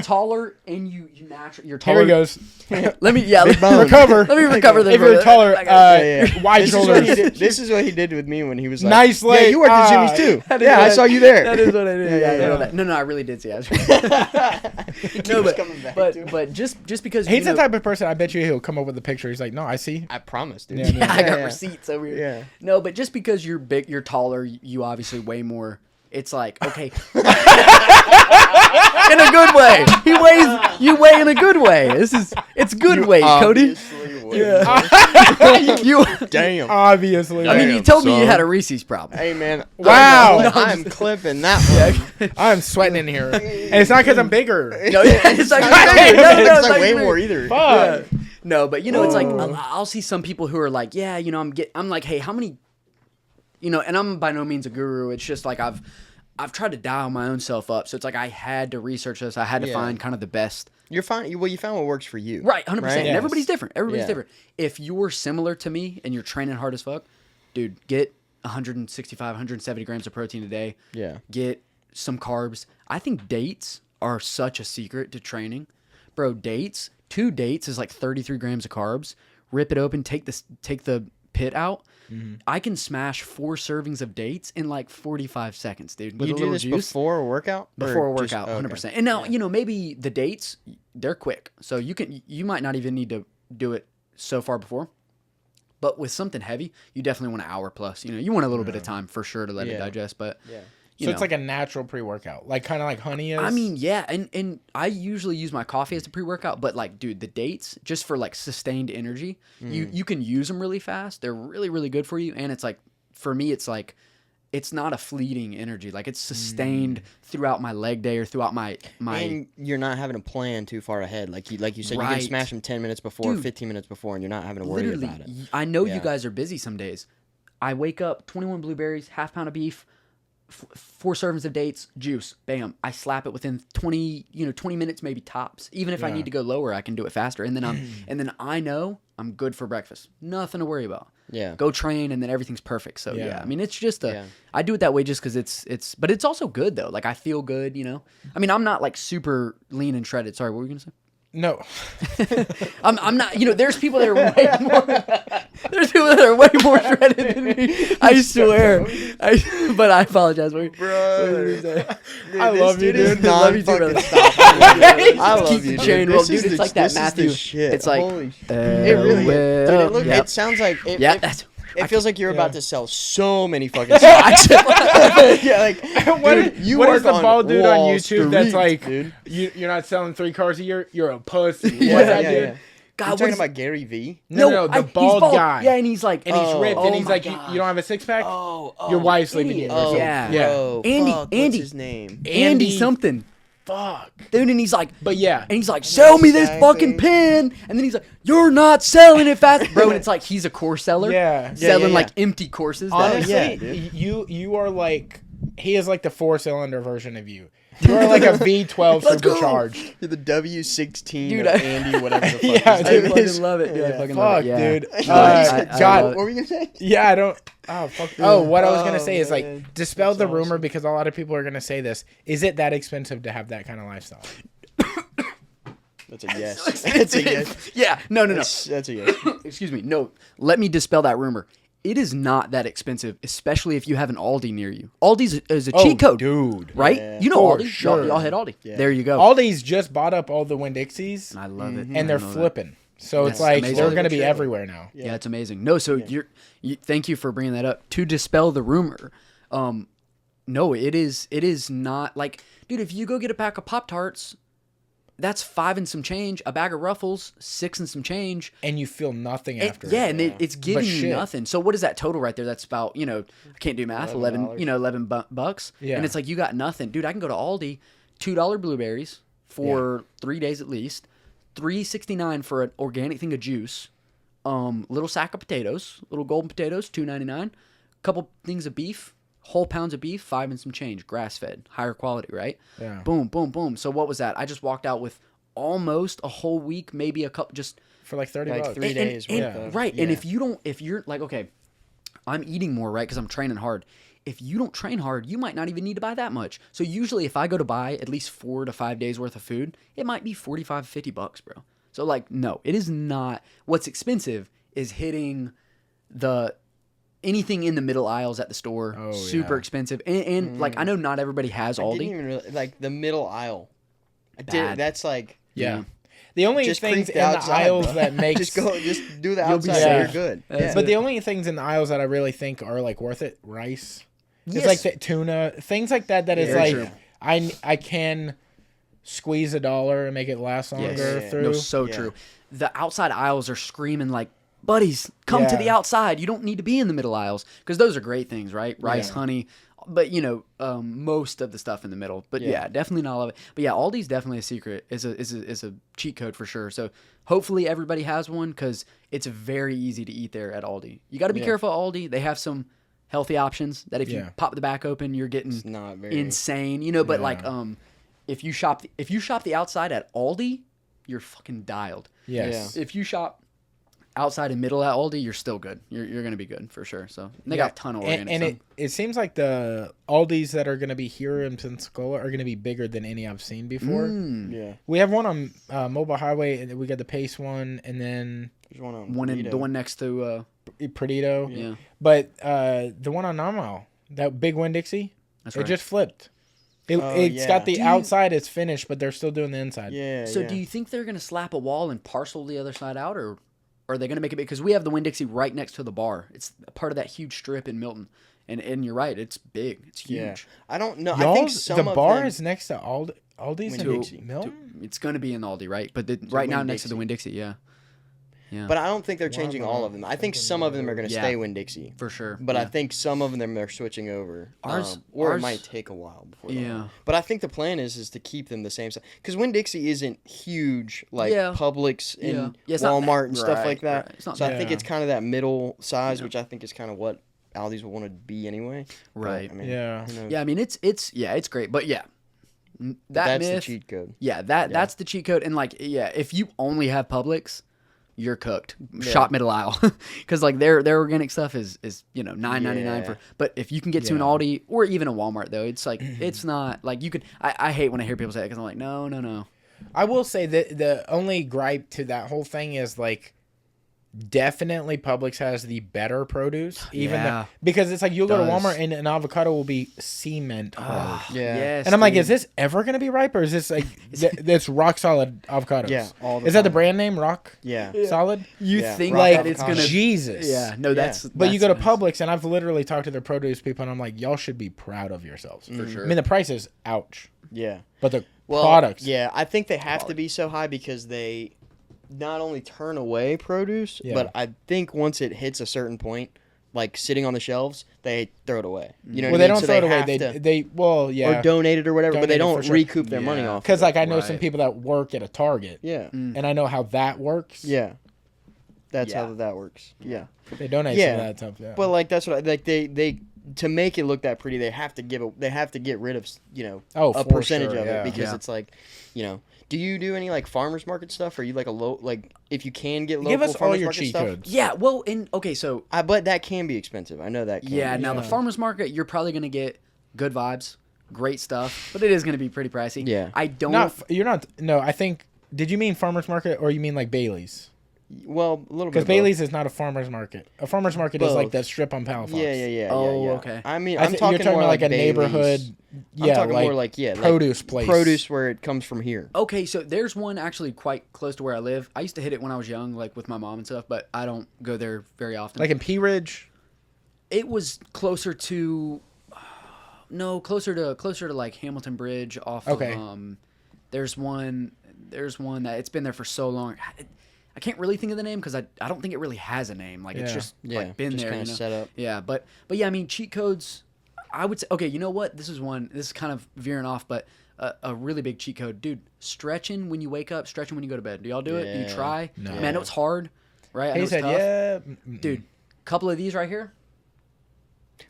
taller and you're here taller. he goes. Let me Recover. Let me recover the If you're taller, This wide This is, shoulders. this is what he did with me when he was like, Nice yeah, leg. you worked at Jimmy's too. That is Yeah, I what saw you there. That is what I did. Yeah, I know yeah. that. No, I really did see it. No, but just because He's you the know, type of person. I bet you he'll come up with a picture. He's like, no, I see. I promise, dude. Yeah, I got yeah. receipts over here. Yeah. No, but just because you're big, you're taller, you obviously weigh more. It's like, okay. In a good way. You weigh in a good way. It's good weight, Cody. Yeah. You Damn. Obviously. I mean, you told me you had a Reese's problem. Hey, man. Wow. I'm clipping that one. I'm sweating in here. And it's not because I'm bigger. No, it's like, It's like way more either. Fuck. No, but it's like I'll see some people who are like, yeah, I'm like, hey, how many, and I'm by no means a guru. It's just like I've tried to dial my own self up. So it's like I had to research this. I had to find kind of the best. You're fine. Well, you found what works for you. Right, 100%. Right? And Yes. everybody's different. Everybody's different. If you're similar to me and you're training hard as fuck, dude, get 165, 170 grams of protein a day. Yeah. Get some carbs. I think dates are such a secret to training. Bro, 2 dates is like 33 grams of carbs. Rip it open, take the pit out. Mm-hmm. I can smash 4 servings of dates in like 45 seconds, dude. With You a do little this juice. before a workout? Before a Or just- workout, oh, 100%. okay. And now, maybe the dates, they're quick. So you might not even need to do it so far before. But with something heavy, you definitely want an hour plus. You want a little bit of time for sure to let it digest. But So it's like a natural pre-workout, like kind of like honey is. I mean, yeah, and I usually use my coffee as a pre-workout, but like, dude, the dates just for like sustained energy, you can use them really fast. They're really, really good for you, and it's like for me, it's like it's not a fleeting energy, like it's sustained throughout my leg day or throughout my. And you're not having to plan too far ahead, like you said, you Right. can smash them 10 minutes before, Dude, 15 minutes before, and you're not having to worry Literally, about it. I know you Yeah. guys are busy some days. I wake up, 21 blueberries, half pound of beef. 4 servings of dates, juice, bam. I slap it within 20 minutes, maybe tops. Even if I need to go lower, I can do it faster. And then I know I'm good for breakfast. Nothing to worry about. Yeah. Go train, and then everything's perfect. So Yeah. I mean, it's just I do it that way just because but it's also good though. Like I feel good, I mean, I'm not like super lean and shredded. Sorry, what were you gonna say? no. I'm not. There's people that are way more. There's people that are way more shredded than me. I swear. But I apologize. Bro, I love you, dude. Love you too, brother. I love Keep you, the dude. chain This roll, is dude. It's the- like that, this is the Matthew. shit. It's like Holy shit. It really is. Dude, it sounds like it, Yeah, it, that's. it feels like you're about to sell so many fucking stocks. Yeah, like What, dude, you what work is the on bald dude on Wall YouTube that's Street, like, dude. you're not selling 3 cars a year? You're a pussy. Yeah, What's that yeah, dude? yeah. God, You're what talking is- about Gary V? No, the he's bald guy. Yeah, and he's like, And he's ripped, oh and he's my like, you gosh. don't have a six pack? Oh, Your wife's leaving you. idiot. or something. Yeah. bro, Andy- fuck, Andy. what's his name? Andy something. Fuck. Dude, and he's like, But yeah. and he's like, sell me this fucking pen. And then he's like, you're not selling it fast. Bro, and it's like, he's a course seller. Yeah. Selling yeah. like empty courses. Honestly, yeah, dude. you are like, he is like the 4-cylinder version of you. You are like a V12 Let's go. supercharged. You're the W16 Dude, of I- Andy, whatever the fuck Yeah, his I name dude. fucking is. love it, dude. I Yeah. fucking love Fuck, it. Yeah. dude. I John, love it. What were you gonna say? Yeah, I don't. Oh fuck. Oh, what I was gonna say is man. like dispel That's the rumor awesome. because a lot of people are gonna say this. Is it that expensive to have that kind of lifestyle? That's a yes. That's a yes. Yeah, no. That's a yes. Excuse me. No, let me dispel that rumor. It is not that expensive, especially if you have an Aldi near you. Aldi's is a cheat code, dude. right? Yeah. You know For Aldi. sure. Y'all hit Aldi. Yeah. There you go. Aldi's just bought up all the Winn-Dixies, I love it. and they're I love it. flipping. So That's it's like amazing. they're gonna be True. everywhere now. Yeah, it's amazing. No, so thank you for bringing that up to dispel the rumor. No, it is not like, dude, if you go get a pack of Pop-Tarts, that's $5 and some change. A bag of Ruffles, $6 and some change. And you feel nothing And- after. yeah, it. and it's giving you shit. nothing. So what is that total right there? That's about, I can't do math. $11. 11 bucks. Yeah. And it's like you got nothing, dude. I can go to Aldi, $2 blueberries for 3 days at least, $3.69 for an organic thing of juice, little sack of potatoes, little golden potatoes, $2.99, couple things of beef, whole pounds of beef, $5 and some change, grass fed, higher quality, right? Yeah. Boom, boom, boom. So what was that? I just walked out with almost a whole week, maybe a couple, just For like 30 Like bucks. 3 days and- worth of- right. And yeah. if you're like, okay, I'm eating more, right? Because I'm training hard. If you don't train hard, you might not even need to buy that much. So usually if I go to buy at least 4 to 5 days worth of food, it might be 45, 50 bucks, bro. So like, no, it is not. What's expensive is hitting anything in the middle aisles at the store. Oh, Super yeah. expensive. And like, I know not everybody has I didn't Aldi. even really, like the middle aisle. Bad. That's like Yeah. The only just things creep in the outside, aisles bro. that makes just do the You'll be outside. safe. You're good. That's Yeah. it. But the only things in the aisles that I really think are like worth it, rice. It's like the tuna, things like that. That is Very like true. I can squeeze $1 and make it last longer Yeah. through. No, so Yeah. true. The outside aisles are screaming like, buddies, come to the Yeah. outside. You don't need to be in the middle aisles because those are great things, right? Rice, Yeah. honey, but most of the stuff in the middle. But yeah, definitely not all of it. But yeah, Aldi's definitely a secret. Is a cheat code for sure. So hopefully everybody has one because it's very easy to eat there at Aldi. You got to be careful at Aldi. They have some healthy options that if you Yeah. pop the back open, you're getting It's not very insane. But like if you shop the outside at Aldi, you're fucking dialed. Yes. If you shop outside and middle at Aldi, you're still good. You're gonna be good for sure. So they got a ton of organic and stuff. it seems like the Aldis that are going to be here in Pensacola are going to be bigger than any I've seen before. Yeah. We have one on Mobile Highway, and we got the Pace one, and then There's one on One in Toledo. the one next to Perdido. yeah. But the one on 9 Mile, that big Winn-Dixie, That's it right. just flipped. It's yeah. got the Do you- outside, it's finished, but they're still doing the inside. Yeah. So yeah. do you think they're gonna slap a wall and parcel the other side out, or are they gonna make it big? Because we have the Winn-Dixie right next to the bar. It's a part of that huge strip in Milton, and you're right, it's big, it's huge. Yeah. I don't know. I think Y'all's, some the of bar them, is next to Aldi's Winn-Dixie. in Milton? It's gonna be in Aldi, right? But right now next to the Winn-Dixie. Winn-Dixie, yeah, but I don't think they're Why changing am I all of them. I think thinking some of them are going to Yeah. stay Winn-Dixie. for sure. But yeah. I think some of them are switching over. Ours- or ours- it might take a while before that. Yeah. But I think the plan is to keep them the same size. Because Winn-Dixie isn't huge like Yeah. Publix and Yeah. Yeah, it's not Walmart that- and stuff right, like that. right. It's not So I that- think Yeah. it's kind of that middle size, Yeah. which I think is kind of what Aldi's will want to be anyway. But, Right. I mean, Yeah. who knows? Yeah, I mean it's great, but yeah, But that that's myth, the cheat code. yeah, that's the cheat code, and like if you only have Publix, you're cooked. Shop middle aisle, because like their organic stuff is $9.99 Yeah. for. But if you can get to an Yeah. Aldi or even a Walmart though, it's like it's not like you could. I hate when I hear people say it because I'm like no. I will say that the only gripe to that whole thing is like definitely Publix has the better produce, even Yeah. because it's like you'll go to Does. Walmart and an avocado will be cement hard. Yeah. Yes, And I'm like, dude. is this ever gonna be ripe, or is this like that's rock solid avocados? Yeah, all the Is that the time. brand name, Rock Yeah. Solid? You Yeah. think Like that it's gonna? Jesus. Yeah, no, that's. But you go to that's- Publix, and I've literally talked to their produce people, and I'm like, y'all should be proud of yourselves. For sure. I mean, the price is ouch, Yeah. but the Well, products. Yeah, I think they have to be so high because they not only turn away produce, Yeah. but I think once it hits a certain point, like sitting on the shelves, they throw it away. You know Well, what they I mean? don't So throw it away. have They to- they well, yeah, or donate it or whatever, but they Donate it for don't sure. recoup their money Yeah. off. because like I know Right. some people that work at a Target, Yeah, and I know how that works. yeah, that's Yeah. how that works. Yeah, They donate Yeah. some of that stuff. Yeah. but like that's what I, like they to make it look that pretty, they have to they have to get rid of a for percentage sure, of yeah. it because Yeah. it's like Do you do any like farmers market stuff? Or are you like a low if you can get local Give us all farmers your market cheat stuff? codes. Yeah, well, okay, so But that can be expensive. I know that. Can yeah, be. now the farmers market, you're probably gonna get good vibes, great stuff, but it is gonna be pretty pricey. Yeah. I don't. You're not. No, I think. Did you mean farmers market or you mean like Bailey's? Well, a little bit. Because of both. Bailey's is not a farmer's market. A farmer's market is like Both. that strip on Palafox. Yeah. Oh, yeah. okay. I mean, I I'm think talking you're talking more about like a Bailey's. neighborhood. I'm Yeah, talking like more like produce place. Produce where it comes from here. Okay, so there's one actually quite close to where I live. I used to hit it when I was young, like with my mom and stuff, but I don't go there very often. Like in Pea Ridge. It was closer to, no, closer to like Hamilton Bridge off Okay. of. There's one that it's been there for so long. I can't really think of the name because I don't think it really has a name. Like it's Yeah. just Yeah, like been just there. kinda set up. Yeah, but yeah, I mean cheat codes. I would say okay. You know what? This is kind of veering off, but a really big cheat code, dude. Stretching when you wake up, stretching when you go to bed. Do y'all do it? Do you Yeah. try? No. Man, I know it's hard, right? I know He it's said, tough. "Yeah, Dude. Couple of these right here.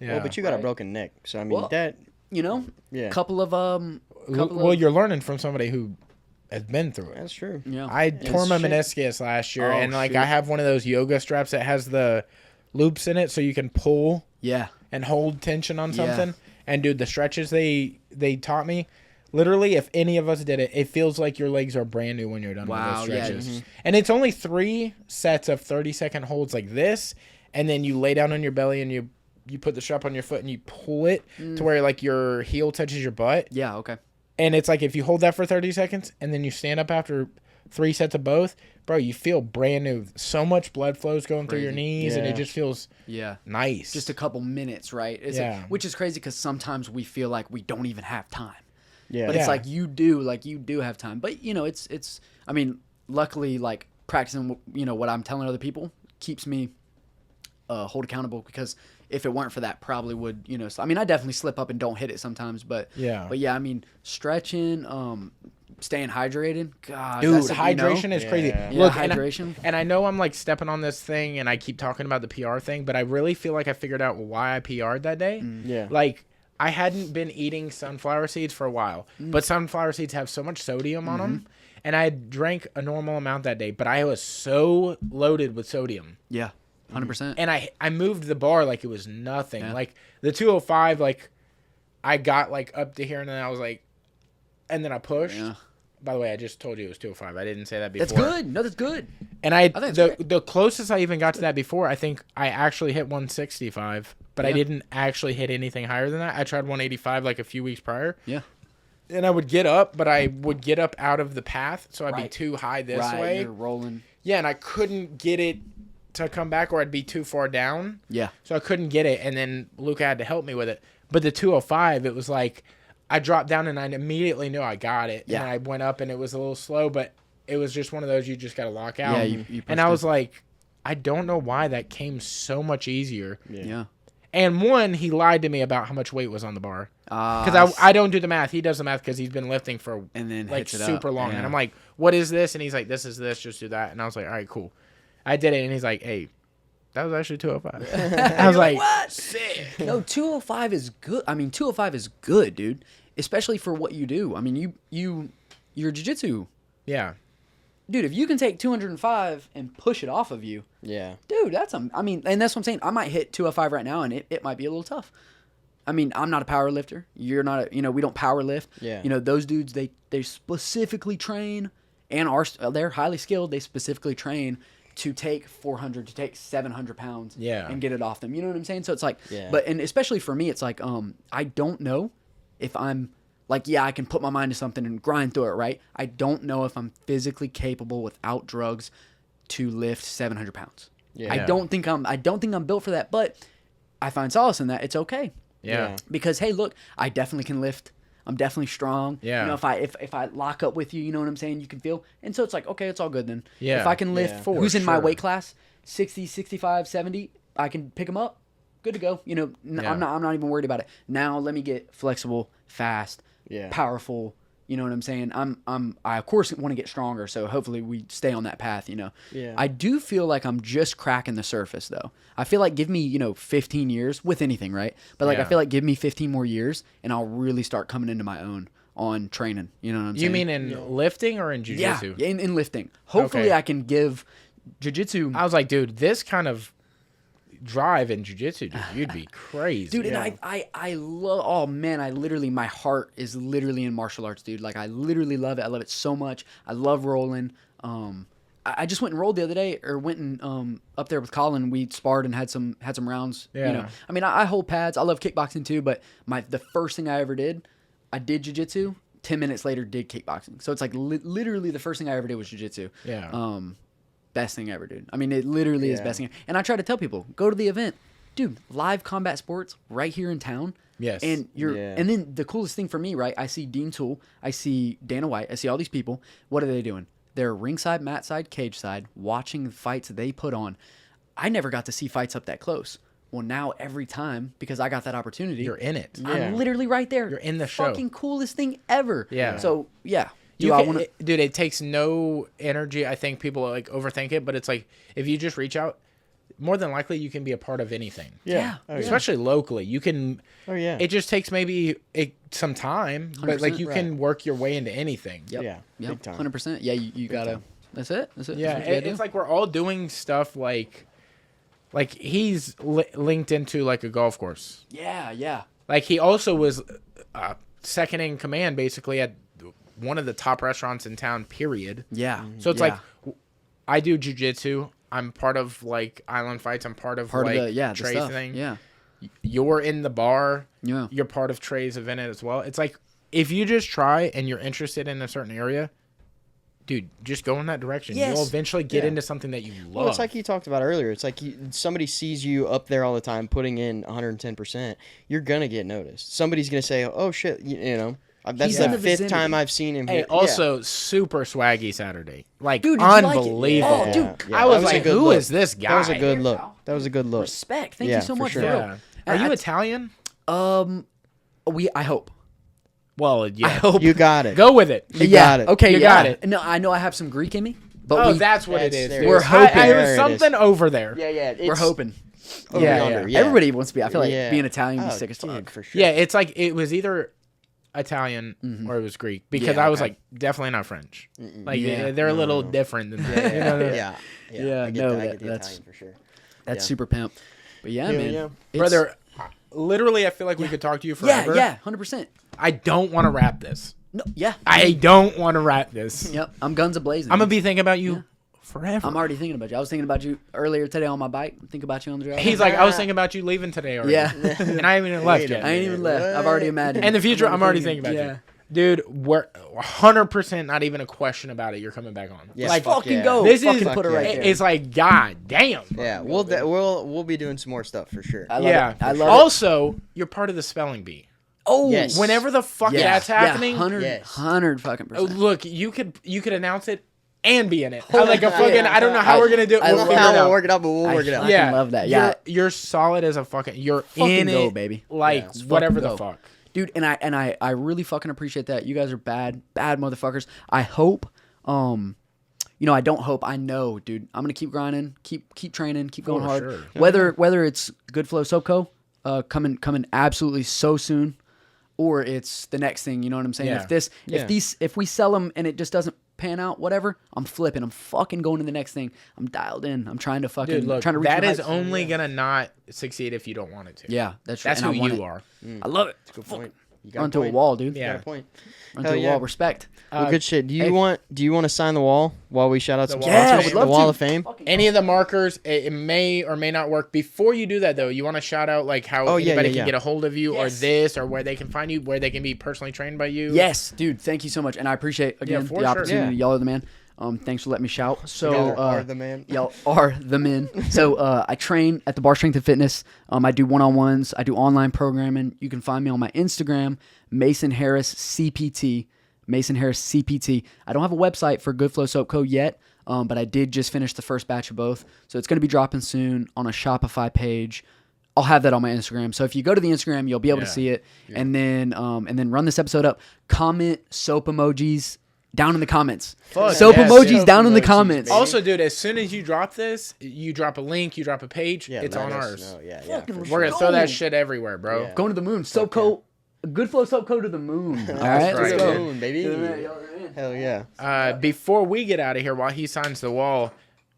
yeah." Well, but you got Right. a broken neck, so I mean Well, that. You know, Yeah, couple of well, you're learning from somebody who has been through it. that's true. yeah. I tore my shit. meniscus last year, Oh, and like shoot. I have one of those yoga straps that has the loops in it, so you can pull Yeah. and hold tension on Yeah. something. And dude, the stretches they taught me, literally, if any of us did it, it feels like your legs are brand new when you're done Wow, with those yeah. stretches. And it's only 3 sets of 30-second holds like this, and then you lay down on your belly and you put the strap on your foot and you pull it to where like your heel touches your butt. Yeah, okay. And it's like if you hold that for 30 seconds and then you stand up after 3 sets of both, bro, you feel brand new. So much blood flows going through your Crazy. knees, and it Yeah. just feels Yeah. nice. Just a couple minutes, right? Which is crazy because sometimes we feel like we don't even have time. Yeah. But Yeah. it's like you do have time. But it's I mean, luckily, like practicing what I'm telling other people keeps me hold accountable, because if it weren't for that, probably would I mean, I definitely slip up and don't hit it sometimes, but Yeah. I mean, stretching, staying hydrated, God, Dude, that's hydration is crazy. Yeah. Yeah, Look, hydration. and I know I'm like stepping on this thing, and I keep talking about the PR thing, but I really feel like I figured out why I PR'd that day. Yeah. Like, I hadn't been eating sunflower seeds for a while, but sunflower seeds have so much sodium on them, and I had drank a normal amount that day, but I was so loaded with sodium. Yeah, 100%. And I moved the bar like it was nothing. Yeah. Like the 205, like I got like up to here, and then I was like, and then I pushed. Yeah. By the way, I just told you it was 205. I didn't say that before. That's good. No, that's good. And I think it's great. the closest I even got to that before, I think I actually hit 165, but I Yeah. didn't actually hit anything higher than that. I tried 185 like a few weeks prior. Yeah. And I would get up, but I would get up out of the path, so I'd be Right. too high this Right, way. you're rolling. Yeah, and I couldn't get it to come back, or I'd be too far down. Yeah. So I couldn't get it, and then Luca had to help me with it. But the 205, it was like I dropped down and I immediately knew I got it. Yeah. And I went up and it was a little slow, but it was just one of those you just got to lock out. Yeah, you and pushed I it. was like, I don't know why that came so much easier. Yeah. And one, he lied to me about how much weight was on the bar. Because Because I don't do the math. He does the math because he's been lifting for and then like hits it super up. long. Yeah. And I'm like, what is this? And he's like, this is this, just do that. And I was like, all right, cool. I did it. And he's like, hey, that was actually 205. I was like, what? sick. No, 205 is good. I mean, 205 is good, dude. Especially for what you do. I mean, you're jiu-jitsu. Yeah. Dude, if you can take 205 and push it off of you, Yeah. dude, I mean, and that's what I'm saying. I might hit 205 right now, and it might be a little tough. I mean, I'm not a power lifter. You're not we don't power lift. Yeah. Those dudes, they specifically train and they're highly skilled. They specifically train to take 400, to take 700 pounds Yeah. and get it off them. You know what I'm saying? So it's like, Yeah. and especially for me, it's like, I don't know if I'm like, yeah, I can put my mind to something and grind through it, right? I don't know if I'm physically capable without drugs to lift 700 pounds. Yeah. I don't think I'm built for that, but I find solace in that. It's okay. Yeah. Because hey, look, I definitely can lift. I'm definitely strong. Yeah. If I lock up with you, you know what I'm saying? You can feel. And so it's like, okay, it's all good then. Yeah. If I can lift, Yeah. For who's in my sure. weight class, 60, 65, 70, I can pick them up. Good to go. Yeah. I'm not even worried about it. Now let me get flexible, fast, Yeah. powerful. You know what I'm saying? I of course want to get stronger, so hopefully we stay on that path, Yeah. I do feel like I'm just cracking the surface though. I feel like give me, 15 years with anything, right? But like I Yeah. feel like give me 15 more years and I'll really start coming into my own on training. You know what I'm saying? You mean in lifting or in yeah, jiu-jitsu? in lifting. Hopefully Okay. I can give jiu-jitsu I was like, dude, this kind of drive in jiu-jitsu, dude, you'd be crazy. dude, Yeah. and I love. Oh man, my heart is literally in martial arts, dude. Like I literally love it. I love it so much. I love rolling. I just went and rolled the other day, or went and up there with Colin. We sparred and had some rounds. Yeah. I mean, I hold pads. I love kickboxing too, but the first thing I ever did, I did jiu-jitsu. 10 minutes later, did kickboxing. So it's like literally the first thing I ever did was jiu-jitsu. Yeah. Best thing ever, dude. I mean, it literally is Yeah. best thing. And I try to tell people, go to the event, dude. Live combat sports right here in town. Yes. And Yeah. and then the coolest thing for me, right? I see Dean Toole, I see Dana White, I see all these people. What are they doing? They're ringside, mat side, cage side, watching the fights they put on. I never got to see fights up that close. Well, now every time, because I got that opportunity, You're in it. Yeah. I'm literally right there. You're in the show. Fucking coolest thing ever. Yeah. So yeah. Do You I can- want to? dude, it takes no energy. I think people like overthink it, but it's like if you just reach out, more than likely you can be a part of anything. Yeah. Oh, yeah. Especially locally. You can Oh, yeah. it just takes maybe some time, but like 100%, you can work your way into anything. Yep. Yeah. Yep. Big time. 100%. Yeah. You gotta. time. That's it. That's it. Yeah, That's what you gotta it's do. like we're all doing stuff like he's linked into like a golf course. Yeah. Yeah. Like he also was second in command basically at one of the top restaurants in town, period. Yeah. So it's Yeah. like I do jiu-jitsu. I'm part of like Island Fights. I'm part of part like of the the Trey's stuff. thing. Yeah. You're in the bar. Yeah. You're part of Trey's event as well. It's like if you just try and you're interested in a certain area, dude, just go in that direction. Yes. You'll eventually get Yeah. into something that you love. Well, it's like you talked about earlier. It's like somebody sees you up there all the time, putting in 110%. You're gonna get noticed. Somebody's gonna say, "Oh shit," you know. That's He's the in the fifth vicinity. time I've seen him. Hey, here. also super swaggy Saturday. Like, Dude, did you like it? unbelievable. Oh, dude, I was that a like, good who look. is this guy? That was a good look. That was a good look. Respect. Thank Yeah, you so for much, sure. for real. Yeah. Are you Italian? I hope. Well, I yeah. hope. You got it. Go with it. You yeah. got it. Okay. You yeah. got it. No, I know I have some Greek in me, but Oh, that's what it That's is. there. dude. We're hoping. I There was it is. something over there. Yeah. we're hoping. Over Yeah, yonder, yeah. Everybody wants to be. I feel like Yeah. being Italian would be Oh, sick as dude, fuck. for sure. Yeah, it's like it was either Italian or it was Greek because Yeah, I was okay. like definitely not French. Like Yeah. they're a little different than that. You know? Yeah. Yeah, I get no, the, I get the that's- Italian for sure. That's Yeah. super pimp. But yeah, man. yeah. It's- Brother, literally, I feel like we could talk to you forever. Yeah. 100%. I don't want to wrap this. No. Yeah. I don't want to wrap this. Yep. I'm guns a-blazing. I'm gonna be thinking about you forever. I'm already thinking about you. I was thinking about you earlier today on my bike. I'm thinking about you on the drive. He's like, I was thinking about you leaving today already. Yeah. And I haven't even left Wait a yet. I ain't even left. I've already imagined. In the future, I'm already thinking about yeah. you. Dude, we're 100% not even a question about it. You're coming back on. Yes, like, fuck Fucking yeah. go. This Fucking is- put it right there. it's like, god damn. Yeah, we'll be doing some more stuff for sure. I love Yeah. it. I love it. Also, you're part of the spelling bee. Oh, Yes. Whenever the fuck that's happening, 100, Yes. 100 fucking oh, percent. look, you could announce it and be in it. I like a fucking. I don't know how we're gonna do it. I We'll love figure How it we'll out. work it out, but we'll work it I out. fucking love that. Yeah. you're solid as a fucking. You're Fucking in go, it, baby. like Yeah, whatever fucking the go. fuck. Dude, and I really fucking appreciate that. You guys are bad motherfuckers. I hope, I don't hope. I know, dude. I'm gonna keep grinding, keep training, keep going For hard. sure. Whether it's Good Flow Soap Co. Coming absolutely so soon, or it's the next thing. You know what I'm saying? Yeah. If we sell them and it just doesn't pan out, whatever, I'm flipping. I'm fucking going to the next thing. I'm dialed in. I'm trying to fucking Dude, look, trying to reach that new is heights. only gonna not succeed if you don't want it to. Yeah, that's true. That's and who I want you it. are. I love it. Good point. You got Run a to a point. wall, dude. You Yeah. got a point. Run to Hell a yeah. wall. Respect. Well, good shit. Do you hey. want to sign the wall while we shout out some wall Yeah, I sponsors? would The love Wall to. of Fame. Any of the markers, it may or may not work. Before you do that, though, you want to shout out like how Oh, yeah, anybody yeah, can yeah. get a hold of you, or Yes. this, or where they can find you, where they can be personally trained by you. Yes, dude. Thank you so much, and I appreciate again for the sure. opportunity. Yeah. Y'all are the man. Thanks for letting me shout. So Y'all are the man. Y'all are the men. So I train at the Bar Strength and Fitness. I do one-on-ones. I do online programming. You can find me on my Instagram, Mason Harris CPT. Mason Harris CPT. I don't have a website for Good Flow Soap Co. yet, but I did just finish the first batch of both. So it's going to be dropping soon on a Shopify page. I'll have that on my Instagram. So if you go to the Instagram, you'll be able to see it. Yeah. And then run this episode up. Comment soap emojis down in the comments. Fuck, Soap yes, emojis soap down in the emojis, comments. baby. Also, dude, as soon as you drop this, you drop a link, you drop a page, Yeah, it's let on us ours. know. Yeah, Fucking for We're sure. gonna throw that Go. shit everywhere, bro. Yeah. Going to the moon. Soap Co. Good Flow Soap Co. to the moon. All right, right, let's To go. the moon, baby. Hell yeah. Before we get out of here, while he signs the wall,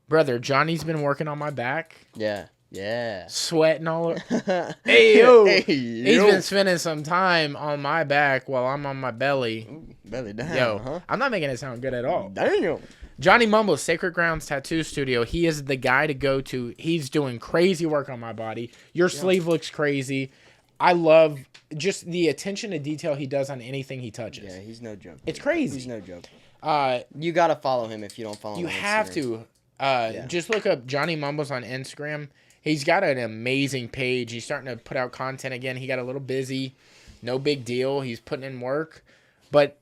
brother, Johnny's been working on my back, Yeah. Yeah. sweating all over. Hey, yo. Hey, He's yo. been spending some time on my back while I'm on my belly. Belly down, Yo, huh? I'm not making it sound good at all. Damn. Johnny Mumbles, Sacred Grounds Tattoo Studio. He is the guy to go to. He's doing crazy work on my body. Your sleeve looks crazy. I love just the attention to detail he does on anything he touches. Yeah, he's no joke. It's crazy. He's no joke. You You gotta follow him if you don't follow him. on have Instagram. to. Just look up Johnny Mumbles on Instagram. He's got an amazing page. He's starting to put out content again. He got a little busy. No big deal. He's putting in work. But,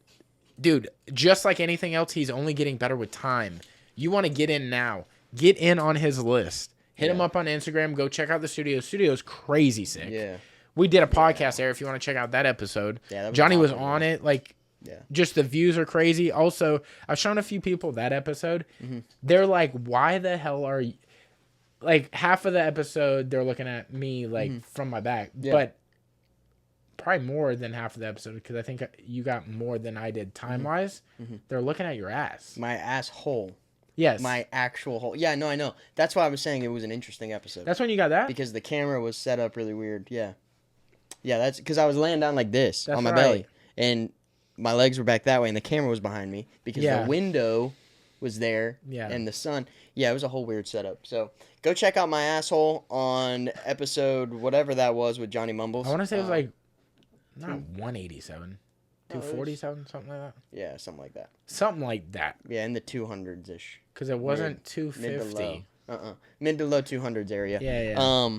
dude, just like anything else, he's only getting better with time. You want to get in now. Get in on his list. Hit him up on Instagram. Go check out the studio. Studio's crazy sick. Yeah. We did a podcast there if you want to check out that episode. Yeah, that was Johnny was awesome, on it. Like, Yeah. just the views are crazy. Also, I've shown a few people that episode. They're like, why the hell are you... Like, half of the episode, they're looking at me, like, from my back. Yeah. But probably more than half of the episode, because I think you got more than I did time-wise. They're looking at your ass. My asshole. Yes. My actual hole. Yeah, no, I know. That's why I was saying it was an interesting episode. That's when you got that? Because the camera was set up really weird. Yeah. Yeah, that's because I was laying down like this That's on my right. belly. And my legs were back that way, and the camera was behind me because Yeah. the window was there Yeah. and the sun. Yeah, it was a whole weird setup. So go check out my asshole on episode whatever that was with Johnny Mumbles. I want to say it was, like, not 187. 240 something like that. Yeah, something like that. Something like that. Yeah, in the 200s ish. Because it wasn't Mid to 250. low. Mid to low 200s area. Yeah.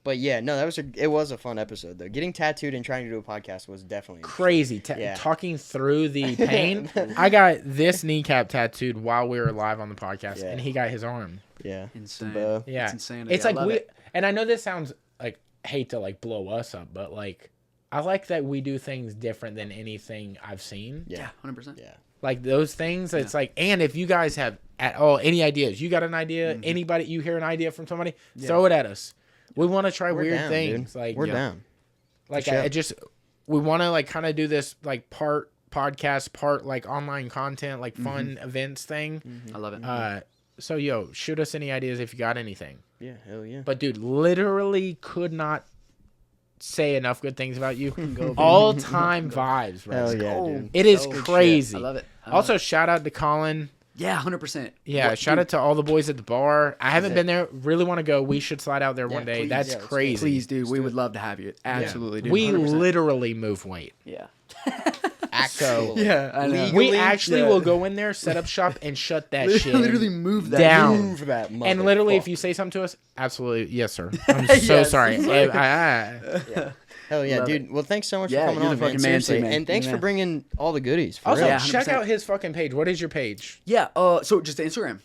But yeah, no, it was a fun episode though. Getting tattooed and trying to do a podcast was definitely Crazy. Yeah. Talking through the pain. I got this kneecap tattooed while we were live on the podcast, and he got his arm. Yeah. Insane. Yeah. It's insanity. It's I like love it. and I know this sounds like, hate to like blow us up, but like, I like that we do things different than anything I've seen. Yeah, 100%. Yeah. Like those things, it's like, and if you guys have at all any ideas, you got an idea, anybody, you hear an idea from somebody, throw it at us. We want to try weird down, things. dude. Like We're down. Like For sure. I just, we want to like kind of do this like part podcast, part like online content, like fun events thing. I love it. So shoot us any ideas if you got anything. Yeah, hell yeah. But dude, literally could not say enough good things about you. All time vibes, bro. Hell yeah, dude. It is Oh, crazy. shit. I love it. Also, shout out to Colin. Yeah, 100%. Yeah, shout out to all the boys at the bar. I haven't been there. Really want to go. We should slide out there one day. please. That's Yeah, let's do it. crazy. Please, dude. We would love to have you. Absolutely, dude. We 100%. literally move weight. Yeah. Actually. Yeah, I know. We actually yeah. will go in there, set up shop, and shut that shit Literally move that down. Move that And literally, if motherfucker. you say something to us, absolutely, yes, sir. I'm so Yes. sorry. Hell yeah, Love dude. Well, thanks so much Yeah, for coming you're on, the man. fucking man, Seriously. too, man. And thanks Yeah. for bringing all the goodies. For Also, real. Yeah, check 100%. out his fucking page. What is your page? Yeah. So just Instagram.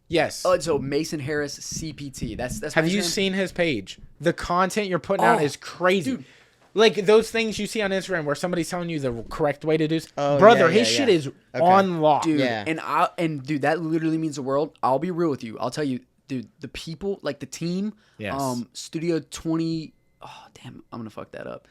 Yes. So Mason Harris CPT. That's Have my you Instagram. seen his page? The content you're putting out Oh, is crazy. dude. Like those things you see on Instagram where somebody's telling you the correct way to do. Oh, Brother, yeah, his yeah, shit yeah. is Okay. on lock. Dude, Yeah. and dude, that literally means the world. I'll be real with you. I'll tell you, dude, the people, like the team, Yes. Studio 20. Oh, damn, I'm gonna fuck that up.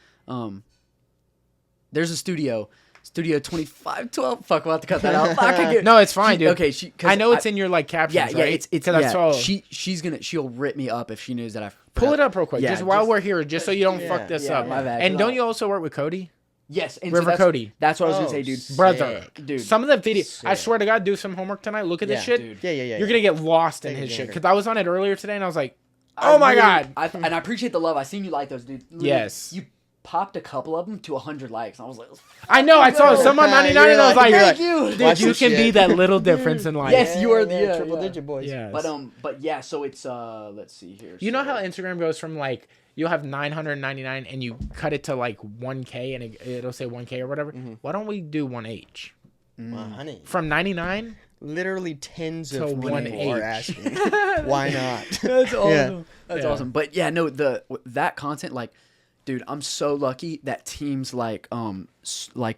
There's a Studio 2512. Fuck, we'll have to cut that out. I could get- No, it's fine, dude. Okay, 'cause I know it's in your like captions. Yeah, yeah, right? it's 'Cause I yeah. saw. She'll rip me up if she knows that I Pull forgot. it up real quick, Yeah, just while just- we're here, just so you don't Yeah, fuck this yeah, up. my bad. And don't you also work with Cody, Yes, and River that's, Cody? That's what I was gonna Oh, say, dude. sick. Brother, Dude. some of the videos. I Sick. swear to God, do some homework tonight. Look at this Yeah, shit. dude. Yeah. You're gonna get lost in Take a his shit. gander. Because I was on it earlier today, and I was like, I "Oh my really- god!" And I appreciate the love. I seen you like those, dude. Literally, Yes. You popped a couple of them to 100 likes. I was like, I know. I saw some on 99, and I was like, You're thank you. "Dude, Watch you this can be shit. that little difference in life." Yes, you are the triple yeah. digit boys. Yes. But yeah, so it's let's see here. You know So- how Instagram goes from like you'll have 999 and you cut it to like 1K and it'll say 1K or whatever. Why don't we do 1H Well, honey, from 99? literally tens To of people 1H. are asking. Why not? That's awesome. Yeah. That's Yeah. awesome. But yeah, no, that content, like, dude, I'm so lucky that teams like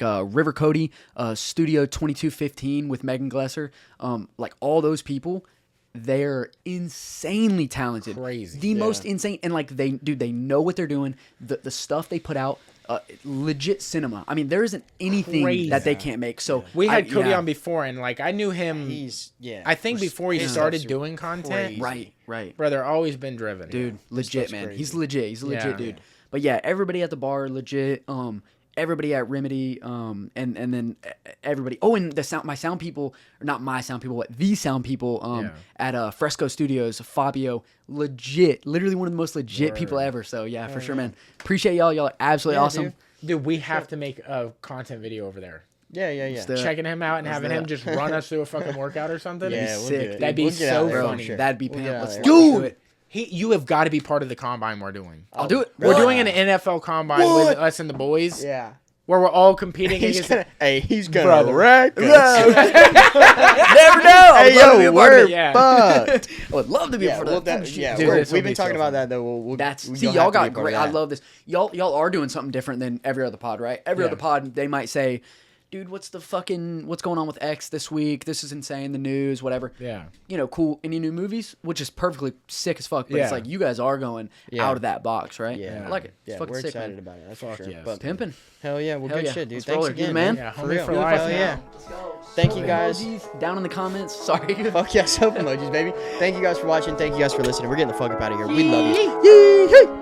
River Cody, Studio 2215 with Megan Glesser, like all those people, they're insanely talented. Crazy. The most insane, and like they know what they're doing. The stuff they put out, legit cinema. I mean, there isn't anything Crazy. that they can't make. So We had Cody yeah. on before and like I knew him. I think before he his started stuff's doing content, crazy. Right. brother, always been driven. Dude, legit, stuff's man. crazy. He's legit. He's a legit Yeah. dude. But yeah, everybody at the bar legit. Everybody at Remedy. And then everybody. Oh, and my sound people, or not my sound people, but the sound people. At Fresco Studios, Fabio, legit, literally one of the most legit people ever. So yeah, for sure, man. Appreciate y'all. Y'all are absolutely Yeah, awesome. Dude, we have to make a content video over there. Yeah. Still- Checking him out and having him that. just run us through a fucking workout or something. Yeah, we'll sick. do it. That'd be We'll get so out there for funny. sure. That'd be We'll pimp. get out Let's there. do it. You have got to be part of the combine we're doing. I'll do it. We're What? doing an NFL combine with us and the boys, Yeah. where we're all competing He's against. gonna Brother. wreck us. Never know. I Hey would love to be yo, a part of we're it. Yeah. fucked. I would love to be a Yeah, part well, of that. yeah. Dude, we've this will been be talking so about fun. that though. We'll That's you'll see, have y'all to be a got part of great. I that. love this. Y'all are doing something different than every other pod, right? Every Yeah. other pod, they might say, "Dude, what's going on with X this week? This is insane. The news, whatever." Yeah. You know, cool. Any new movies? Which is perfectly sick as fuck. But it's Yeah. like you guys are going Yeah. out of that box, right? Yeah. I like it. It's Yeah, fucking we're sick, excited man. about it. That's Fuck for sure. yes. But Pimping. hell yeah, well, Hell good yeah. shit, dude. Let's Thanks roll it, again, dude, man. man. Yeah, For homie real. for life. Hell yeah. Let's go. Thank you guys. Emojis down in the comments. Sorry. Fuck yeah, soap emojis, baby. Thank you guys for watching. Thank you guys for listening. We're getting the fuck up out of here. We love you. Yee, hey.